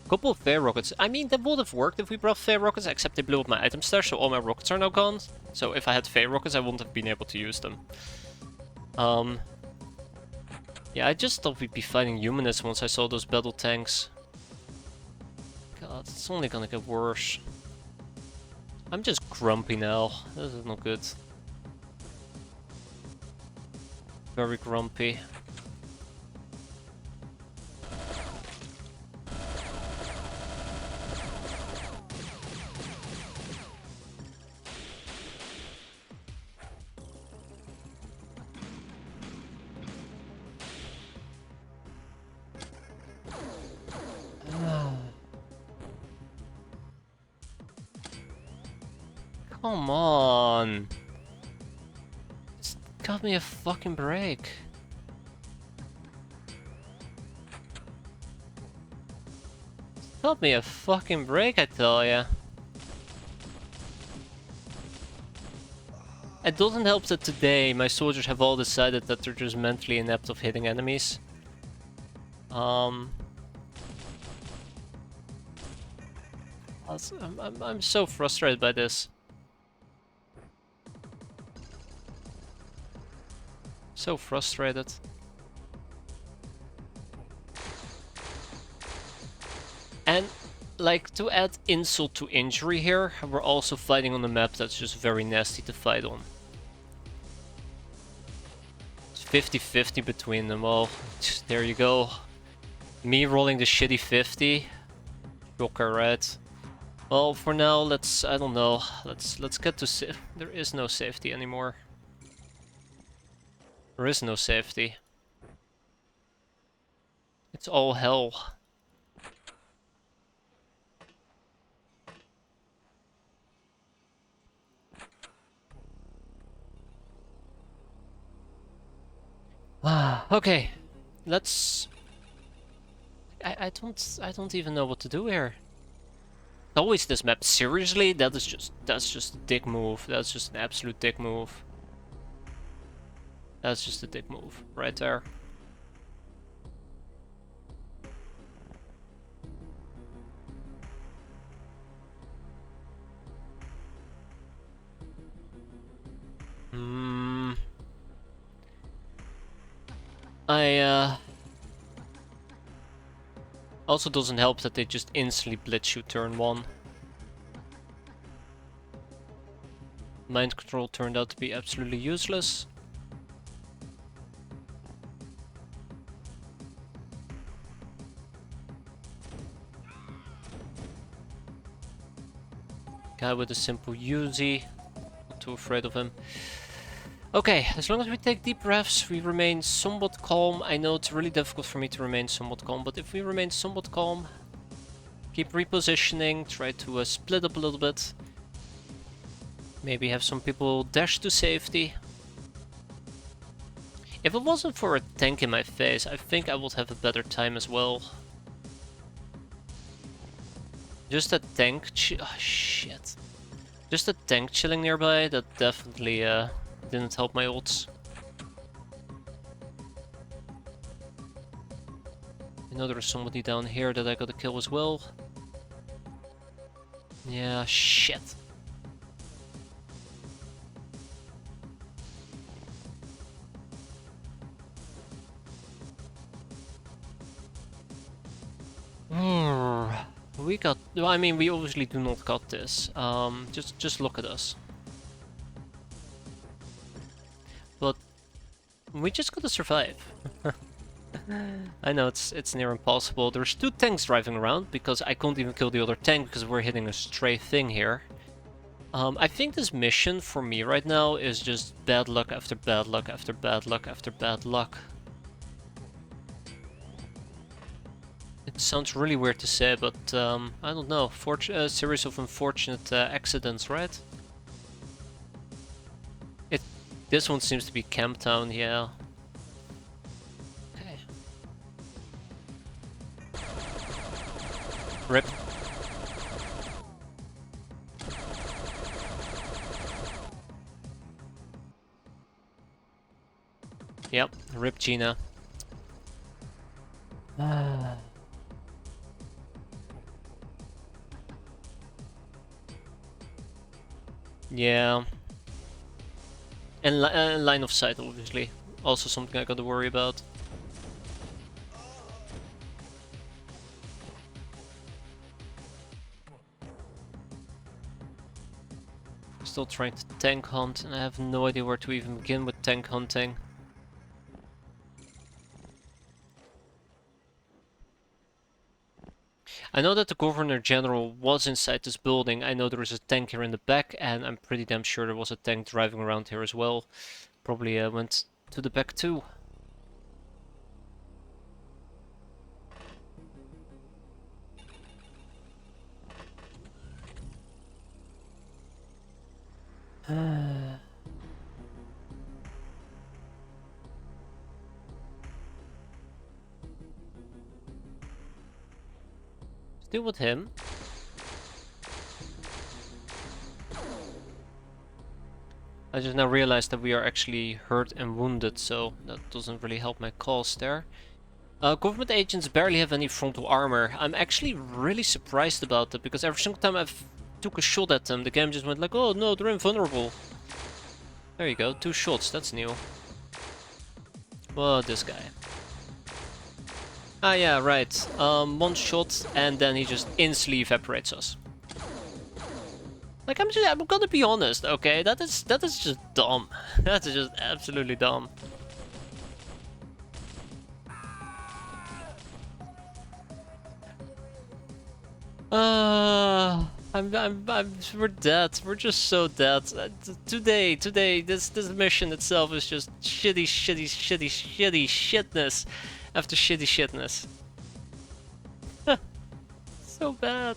couple of fair rockets. I mean, that would have worked if we brought fair rockets, except they blew up my item stash, so all my rockets are now gone. So if I had fair rockets, I wouldn't have been able to use them. Yeah, I just thought we'd be fighting humanists once I saw those battle tanks. God, it's only gonna get worse. I'm just grumpy now. This is not good. Very grumpy. Come on. Just cut me a fucking break. Cut me a fucking break, I tell ya. It doesn't help that today my soldiers have all decided that they're just mentally inept of hitting enemies. I'm so frustrated by this. So frustrated. And, like, to add insult to injury here, we're also fighting on a map that's just very nasty to fight on. It's 50-50 between them. Well, there you go. Me rolling the shitty 50. Shocker, right? Well, for now, I don't know. Let's get to there is no safety anymore. There is no safety. It's all hell. Okay. Let's... I don't even know what to do here. Always this map. Seriously? That's just a dick move. That's just an absolute dick move. That's just a dick move. Right there. Also doesn't help that they just instantly blitz you turn 1. Mind control turned out to be absolutely useless. Guy with a simple Uzi. Not too afraid of him. Okay, as long as we take deep breaths, we remain somewhat calm. I know it's really difficult for me to remain somewhat calm, but if we remain somewhat calm, Keep repositioning, try to split up a little bit. Maybe have some people dash to safety. If it wasn't for a tank in my face, I think I would have a better time as well. Just a tank oh, shit. Just a tank chilling nearby, that definitely didn't help my odds. I know there's somebody down here that I gotta kill as well. Yeah, shit. We got... Well, I mean, we obviously do not got this. Just look at us. But we just gotta survive. I know it's near impossible. There's 2 tanks driving around because I can't even kill the other tank because we're hitting a stray thing here. I think this mission for me right now is just bad luck after bad luck after bad luck after bad luck. It sounds really weird to say, but I don't know. A series of unfortunate accidents, right? This one seems to be Camp Town, yeah. Okay. Rip. Yep, rip Gina. Yeah. And line of sight, obviously. Also something I gotta worry about. Still trying to tank hunt, and I have no idea where to even begin with tank hunting. I know that the Governor General was inside this building. I know there is a tank here in the back, and I'm pretty damn sure there was a tank driving around here as well. Probably went to the back too. Deal with him. I just now realized that we are actually hurt and wounded, so that doesn't really help my cause there. Government agents barely have any frontal armor. I'm actually really surprised about that, because every single time I've took a shot at them, the game just went like, oh no, they're invulnerable. There you go, 2 shots, that's new. Well, this guy. Ah yeah, right. 1 shot and then he just instantly evaporates us. Like, I'm gonna be honest, okay? That is just dumb. That is just absolutely dumb. We're dead. We're just so dead. Today, this mission itself is just shitness after shitty shitness. So bad.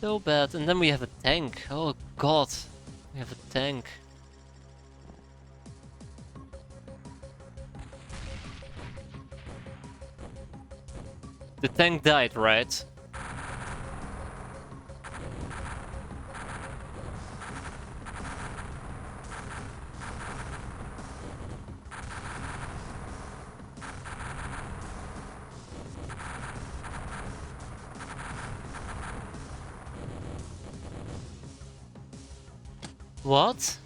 So bad. And then we have a tank. Oh god. We have a tank. The tank died, right? What?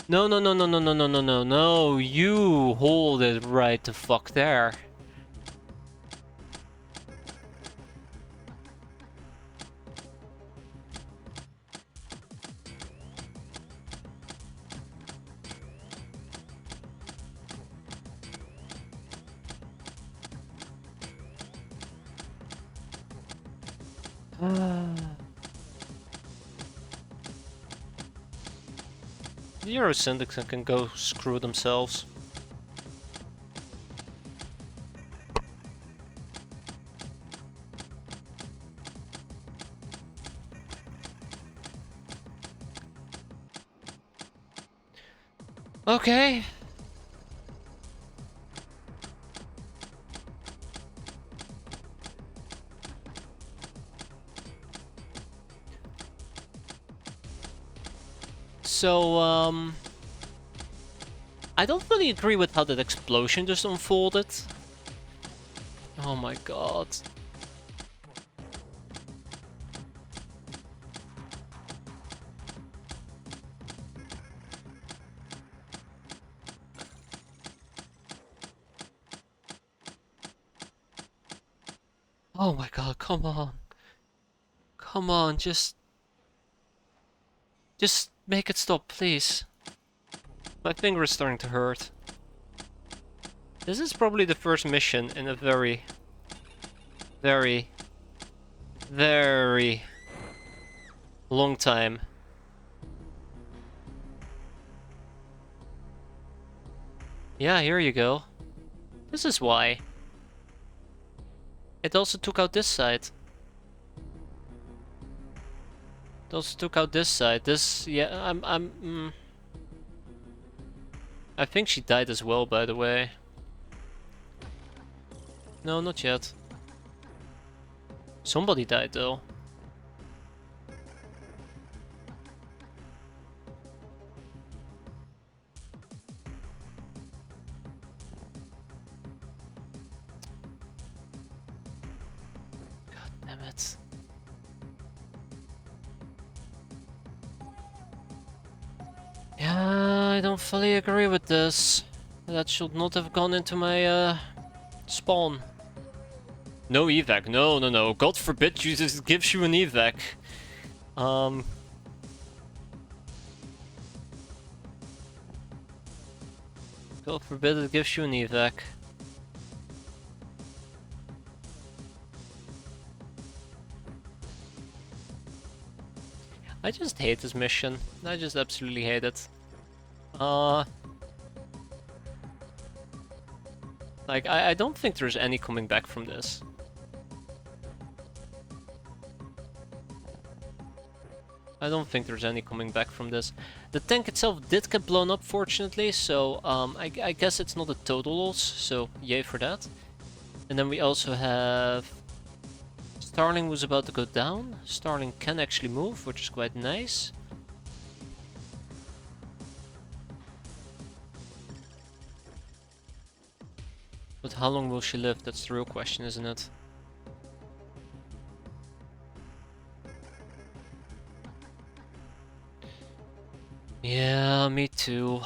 No, no, no, no, no, no, no, no, no, no. You hold it right the fuck there. The Euro Syndics can go screw themselves. Okay. So, I don't really agree with how that explosion just unfolded. Oh my god. Oh my god, come on. Come on, just make it stop, please. My finger is starting to hurt. This is probably the first mission in a very, very, very long time. Yeah, here you go. This is why. It also took out this side. It also took out this side. This, yeah, I think she died as well, by the way. No, not yet. Somebody died, though. God damn it. Yeah, I don't fully agree with this. That should not have gone into my, spawn. No evac, no, no, no. God forbid Jesus gives you an evac. God forbid it gives you an evac. I just hate this mission. I just absolutely hate it. Like, I don't think there's any coming back from this. I don't think there's any coming back from this. The tank itself did get blown up, fortunately, so I guess it's not a total loss, so yay for that. And then we also have... Starling was about to go down. Starling can actually move, which is quite nice. But how long will she live? That's the real question, isn't it? Yeah, me too.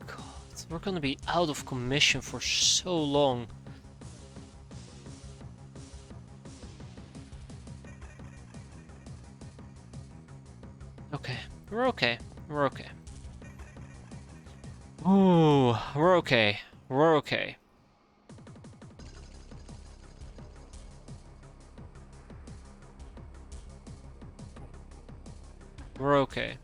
God, we're gonna be out of commission for so long. Okay, we're okay. We're okay. Ooh, we're okay. We're okay. We're okay.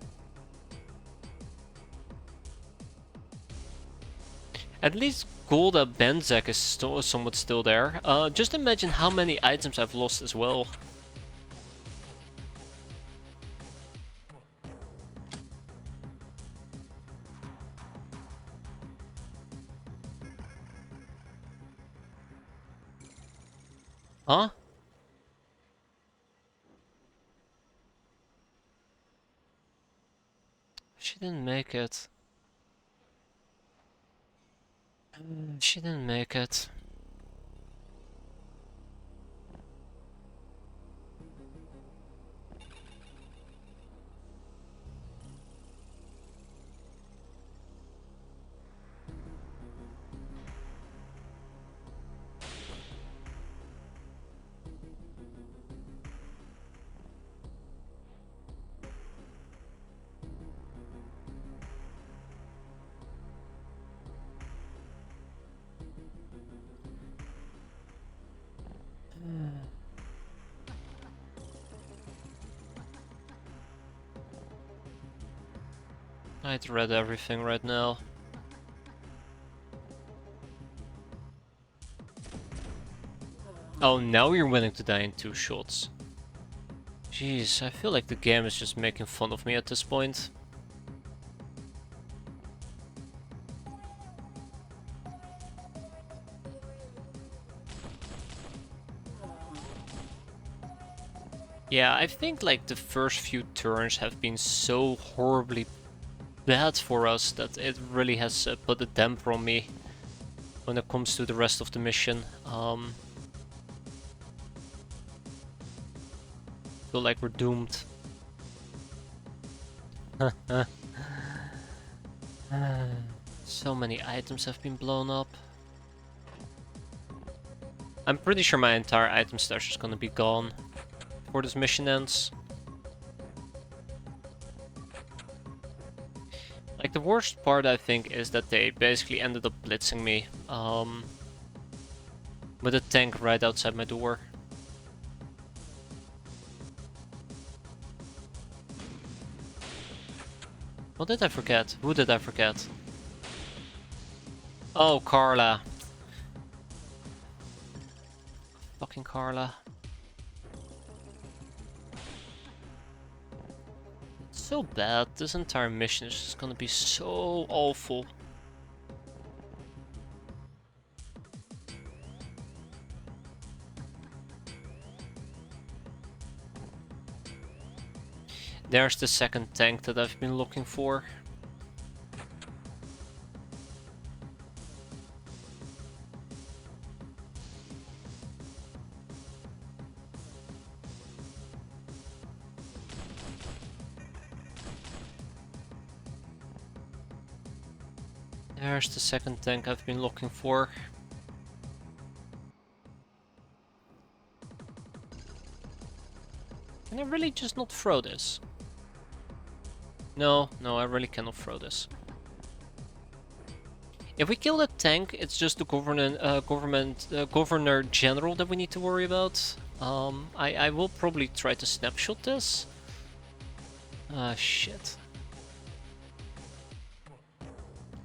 At least Golda Benzak is still somewhat still there. Just imagine how many items I've lost as well. Huh? She didn't make it. She didn't make it. I'd read everything right now. Oh, now you're willing to die in 2 shots. Jeez, I feel like the game is just making fun of me at this point. Yeah, I think like the first few turns have been so horribly bad for us that it really has put a damper on me when it comes to the rest of the mission. Feel like we're doomed. So many items have been blown up. I'm pretty sure my entire item stash is gonna be gone before this mission ends. Like, the worst part, I think, is that they basically ended up blitzing me with a tank right outside my door. What did I forget? Who did I forget? Oh, Carla. Fucking Carla. It's so bad. This entire mission is just gonna be so awful. There's the second tank that I've been looking for. There's the second tank I've been looking for. Can I really just not throw this? No, I really cannot throw this. If we kill that tank, it's just the Governor General that we need to worry about. I will probably try to snapshot this. Ah, shit.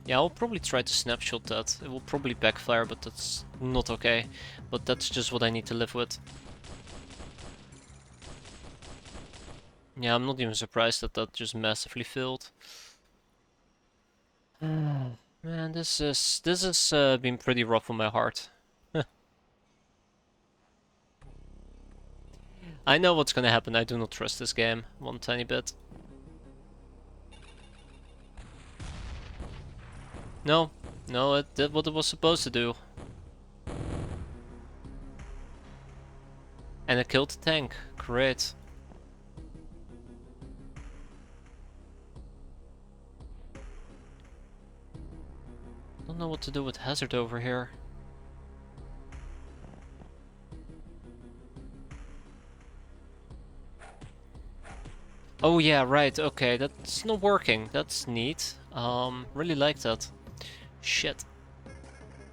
Yeah, I'll probably try to snapshot that. It will probably backfire, but that's not okay. But that's just what I need to live with. Yeah, I'm not even surprised that that just massively failed. Man, this has been pretty rough on my heart. I know what's gonna happen. I do not trust this game one tiny bit. No, it did what it was supposed to do. And it killed the tank. Great. Don't know what to do with Hazard over here. Oh yeah, right, okay, that's not working. That's neat. Really like that. Shit.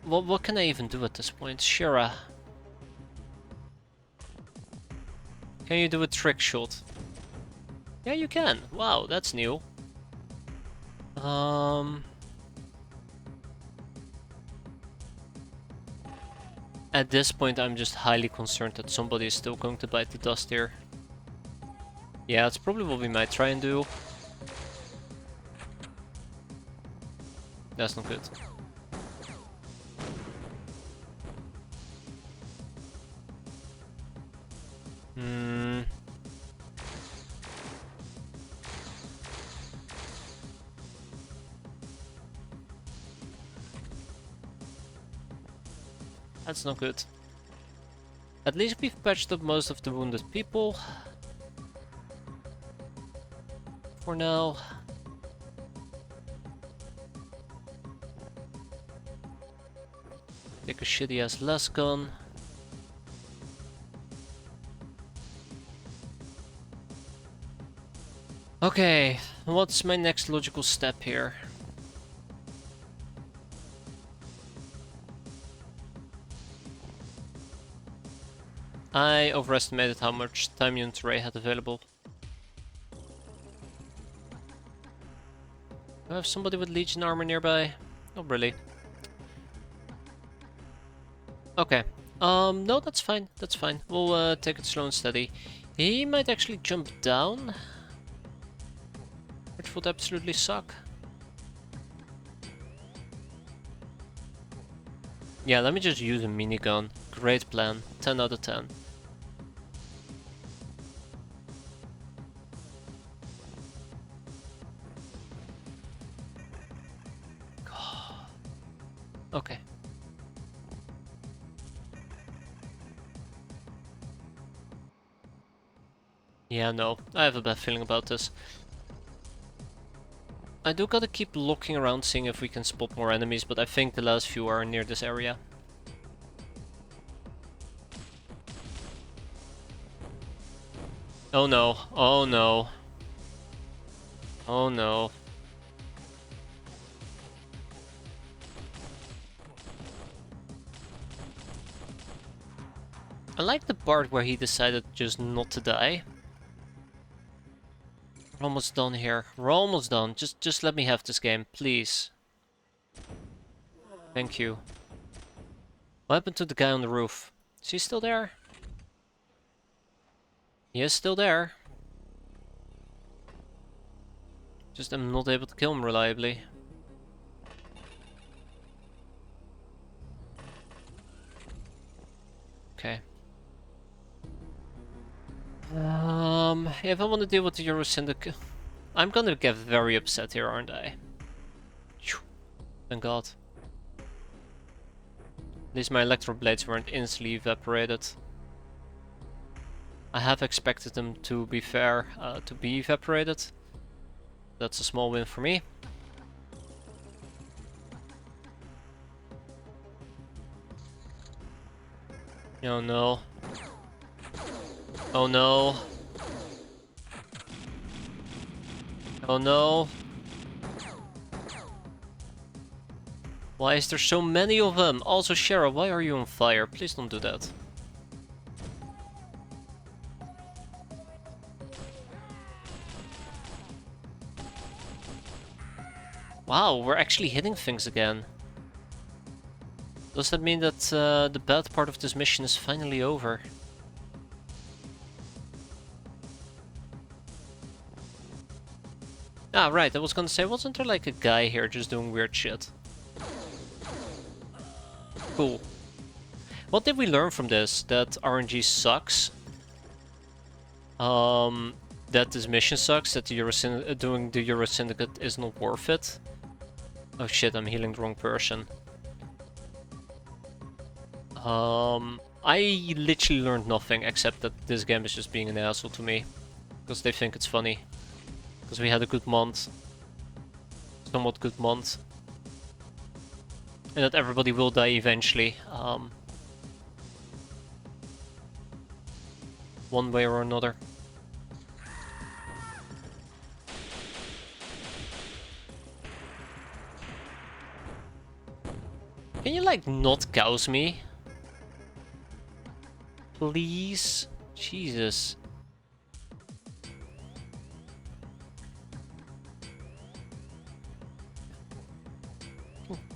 What can I even do at this point? Shira. Can you do a trick shot? Yeah, you can. Wow, that's new. At this point, I'm just highly concerned that somebody is still going to bite the dust here. Yeah, that's probably what we might try and do. That's not good. That's not good. At least we've patched up most of the wounded people. For now. Take a shitty ass last gun. Okay, what's my next logical step here? I overestimated how much time unit Ray had available. Do I have somebody with Legion armor nearby? Not really. Okay, No, that's fine. That's fine. We'll take it slow and steady. He might actually jump down, which would absolutely suck. Yeah, let me just use a minigun. Great plan. 10 out of 10. Okay. Yeah, no. I have a bad feeling about this. I do gotta keep looking around, seeing if we can spot more enemies, but I think the last few are near this area. Oh no. Oh no. Oh no. I like the part where he decided just not to die. We're almost done here. We're almost done. Just let me have this game, please. Thank you. What happened to the guy on the roof? Is he still there? He is still there. Just I'm not able to kill him reliably. Okay. If I want to deal with the Euro Syndicate, I'm gonna get very upset here, aren't I? Thank God. At least my electro blades weren't instantly evaporated. I have expected them, to be fair, to be evaporated. That's a small win for me. Oh no. Oh no. Oh no. Why is there so many of them? Also, Shara, why are you on fire? Please don't do that. Wow, we're actually hitting things again. Does that mean that the bad part of this mission is finally over? Ah, right, I was gonna say, wasn't there like a guy here just doing weird shit? Cool. What did we learn from this? That RNG sucks? That this mission sucks? That the doing the Euro Syndicate is not worth it? Oh shit, I'm healing the wrong person. I literally learned nothing except that this game is just being an asshole to me. Because they think it's funny. Because we had a good month. Somewhat good month. And that everybody will die eventually. One way or another. Can you like not gauss me? Please? Jesus.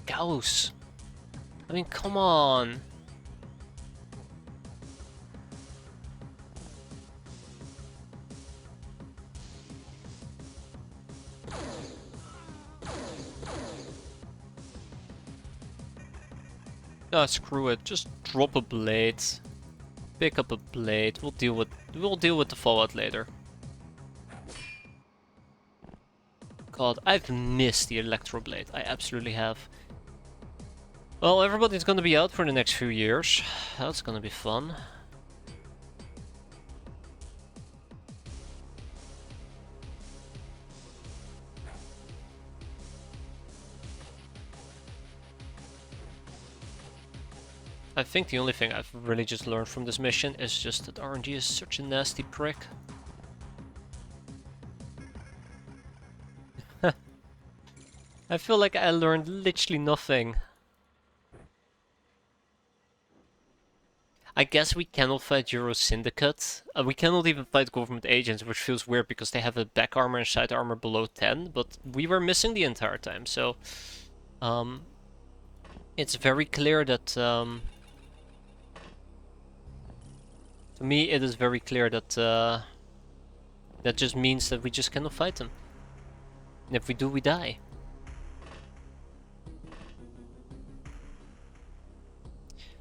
Gauss. I mean, come on. Ah, screw it. Just drop a blade. Pick up a blade. We'll deal with the fallout later. God, I've missed the electro blade. I absolutely have. Well, everybody's gonna be out for the next few years. That's gonna be fun. I think the only thing I've really just learned from this mission is just that RNG is such a nasty prick. I feel like I learned literally nothing. I guess we cannot fight Euro Syndicate. We cannot even fight government agents, which feels weird because they have a back armor and side armor below 10, but we were missing the entire time, so... it's very clear that To me, it is very clear that that just means that we just cannot fight them. And if we do, we die.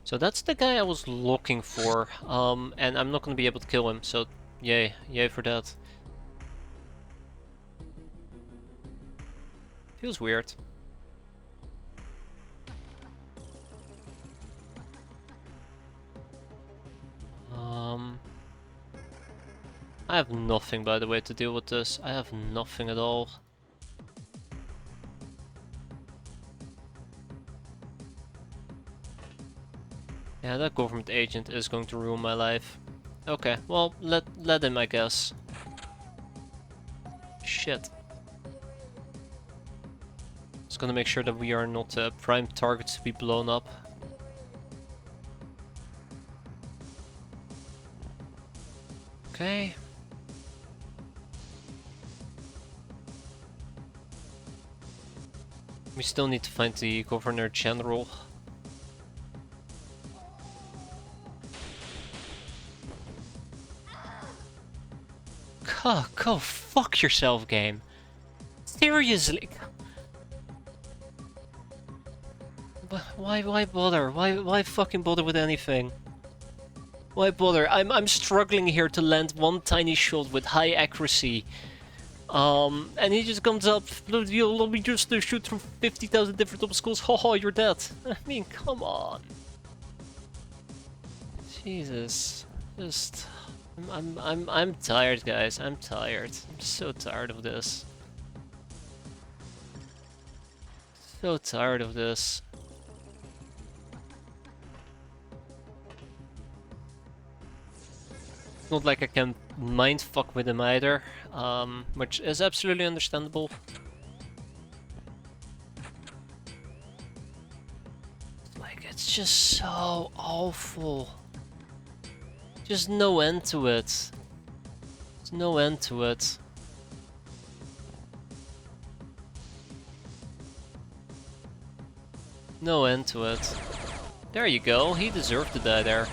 So that's the guy I was looking for, and I'm not gonna be able to kill him, so yay for that. Feels weird. I have nothing, by the way, to deal with this. I have nothing at all. Yeah, that government agent is going to ruin my life. Okay, well, let him, I guess. Shit. Just gonna make sure that we are not prime targets to be blown up. Okay. We still need to find the Governor General. Go fuck yourself, game. Seriously. Why bother? Why fucking bother with anything? Why bother? I'm struggling here to land one tiny shot with high accuracy. And he just comes up, you'll let me just shoot through 50,000 different obstacles. Haha, you're dead. I mean, come on. Jesus. Just I'm tired, guys. I'm tired. I'm so tired of this. So tired of this. It's not like I can mind fuck with him either, which is absolutely understandable. Like, it's just so awful. Just no end to it. There's no end to it. No end to it. There you go, he deserved to die there.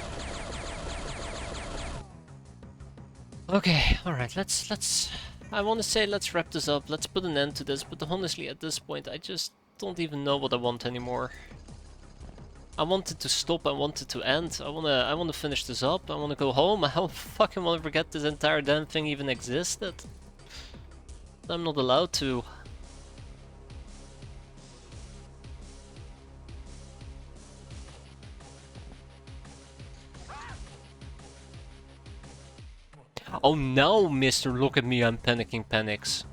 Okay, alright, let's I wanna say let's wrap this up, let's put an end to this, but honestly at this point I just don't even know what I want anymore. I want it to stop, I want it to end, I wanna finish this up, I wanna go home, I don't fucking wanna forget this entire damn thing even existed. I'm not allowed to. Oh no, mister, look at me, I'm panicking panics.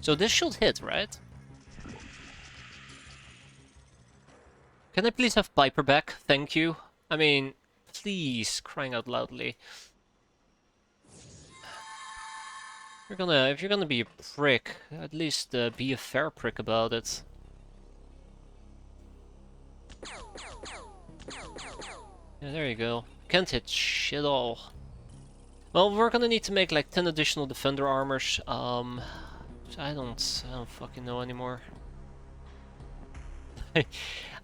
So this should hit, right? Can I please have Piper back? Thank you. I mean, please, crying out loudly. If you're gonna be a prick, at least be a fair prick about it. Yeah, there you go. Can't hit shit all. Well, we're gonna need to make like 10 additional defender armors. I don't fucking know anymore.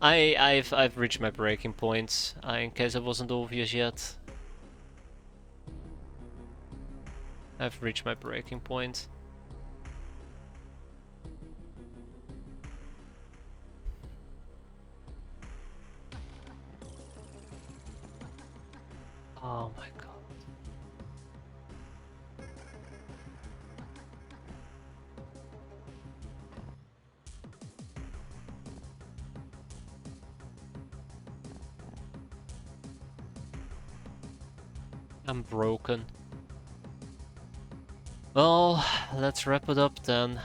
I've reached my breaking point. In case it wasn't obvious yet. I've reached my breaking point. Oh my god. I'm broken. Well, let's wrap it up then.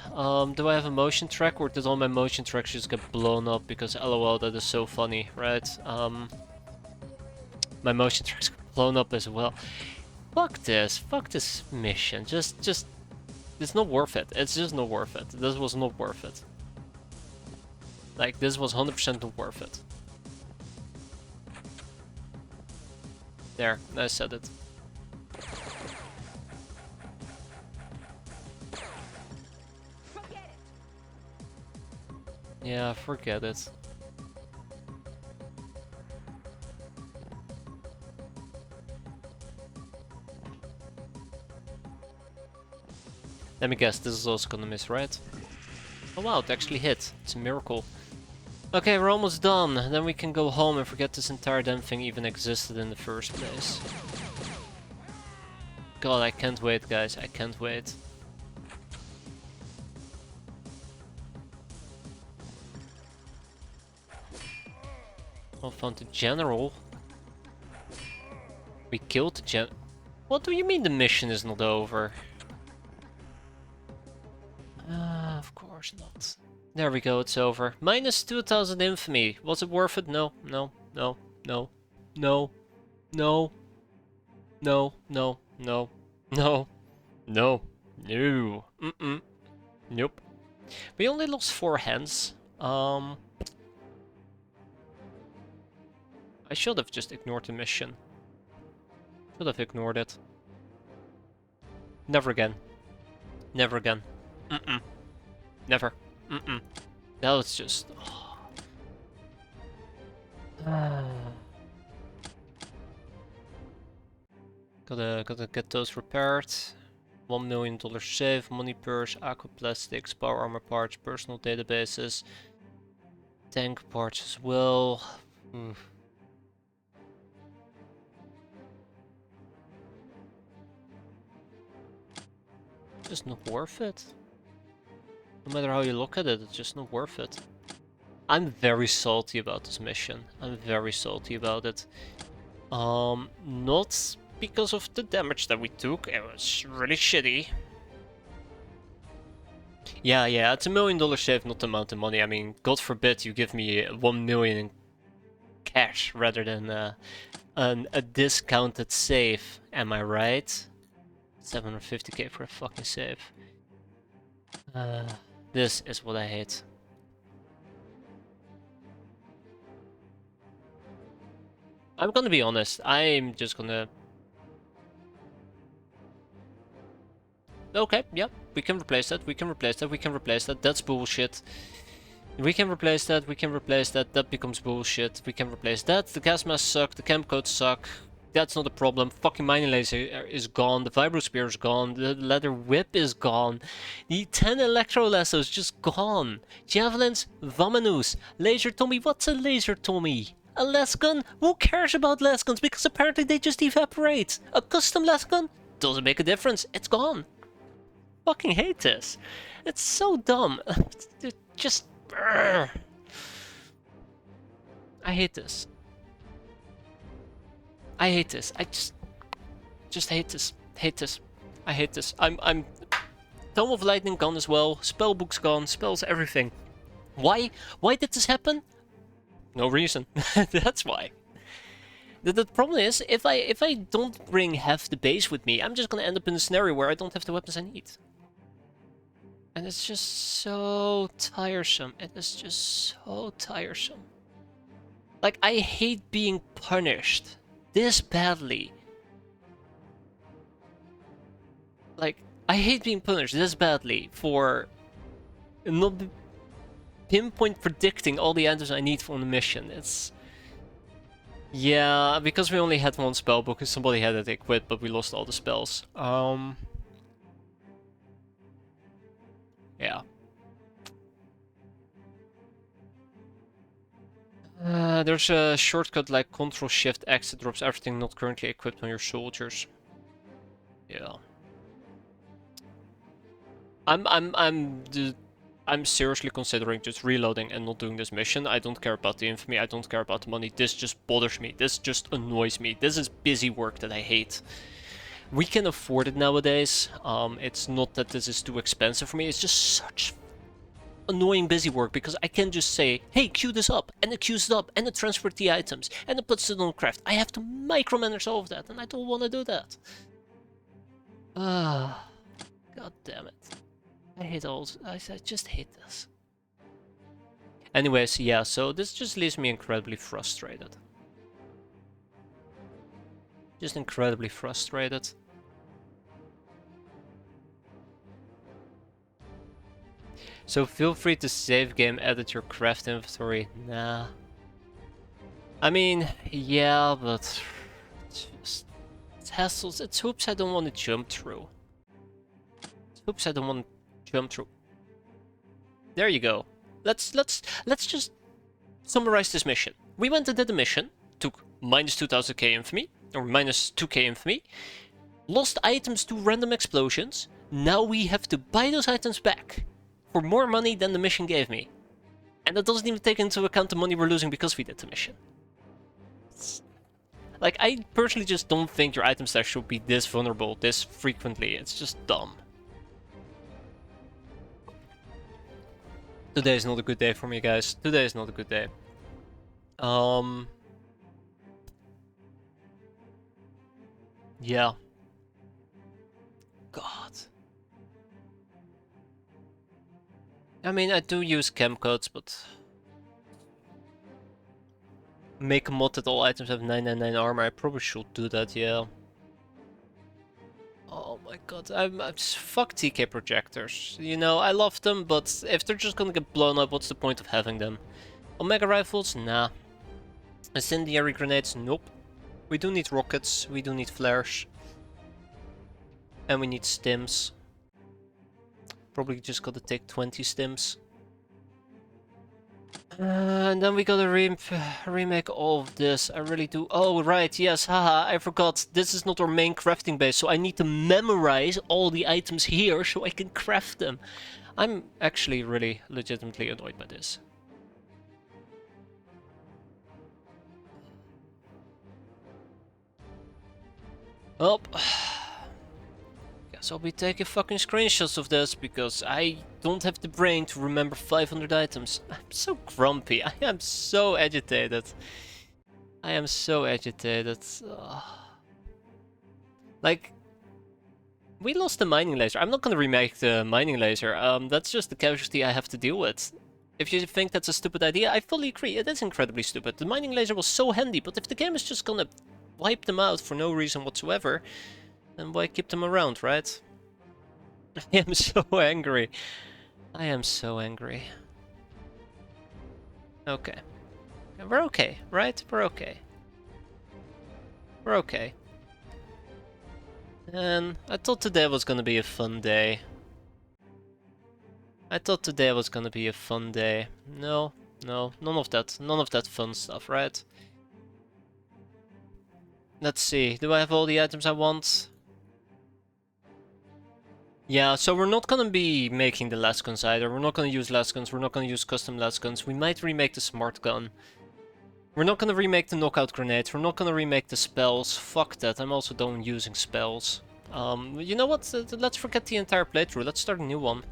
Do I have a motion track or did all my motion tracks just get blown up? Because lol, that is so funny, right? My motion tracks got blown up as well. Fuck this mission. Just, it's not worth it. It's just not worth it. This was not worth it. Like, this was 100% not worth it. There, I said it. Yeah, forget it. Let me guess, this is also gonna miss, right? Oh wow, it actually hit. It's a miracle. Okay, we're almost done. Then we can go home and forget this entire damn thing even existed in the first place. God, I can't wait, guys. I can't wait. I found the general. We killed the gen. What do you mean the mission is not over? Of course not. There we go, it's over. Minus 2000 infamy. Was it worth it? No, no, no, no, no, no, no, no, no, no, no, no. Nope. We only lost 4 hands. I should have just ignored the mission. Should have ignored it. Never again. Never again. Never. That was just... Gotta get those repaired. $1 million save, money purse, aqua plastics, power armor parts, personal databases, tank parts as well. Just not worth it. No matter how you look at it, it's just not worth it. I'm very salty about this mission. I'm very salty about it. Not because of the damage that we took. It was really shitty. Yeah, it's $1 million save, not the amount of money. I mean, God forbid you give me 1 million in cash rather than a discounted save. Am I right? 750k for a fucking save. This is what I hate. I'm gonna be honest, I'm just gonna... Okay, yeah, we can replace that, we can replace that, we can replace that, that's bullshit. We can replace that, we can replace that, that becomes bullshit. We can replace that, the gas masks suck, the chem codes suck. That's not a problem. Fucking mining laser is gone. The vibro spear is gone. The leather whip is gone. The 10 electro lassos just gone. Javelins, Vamanus. Laser Tommy. What's a laser Tommy? A lasgun? Who cares about lasguns? Because apparently they just evaporate. A custom lasgun? Doesn't make a difference. It's gone. Fucking hate this. It's so dumb. Just... I hate this. I hate this. I just hate this. Hate this. I hate this. I'm Tome of Lightning gone as well. Spellbook's gone. Spells, everything. Why? Why did this happen? No reason. That's why. The problem is, if I don't bring half the base with me, I'm just gonna end up in a scenario where I don't have the weapons I need. And it's just so tiresome. It is just so tiresome. Like, I hate being punished this badly. Like, I hate being punished this badly for not pinpoint predicting all the answers I need for the mission. It's... Yeah, because we only had one spell book and somebody had it equipped, but we lost all the spells. Yeah. There's a shortcut like Ctrl-Shift-X that drops everything not currently equipped on your soldiers. Yeah. I'm seriously considering just reloading and not doing this mission. I don't care about the infamy, I don't care about the money. This just bothers me. This just annoys me. This is busy work that I hate. We can afford it nowadays. It's not that this is too expensive for me. It's just such annoying busy work because I can just say, hey, queue this up, and it queues it up, and it transfers the items, and it puts it on craft. I have to micromanage all of that, and I don't want to do that. God damn it. I hate all... I just hate this. Anyways, yeah, so this just leaves me incredibly frustrated. Just incredibly frustrated. So feel free to save game, edit your craft inventory. Nah. I mean, yeah, but... It's just... It's hassles, it's hoops I don't want to jump through. It's Oops, I don't want to jump through. There you go. Let's just summarize this mission. We went and did the mission, took minus 2000k infamy, or minus 2k infamy, lost items to random explosions. Now we have to buy those items back for more money than the mission gave me. And that doesn't even take into account the money we're losing because we did the mission. Like, I personally just don't think your item stash should be this vulnerable this frequently. It's just dumb. Today is not a good day for me, guys. Today is not a good day. Yeah. God. I mean, I do use chem codes, but... Make a mod that all items have 999 armor. I probably should do that, yeah. Oh my god, I'm fuck TK projectors. You know, I love them, but if they're just gonna get blown up, what's the point of having them? Omega rifles? Nah. Incendiary grenades? Nope. We do need rockets, we do need flares. And we need stims. Probably just gotta take 20 stims. And then we gotta remake all of this. I really do. Oh, right, yes, haha, I forgot. This is not our main crafting base, so I need to memorize all the items here so I can craft them. I'm actually really legitimately annoyed by this. Oh. Guess I'll be taking fucking screenshots of this because I don't have the brain to remember 500 items. I'm so grumpy. I am so agitated. I am so agitated. Like, we lost the mining laser. I'm not gonna remake the mining laser. That's just the casualty I have to deal with. If you think that's a stupid idea, I fully agree. It is incredibly stupid. The mining laser was so handy, but if the game is just gonna wipe them out for no reason whatsoever, then why keep them around, right? I am so angry. I am so angry. Okay. We're okay, right? We're okay. We're okay. And I thought today was gonna be a fun day. I thought today was gonna be a fun day. No, no, none of that fun stuff, right? Let's see, do I have all the items I want? Yeah, so we're not gonna be making the lasguns either. We're not gonna use lasguns, we're not gonna use custom lasguns. We might remake the smart gun. We're not gonna remake the knockout grenades, we're not gonna remake the spells. Fuck that, I'm also done using spells. You know what, let's forget the entire playthrough, let's start a new one.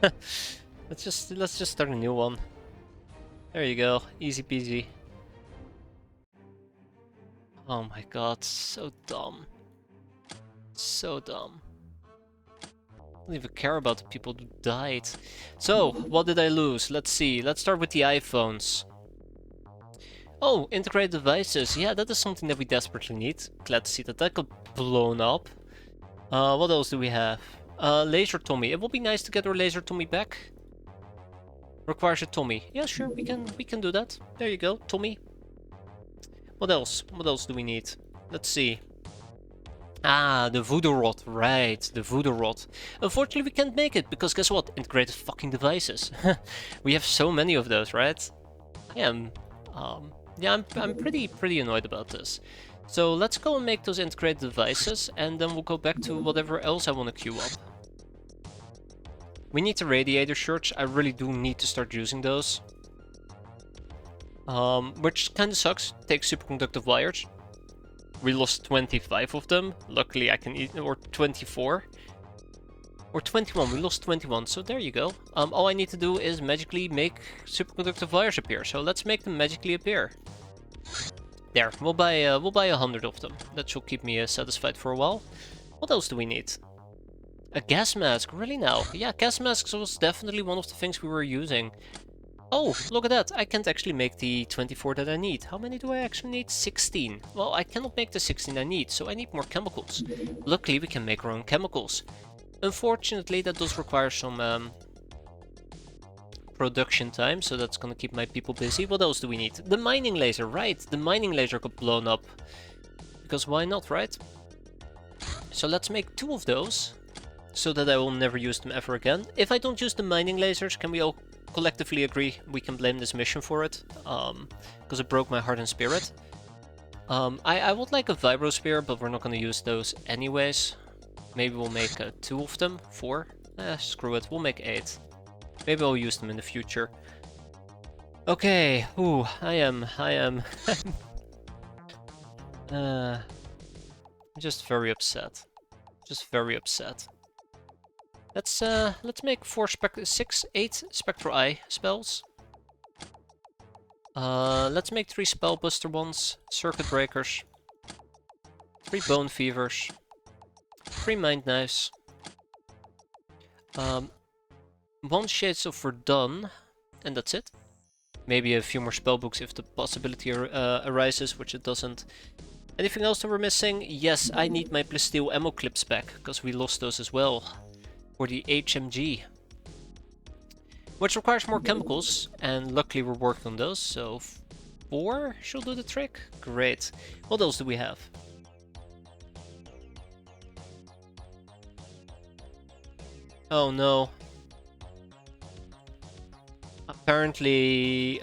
let's just start a new one. There you go, easy peasy. Oh my god, so dumb. So dumb. I don't even care about the people who died. So, what did I lose? Let's see. Let's start with the iPhones. Oh, integrated devices. Yeah, that is something that we desperately need. Glad to see that that got blown up. What else do we have? Laser Tommy. It would be nice to get our Laser Tommy back. Requires a Tommy. Yeah, sure, we can do that. There you go, Tommy. What else? What else do we need? Let's see. Ah, the voodoo rod, right, the voodoo rod. Unfortunately, we can't make it, because guess what? Integrated fucking devices. We have so many of those, right? I am, yeah, I'm pretty annoyed about this. So let's go and make those integrated devices, and then we'll go back to whatever else I want to queue up. We need the radiator shirts. I really do need to start using those. Which kind of sucks. Take superconductive wires. We lost 25 of them. Luckily I can eat, or 24. Or 21, we lost 21, so there you go. All I need to do is magically make superconductive wires appear. So let's make them magically appear. There, we'll buy 100 of them. That should keep me satisfied for a while. What else do we need? A gas mask, really now? Yeah, gas masks was definitely one of the things we were using. Oh, look at that, I can't actually make the 24 that I need. How many do I actually need? 16. Well, I cannot make the 16 I need, so I need more chemicals. Luckily, we can make our own chemicals. Unfortunately, that does require some production time, so that's gonna keep my people busy. What else do we need? The mining laser, right, the mining laser got blown up. Because why not, right? So let's make 2 of those. so that I will never use them ever again. If I don't use the mining lasers, can we all collectively agree we can blame this mission for it? Because it broke my heart and spirit. I would like a vibro spear, but we're not going to use those anyways. Maybe we'll make 2 of them, 4. Screw it, we'll make 8. Maybe I'll use them in the future. Okay, ooh, I am just very upset. Just very upset. Let's make 8 Spectral Eye spells. Let's make 3 Spellbuster ones, Circuit Breakers, 3 Bone Fevers, 3 Mind Knives, 1 Shades of Verdun, and that's it. Maybe a few more spellbooks if the possibility arises, which it doesn't. Anything else that we're missing? Yes, I need my Plasteel ammo clips back, because we lost those as well. For the HMG. Which requires more chemicals, and luckily we're working on those, so 4 should do the trick. Great. What else do we have? Oh no. Apparently...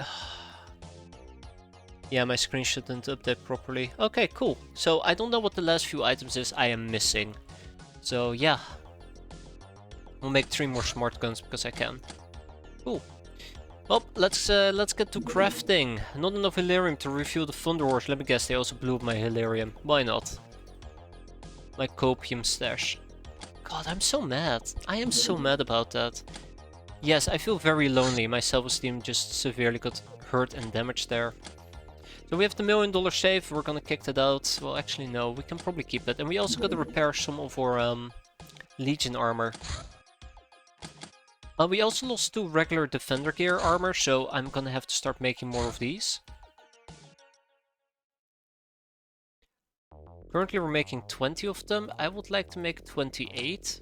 yeah, my screen shouldn't update properly. Okay, cool. So I don't know what the last few items is I am missing. So yeah. We'll make 3 more smart guns because I can. Cool. Well, let's get to crafting. Not enough Hilarium to refuel the Thunder Horse. Let me guess, they also blew up my Hilarium. Why not? My copium stash. God, I'm so mad. I am so mad about that. Yes, I feel very lonely. My self-esteem just severely got hurt and damaged there. So we have the $1 million save. We're gonna kick that out. Well, actually no, we can probably keep that. And we also gotta repair some of our Legion armor. We also lost 2 regular Defender gear armor, so I'm gonna have to start making more of these. Currently we're making 20 of them. I would like to make 28.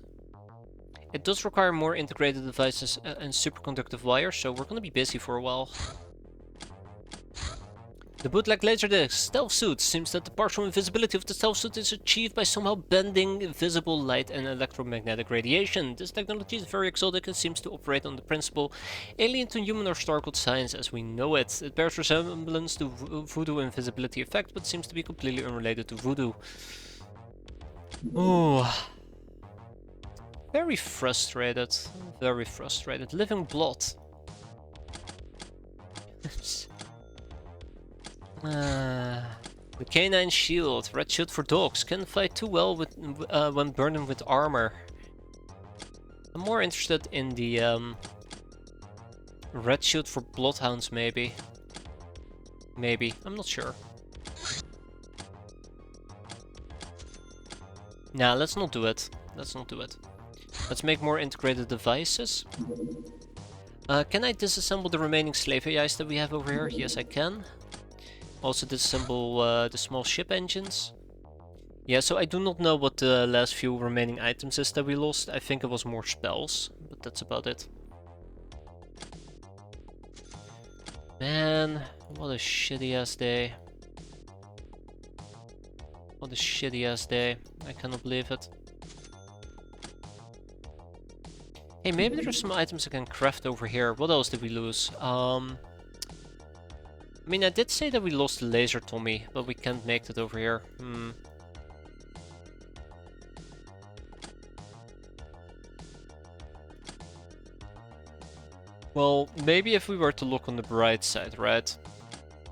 It does require more integrated devices and superconductive wires, so we're gonna be busy for a while. The bootleg laserdisc stealth suit. Seems that the partial invisibility of the stealth suit is achieved by somehow bending visible light and electromagnetic radiation. This technology is very exotic and seems to operate on the principle alien to human or star-code science as we know it. It bears resemblance to voodoo invisibility effect, but seems to be completely unrelated to voodoo. Oh, very frustrated. Very frustrated. Living blood. The canine shield, red shield for dogs, can fight too well with when burdened with armor. I'm more interested in the red shield for bloodhounds, maybe. Maybe, I'm not sure. Nah, let's not do it. Let's not do it. Let's make more integrated devices. Can I disassemble the remaining slave AIs that we have over here? Yes, I can. Also disassemble the small ship engines. Yeah, so I do not know what the last few remaining items is that we lost. I think it was more spells, but that's about it. Man, what a shitty ass day. What a shitty ass day. I cannot believe it. Hey, maybe there's some items I can craft over here. What else did we lose? I mean, I did say that we lost the laser Tommy, but we can't make that over here. Well, maybe if we were to look on the bright side, right?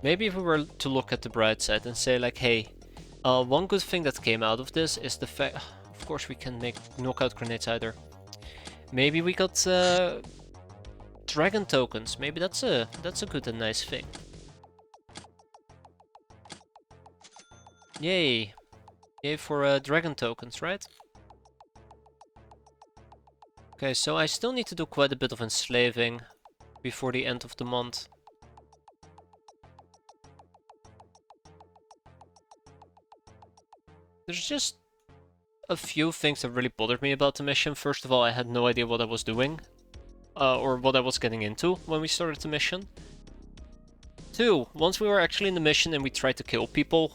Maybe if we were to look at the bright side and say like, hey, one good thing that came out of this is the fact... Of course we can't make knockout grenades either. Maybe we got dragon tokens. Maybe that's a good and nice thing. Yay! Yay for dragon tokens, right? Okay, so I still need to do quite a bit of enslaving before the end of the month. There's just a few things that really bothered me about the mission. First of all, I had no idea what I was doing. Or what I was getting into when we started the mission. 2. Once we were actually in the mission and we tried to kill people,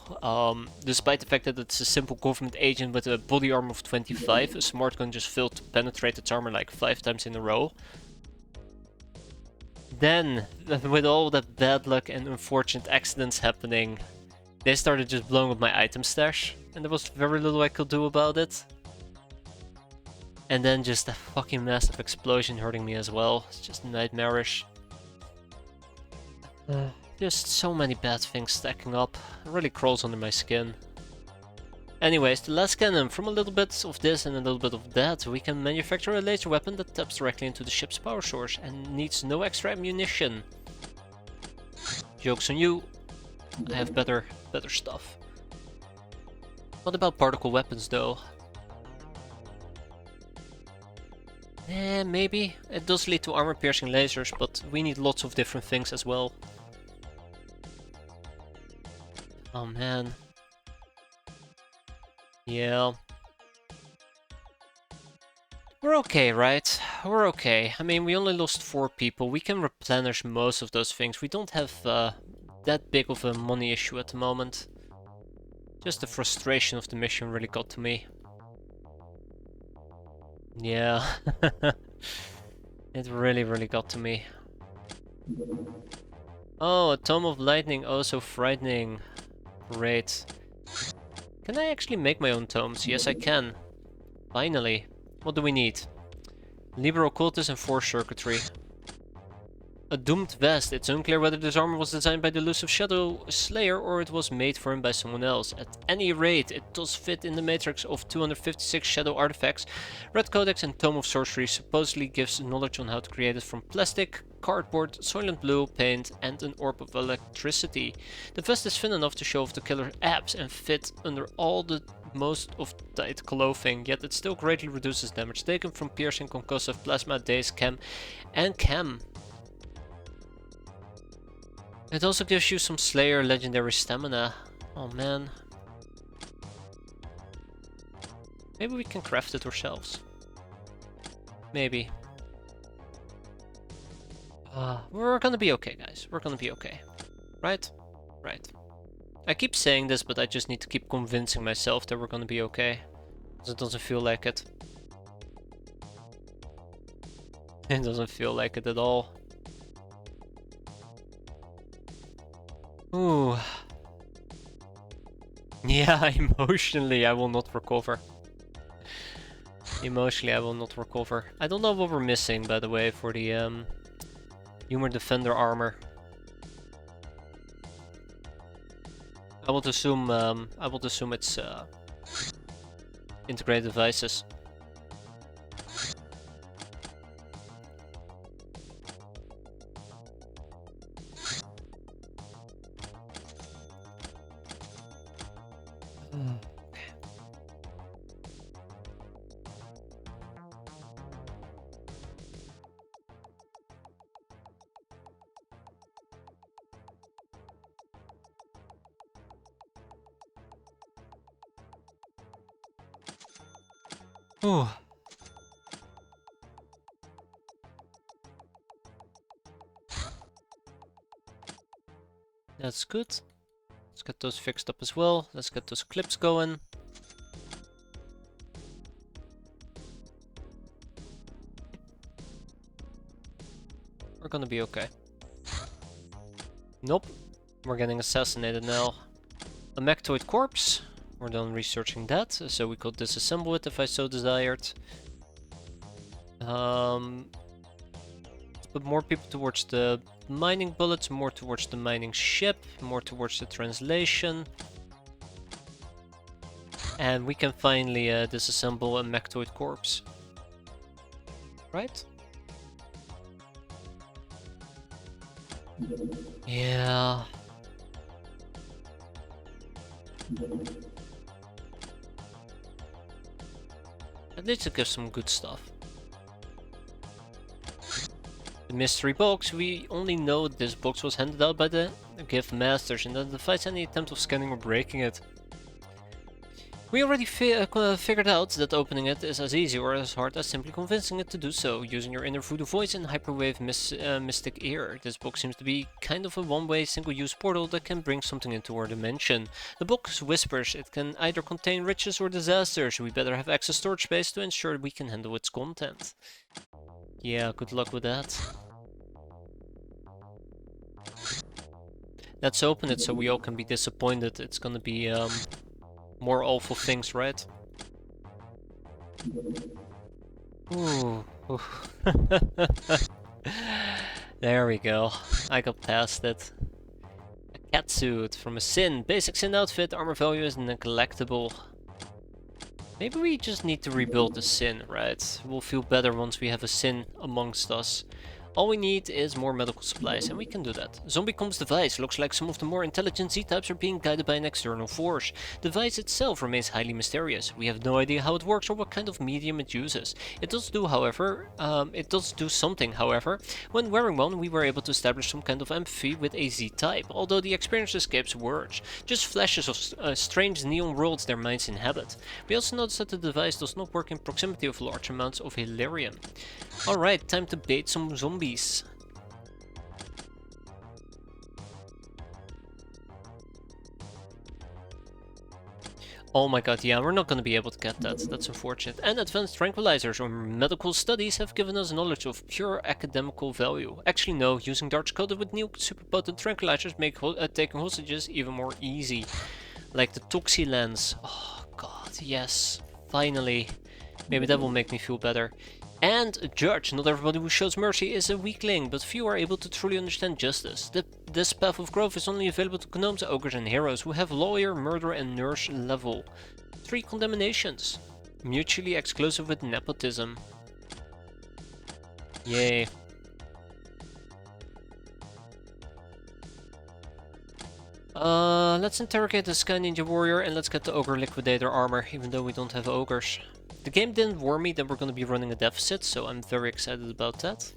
despite the fact that it's a simple government agent with a body armor of 25, a smart gun just failed to penetrate its armor like 5 times in a row. Then, with all that bad luck and unfortunate accidents happening, they started just blowing up my item stash, and there was very little I could do about it. And then just a fucking massive explosion hurting me as well. It's just nightmarish. Just so many bad things stacking up. It really crawls under my skin. Anyways, the last cannon. From a little bit of this and a little bit of that, we can manufacture a laser weapon that taps directly into the ship's power source and needs no extra ammunition. Joke's on you. I have better stuff. What about particle weapons though? Maybe. It does lead to armor-piercing lasers, but we need lots of different things as well. Oh man. Yeah. We're okay, right? We're okay. I mean, we only lost 4 people. We can replenish most of those things. We don't have that big of a money issue at the moment. Just the frustration of the mission really got to me. Yeah. It really got to me. Oh, a Tome of Lightning, oh so frightening. Great. Can I actually make my own tomes? Yes, I can. Finally. What do we need? Libero Cultus and Force Circuitry. A doomed vest. It's unclear whether this armor was designed by the elusive Shadow Slayer or it was made for him by someone else. At any rate, it does fit in the matrix of 256 Shadow artifacts. Red Codex and Tome of Sorcery supposedly gives knowledge on how to create it from plastic, cardboard, soylent blue, paint and an orb of electricity. The vest is thin enough to show off the killer's abs and fit under all the most of tight clothing, yet it still greatly reduces damage taken from piercing, concussive, plasma, daze, chem and chem. It also gives you some Slayer legendary stamina. Oh man. Maybe we can craft it ourselves. Maybe. We're gonna be okay, guys. We're gonna be okay. Right? Right. I keep saying this, but I just need to keep convincing myself that we're gonna be okay. Because it doesn't feel like it. It doesn't feel like it at all. Ooh. Yeah, emotionally I will not recover. Emotionally I will not recover. I don't know what we're missing, by the way, for the Humor Defender armor. I would assume it's integrated devices. Ooh. That's good. Let's get those fixed up as well. Let's get those clips going. We're gonna be okay. Nope. We're getting assassinated now. A Mechtoid corpse. We're done researching that, so we could disassemble it if I so desired. Put more people towards the mining bullets, more towards the mining ship, more towards the translation. And we can finally disassemble a Mechtoid corpse. Right? Yeah. At least it gives some good stuff. The mystery box, we only know this box was handed out by the gift masters and that defies any attempt of scanning or breaking it. We already figured out that opening it is as easy or as hard as simply convincing it to do so, using your inner voodoo voice and hyperwave mystic ear. This book seems to be kind of a one-way single-use portal that can bring something into our dimension. The book whispers it can either contain riches or disasters. We better have extra storage space to ensure we can handle its content. Yeah, good luck with that. Let's open it so we all can be disappointed. It's gonna be more awful things, right? Ooh. There we go. I got past it. A catsuit from a Sin. Basic Sin outfit. Armor value is neglectable. Maybe we just need to rebuild the Sin, right? We'll feel better once we have a Sin amongst us. All we need is more medical supplies, and we can do that. Zombie Com's device looks like some of the more intelligent Z-types are being guided by an external force. The device itself remains highly mysterious. We have no idea how it works or what kind of medium it uses. It does do something, however. When wearing one, we were able to establish some kind of empathy with a Z-type, although the experience escapes words. Just flashes of strange neon worlds their minds inhabit. We also noticed that the device does not work in proximity of large amounts of Hilarium. Alright, time to bait some zombies. Oh my god, yeah, we're not gonna be able to get that. That's unfortunate. And advanced tranquilizers or medical studies have given us knowledge of pure academical value. Actually no, using darts coated with new super potent tranquilizers make taking hostages even more easy. Like the Toxi lens. Oh god, yes. Finally. Maybe that will make me feel better. And a judge. Not everybody who shows mercy is a weakling, but few are able to truly understand justice. This path of growth is only available to gnomes, ogres and heroes who have lawyer, murderer and nurse level. 3 condemnations. Mutually exclusive with nepotism. Yay. Let's interrogate the Sky Ninja Warrior and let's get the Ogre Liquidator armor, even though we don't have ogres. The game didn't warn me that we're going to be running a deficit, so I'm very excited about that.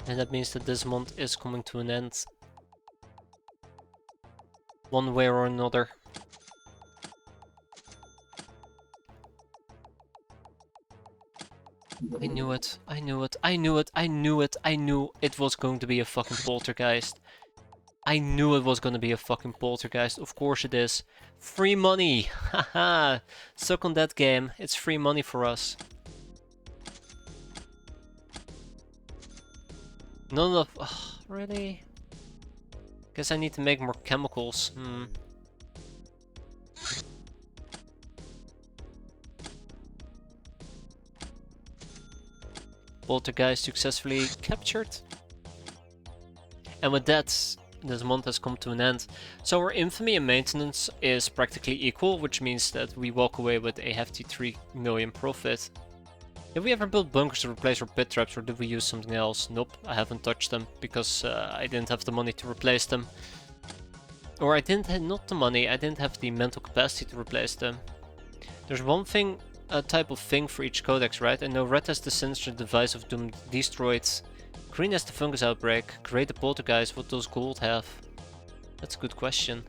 And that means that this month is coming to an end. One way or another. I knew it, I knew it, I knew it, I knew it, I knew it was going to be a fucking poltergeist. I knew it was gonna be a fucking poltergeist, of course it is. Free money! Haha! Suck on that game, it's free money for us. None of... Ugh, really? Guess I need to make more chemicals, Poltergeist successfully captured. And with that, this month has come to an end. So our infamy and maintenance is practically equal, which means that we walk away with a hefty 3 million profit. Did we ever build bunkers to replace our pit traps, or did we use something else? Nope, I haven't touched them, because I didn't have the money to replace them. Or I didn't have, not the money, I didn't have the mental capacity to replace them. There's one thing, a type of thing for each codex, right? I know red has the sinister device of doom destroyed. Green has the fungus outbreak. Great the poltergeist. What does gold have? That's a good question.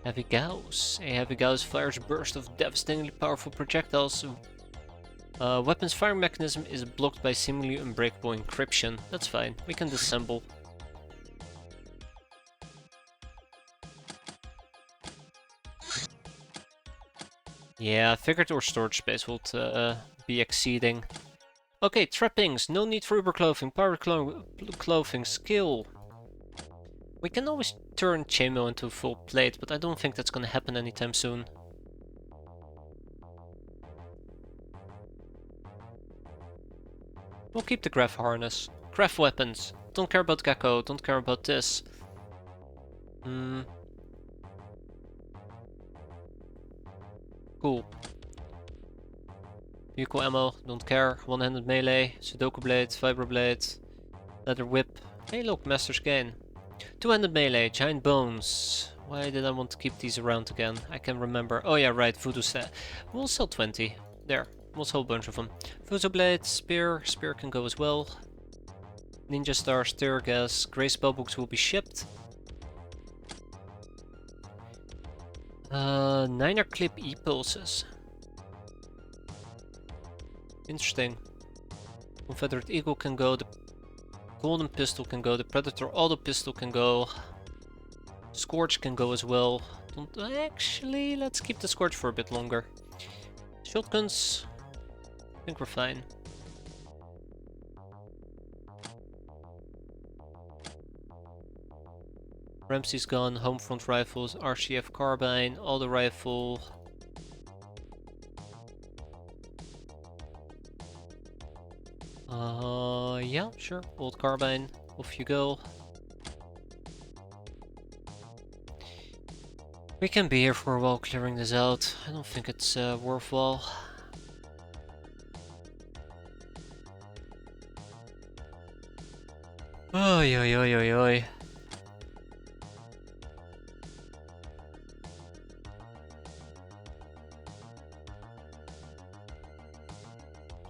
Heavy Gauss. A Heavy Gauss fires a burst of devastatingly powerful projectiles. Weapon's firing mechanism is blocked by seemingly unbreakable encryption. That's fine. We can disassemble. Yeah, I figured our storage space would be exceeding. Okay, trappings. No need for Uber clothing. Power clothing. Skill. We can always turn chainmail into a full plate, but I don't think that's gonna happen anytime soon. We'll keep the graph harness. Craft weapons. Don't care about Gecko. Don't care about this. Cool. Vehicle ammo, don't care. One-handed melee, Sudoku blade, vibro blade, leather whip. Hey look, Master's Gain. Two-handed melee, giant bones. Why did I want to keep these around again? I can remember. Oh yeah, right, voodoo set. We'll sell 20. There, we'll sell a bunch of them. Voodoo blade, spear. Spear can go as well. Ninja stars, tear gas, grey spellbooks will be shipped. 9er clip e-pulses. Interesting. Confederate Eagle can go, the Golden Pistol can go, the Predator Auto Pistol can go. Scourge can go as well. Actually, let's keep the Scourge for a bit longer. Shotguns, I think we're fine. Ramsey's gun, home front rifles, RCF carbine, auto rifle. Yeah, sure. Old carbine, off you go. We can be here for a while clearing this out. I don't think it's worthwhile. Oi, oi, oi, oi, oi.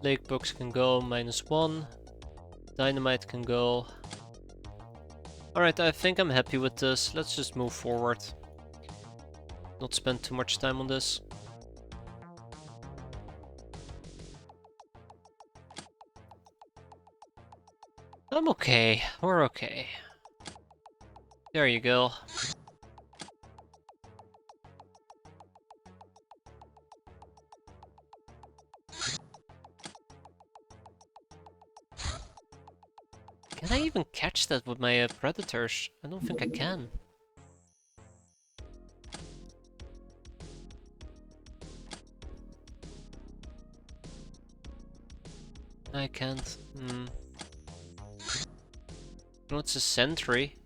Lake books can go, -1. Dynamite can go. Alright, I think I'm happy with this. Let's just move forward. Not spend too much time on this. I'm okay. We're okay. There you go. Can I even catch that with my predators? I don't think I can. I can't. No, it's a sentry.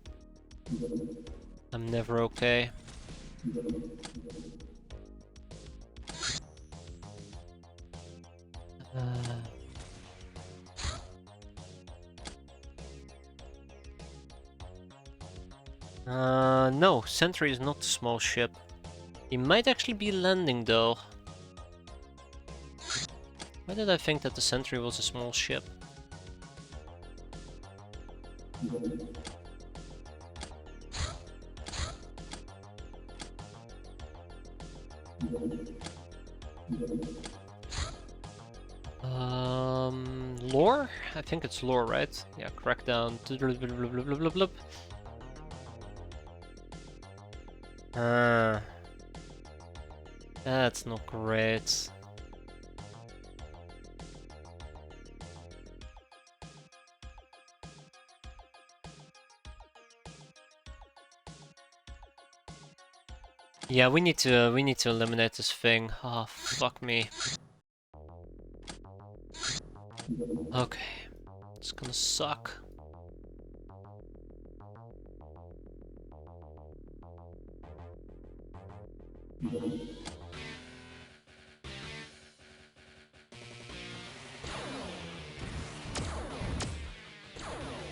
I'm never okay. No, sentry is not a small ship. He might actually be landing though. Why did I think that the sentry was a small ship? Lore? I think it's lore, right? Yeah, crackdown. That's not great. Yeah, we need to eliminate this thing. Oh, fuck me. Okay, it's gonna suck.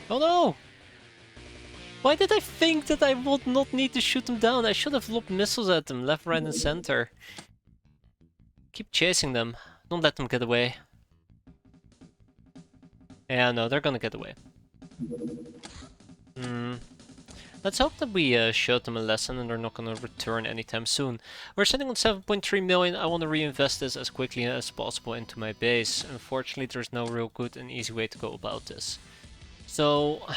Oh no! Why did I think that I would not need to shoot them down? I should have lobbed missiles at them, left, right, and center. Keep chasing them. Don't let them get away. Yeah, no, they're gonna get away. Let's hope that we showed them a lesson and they're not gonna return anytime soon. We're sitting on 7.3 million. I want to reinvest this as quickly as possible into my base. Unfortunately, there's no real good and easy way to go about this. So...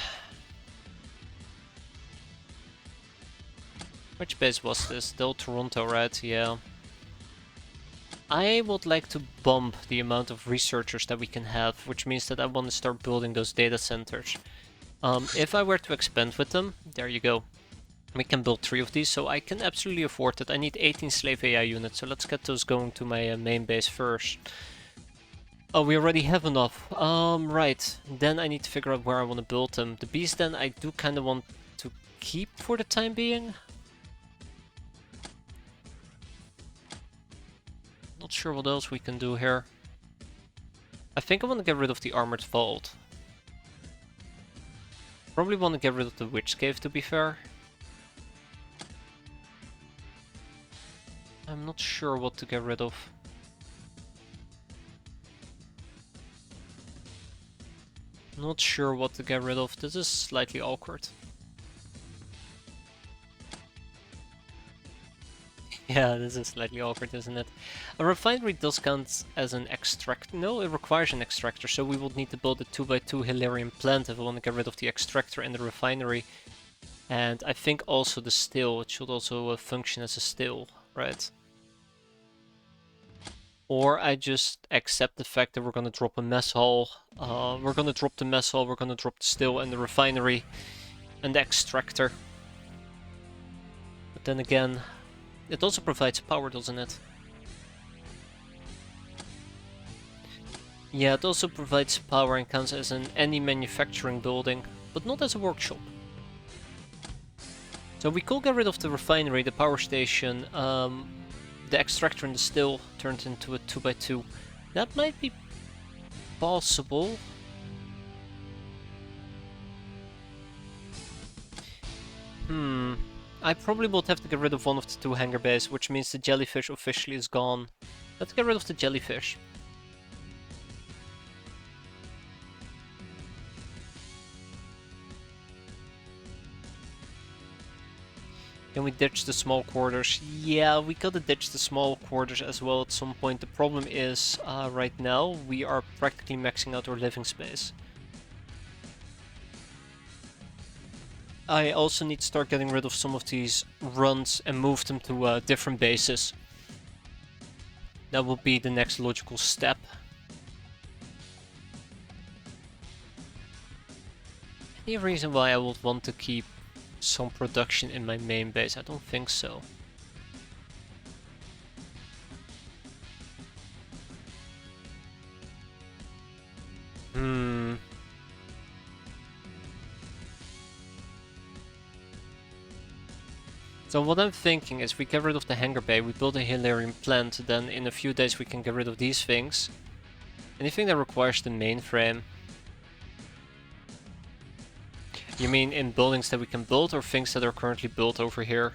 which base was this? Still Toronto, right? Yeah. I would like to bump the amount of researchers that we can have, which means that I want to start building those data centers. If I were to expand with them, there you go. We can build 3 of these, so I can absolutely afford it. I need 18 slave AI units, so let's get those going to my main base first. Oh, we already have enough. Right. Then I need to figure out where I want to build them. The beast then I do kind of want to keep for the time being. Not sure what else we can do here. I think I want to get rid of the armored vault. Probably want to get rid of the witch cave, to be fair. I'm not sure what to get rid of. Not sure what to get rid of. This is slightly awkward. Yeah, this is slightly awkward, isn't it? A refinery does count as an extractor. No, it requires an extractor, so we would need to build a 2x2 Hilarion plant if we want to get rid of the extractor in the refinery. And I think also the still, it should also function as a still, right? Or I just accept the fact that we're gonna drop a mess hall. We're gonna drop the mess hall, we're gonna drop the still and the refinery and the extractor. But then again, it also provides power, doesn't it? Yeah, it also provides power and counts as any manufacturing building, but not as a workshop. So we could get rid of the refinery, the power station, the extractor and the still turned into a 2x2. That might be possible. I probably would have to get rid of one of the two hangar bays, which means the jellyfish officially is gone. Let's get rid of the jellyfish. Can we ditch the small quarters? Yeah, we gotta ditch the small quarters as well at some point. The problem is, right now, we are practically maxing out our living space. I also need to start getting rid of some of these runs and move them to different bases. That will be the next logical step. Any reason why I would want to keep some production in my main base? I don't think so. So what I'm thinking is we get rid of the hangar bay, we build a Hilarion plant, then in a few days we can get rid of these things. Anything that requires the mainframe. You mean in buildings that we can build or things that are currently built over here?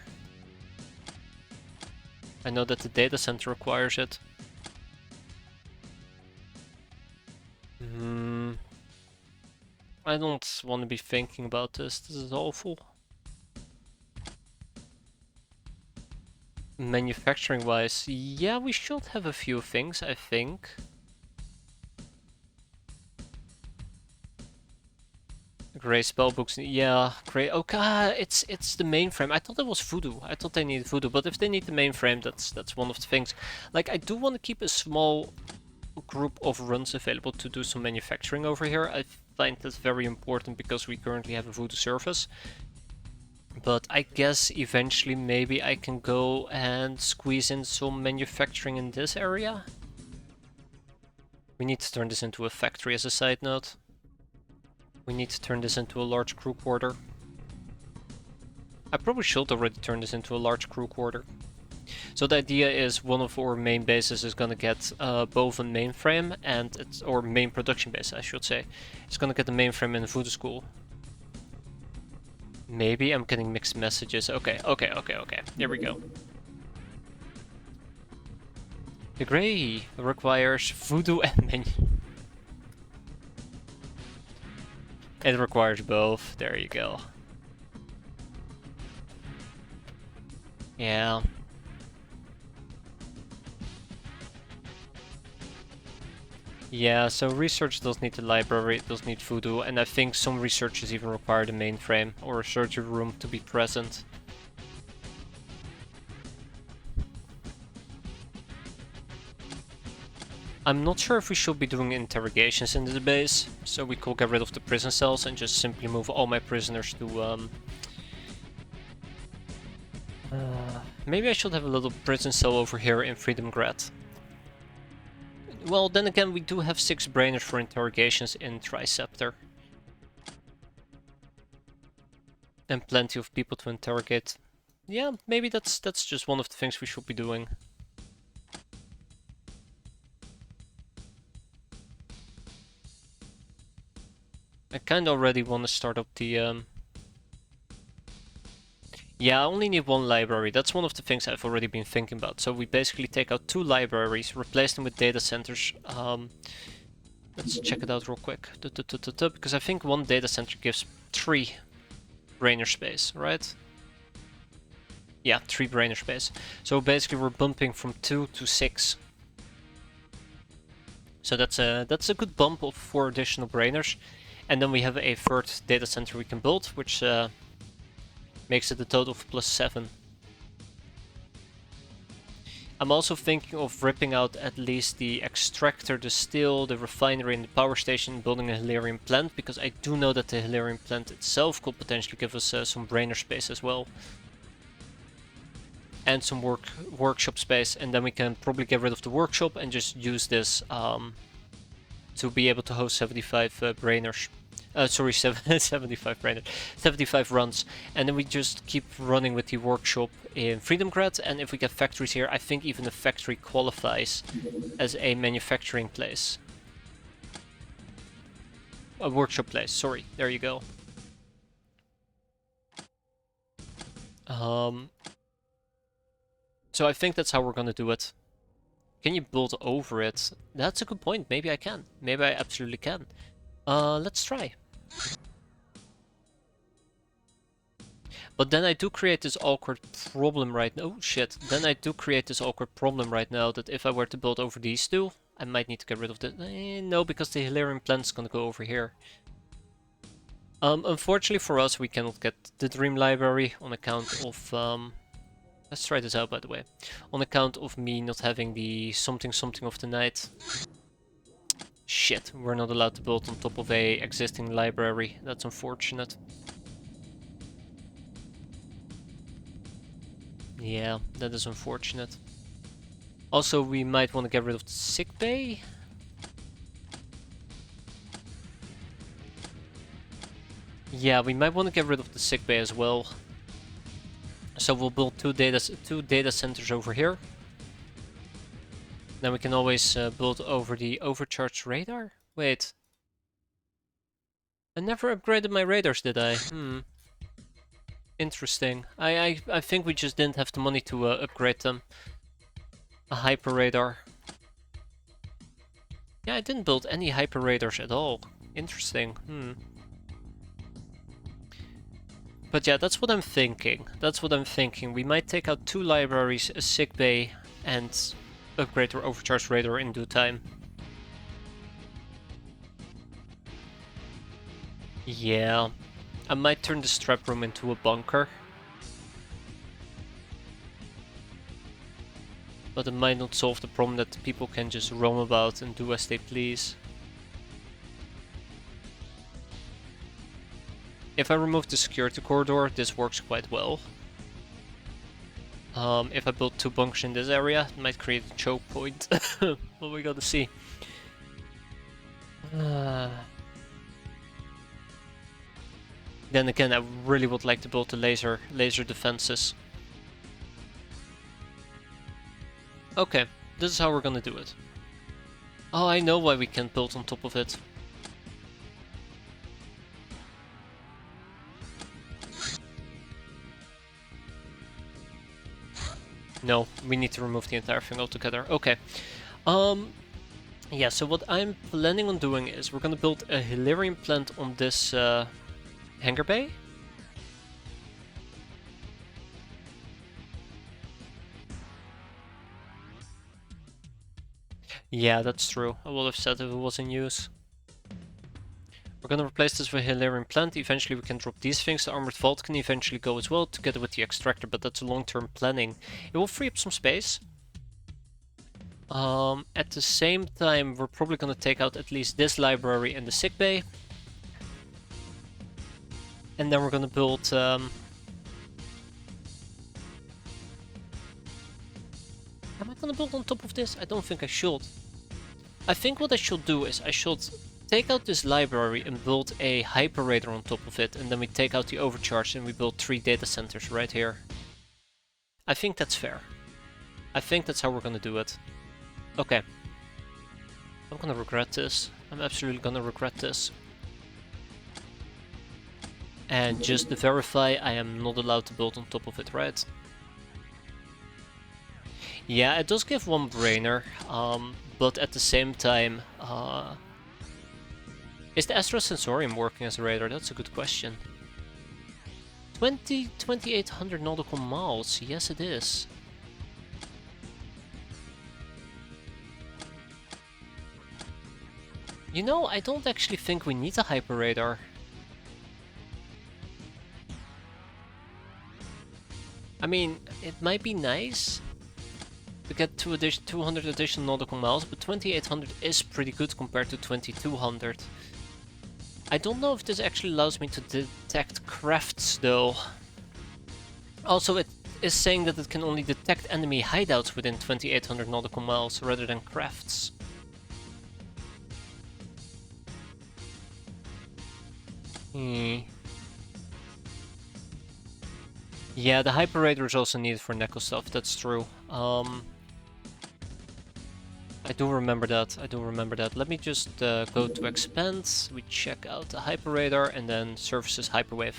I know that the data center requires it. I don't want to be thinking about this. This is awful. Manufacturing wise, yeah, we should have a few things, I think. Gray spellbooks, yeah, gray. Okay, it's the mainframe. I thought it was voodoo. I thought they needed voodoo, but if they need the mainframe, that's one of the things. Like, I do want to keep a small group of runs available to do some manufacturing over here. I find that very important because we currently have a voodoo service. But I guess eventually maybe I can go and squeeze in some manufacturing in this area. We need to turn this into a factory as a side note. We need to turn this into a large crew quarter. I probably should already turn this into a large crew quarter. So the idea is one of our main bases is gonna get both a mainframe and or main production base, I should say. It's gonna get the mainframe and the voodoo school. Maybe I'm getting mixed messages. Okay. Here we go. The gray requires voodoo and menu. It requires both. There you go. Yeah. Yeah, so research does need the library, it does need voodoo, and I think some researchers even require the mainframe or a surgery room to be present. I'm not sure if we should be doing interrogations in the base, so we could get rid of the prison cells and just simply move all my prisoners to maybe I should have a little prison cell over here in Freedom Grad. Well, then again, we do have 6 brainers for interrogations in Triceptor. And plenty of people to interrogate. Yeah, maybe that's just one of the things we should be doing. I kinda already want to start up the Yeah, I only need 1 library. That's one of the things I've already been thinking about. So we basically take out 2 libraries, replace them with data centers. Let's check it out real quick. Because I think one data center gives 3 brainer space, right? Yeah, 3 brainer space. So basically we're bumping from 2 to 6. So that's a good bump of 4 additional brainers. And then we have a 3rd data center we can build, which makes it a total of +7. I'm also thinking of ripping out at least the extractor, the still, the refinery and the power station, building a Hilarion plant, because I do know that the Hilarion plant itself could potentially give us some brainer space as well. And some workshop space, and then we can probably get rid of the workshop and just use this to be able to host 75 brainers. Sorry, 75 brainers. 75 runs. And then we just keep running with the workshop in Freedomgrad, and if we get factories here, I think even the factory qualifies as a manufacturing place. A workshop place, sorry, there you go. So I think that's how we're gonna do it. Can you build over it? That's a good point. Maybe I can. Maybe I absolutely can. Let's try. But then I do create this awkward problem right now. Oh shit. Then I do create this awkward problem right now that if I were to build over these two, I might need to get rid of the... no, because the Hilarion plant's gonna go over here. Unfortunately for us, we cannot get the Dream Library on account of... let's try this out, by the way. On account of me not having the something of the night. Shit, we're not allowed to build on top of a existing library. That's unfortunate. Yeah, that is unfortunate. Also, we might want to get rid of the sick bay. Yeah, we might want to get rid of the sick bay as well. So we'll build two data centers over here. Then we can always build over the overcharged radar. Wait. I never upgraded my radars, did I? Interesting. I think we just didn't have the money to upgrade them. A hyper radar. Yeah, I didn't build any hyper radars at all. Interesting. But yeah, that's what I'm thinking. That's what I'm thinking. We might take out 2 libraries, a sick bay, and upgrade our overcharged radar in due time. Yeah. I might turn the strap room into a bunker. But it might not solve the problem that people can just roam about and do as they please. If I remove the security corridor, this works quite well. If I build 2 bunkers in this area, it might create a choke point. But we gotta see. Then again, I really would like to build the laser defenses. Okay, this is how we're gonna do it. Oh, I know why we can't build on top of it. No, we need to remove the entire thing altogether. Okay. Yeah, so what I'm planning on doing is we're gonna build a Hilarion plant on this hangar bay. Yeah, that's true. I would have said if it was in use. We're gonna replace this with a Hilarion plant. Eventually we can drop these things. The armored vault can eventually go as well, together with the extractor, but that's long-term planning. It will free up some space. At the same time, we're probably gonna take out at least this library and the sick bay. And then we're gonna build... Am I gonna build on top of this? I don't think I should. I think what I should do is I should take out this library and build a hyper radar on top of it, and then we take out the overcharge and we build 3 data centers right here. I think that's fair. I think that's how we're gonna do it. Okay. I'm gonna regret this. I'm absolutely gonna regret this. And just to verify, I am not allowed to build on top of it, right? Yeah, it does give 1 brainer, but at the same time, Is the Astra Sensorium working as a radar? That's a good question. 2,800 nautical miles. Yes, it is. You know, I don't actually think we need a hyper radar. I mean, it might be nice to get 200 additional nautical miles, but 2,800 is pretty good compared to 2,200. I don't know if this actually allows me to detect crafts though. Also, it is saying that it can only detect enemy hideouts within 2,800 nautical miles rather than crafts. Yeah, the hyper radar is also needed for Neko stuff, that's true. I do remember that, Let me just go to expand, we check out the hyper radar and then services hyperwave.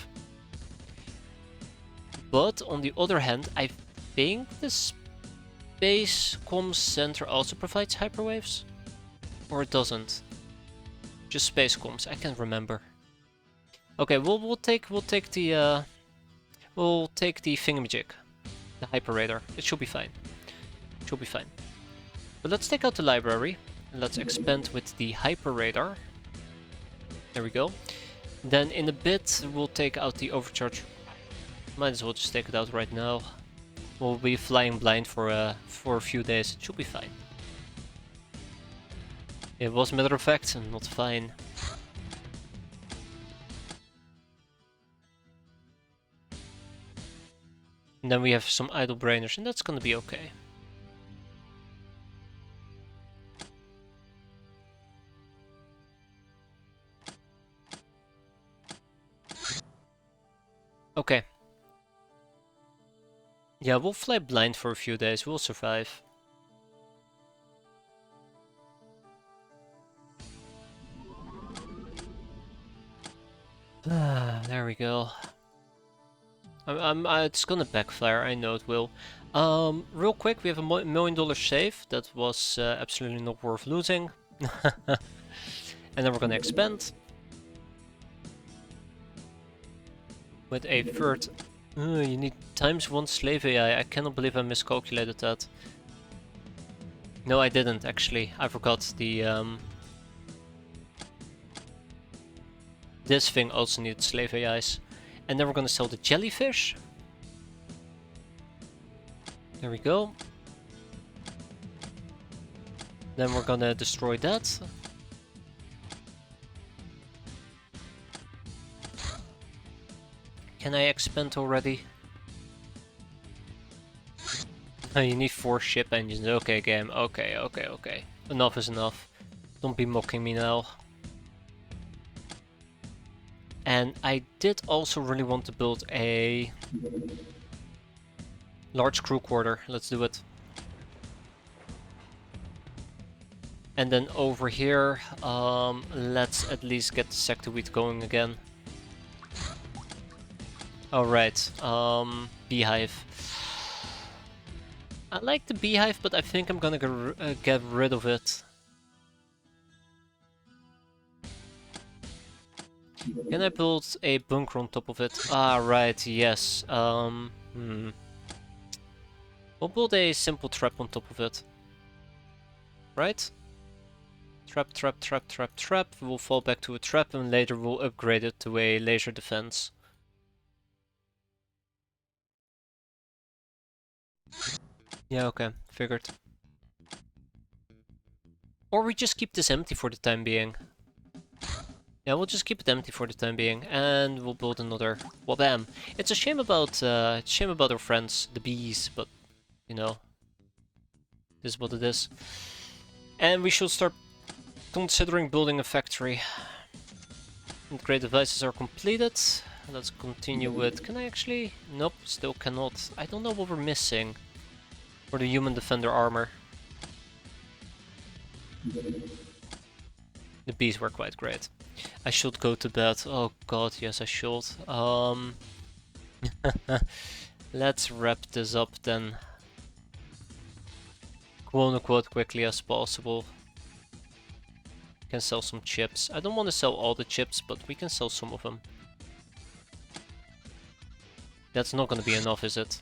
But on the other hand, I think the Space Comms Center also provides hyperwaves? Or it doesn't? Just Space Comms, I can't remember. Okay, we'll take the thingamajig, the hyper radar. It should be fine. But let's take out the library and let's expand with the hyper radar. There we go. Then in a bit we'll take out the overcharge. Might as well just take it out right now. We'll be flying blind for a few days. It should be fine. It was matter of fact not fine. And then we have some idle brainers, and that's gonna be okay. Okay. Yeah, we'll fly blind for a few days, we'll survive. There we go. It's gonna backfire, I know it will. Real quick, we have $1 million save. That was absolutely not worth losing. And then we're gonna expand. With a third... you need ×1 slave AI. I cannot believe I miscalculated that. No, I didn't actually. I forgot the... This thing also needed slave AIs. And then we're gonna sell the jellyfish. There we go. Then we're gonna destroy that. Can I expand already? Oh, you need 4 ship engines. Okay, game. Okay. Enough is enough. Don't be mocking me now. And I did also really want to build a large crew quarter. Let's do it. And then over here, let's at least get the sector wheat going again. Alright, beehive. I like the beehive, but I think I'm gonna get rid of it. Can I build a bunker on top of it? Ah, right, yes. We'll build a simple trap on top of it. Right? Trap. We'll fall back to a trap and later we'll upgrade it to a laser defense. Yeah, okay, figured. Or we just keep this empty for the time being. Yeah, we'll just keep it empty for the time being, and we'll build another wabam. It's a shame about our friends, the bees, but you know, this is what it is. And we should start considering building a factory. Great devices are completed. Let's continue with. Can I actually? Nope, still cannot. I don't know what we're missing for the human defender armor. The bees were quite great. I should go to bed. Oh god, yes I should. Let's wrap this up then. Quote unquote quickly as possible. can sell some chips. I don't want to sell all the chips, but we can sell some of them. That's not gonna be enough, is it?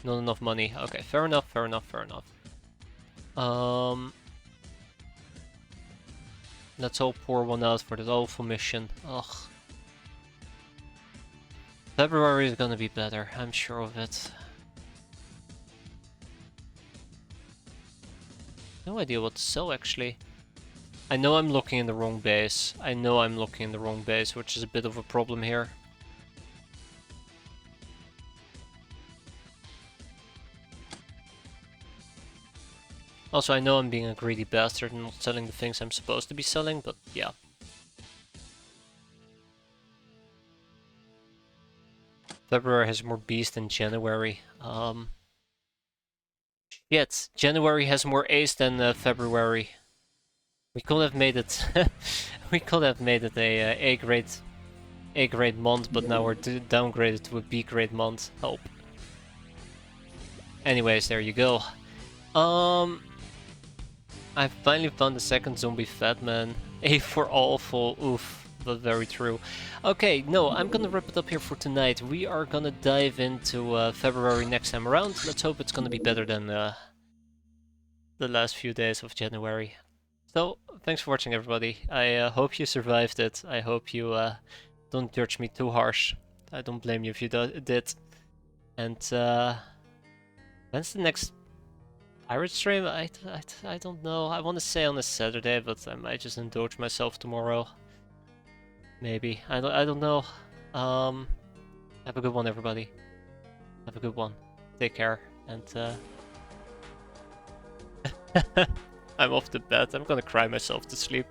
Not enough money. Okay, fair enough, fair enough, fair enough. Let's all pour one out for the awful mission. Ugh. February is gonna be better, I'm sure of it. No idea what to sell, actually. I know I'm looking in the wrong base. I know I'm looking in the wrong base, which is a bit of a problem here. Also, I know I'm being a greedy bastard and not selling the things I'm supposed to be selling, but yeah. February has more beast than January. Yet, January has more ace than February. We could have made it. We could have made it a A-grade month, but now we're downgraded to a B-grade month. Help. Anyways, there you go. I finally found the second zombie fat man. A for awful. Oof. But very true. Okay, no, I'm gonna wrap it up here for tonight. We are gonna dive into February next time around. Let's hope it's gonna be better than the last few days of January. So, thanks for watching, everybody. I hope you survived it. I hope you don't judge me too harsh. I don't blame you if you did. And when's the next pirate stream? I don't know. I want to say on a Saturday, but I might just indulge myself tomorrow. Maybe. I don't know. Have a good one, everybody. Have a good one. Take care. And I'm off to bed. I'm gonna cry myself to sleep.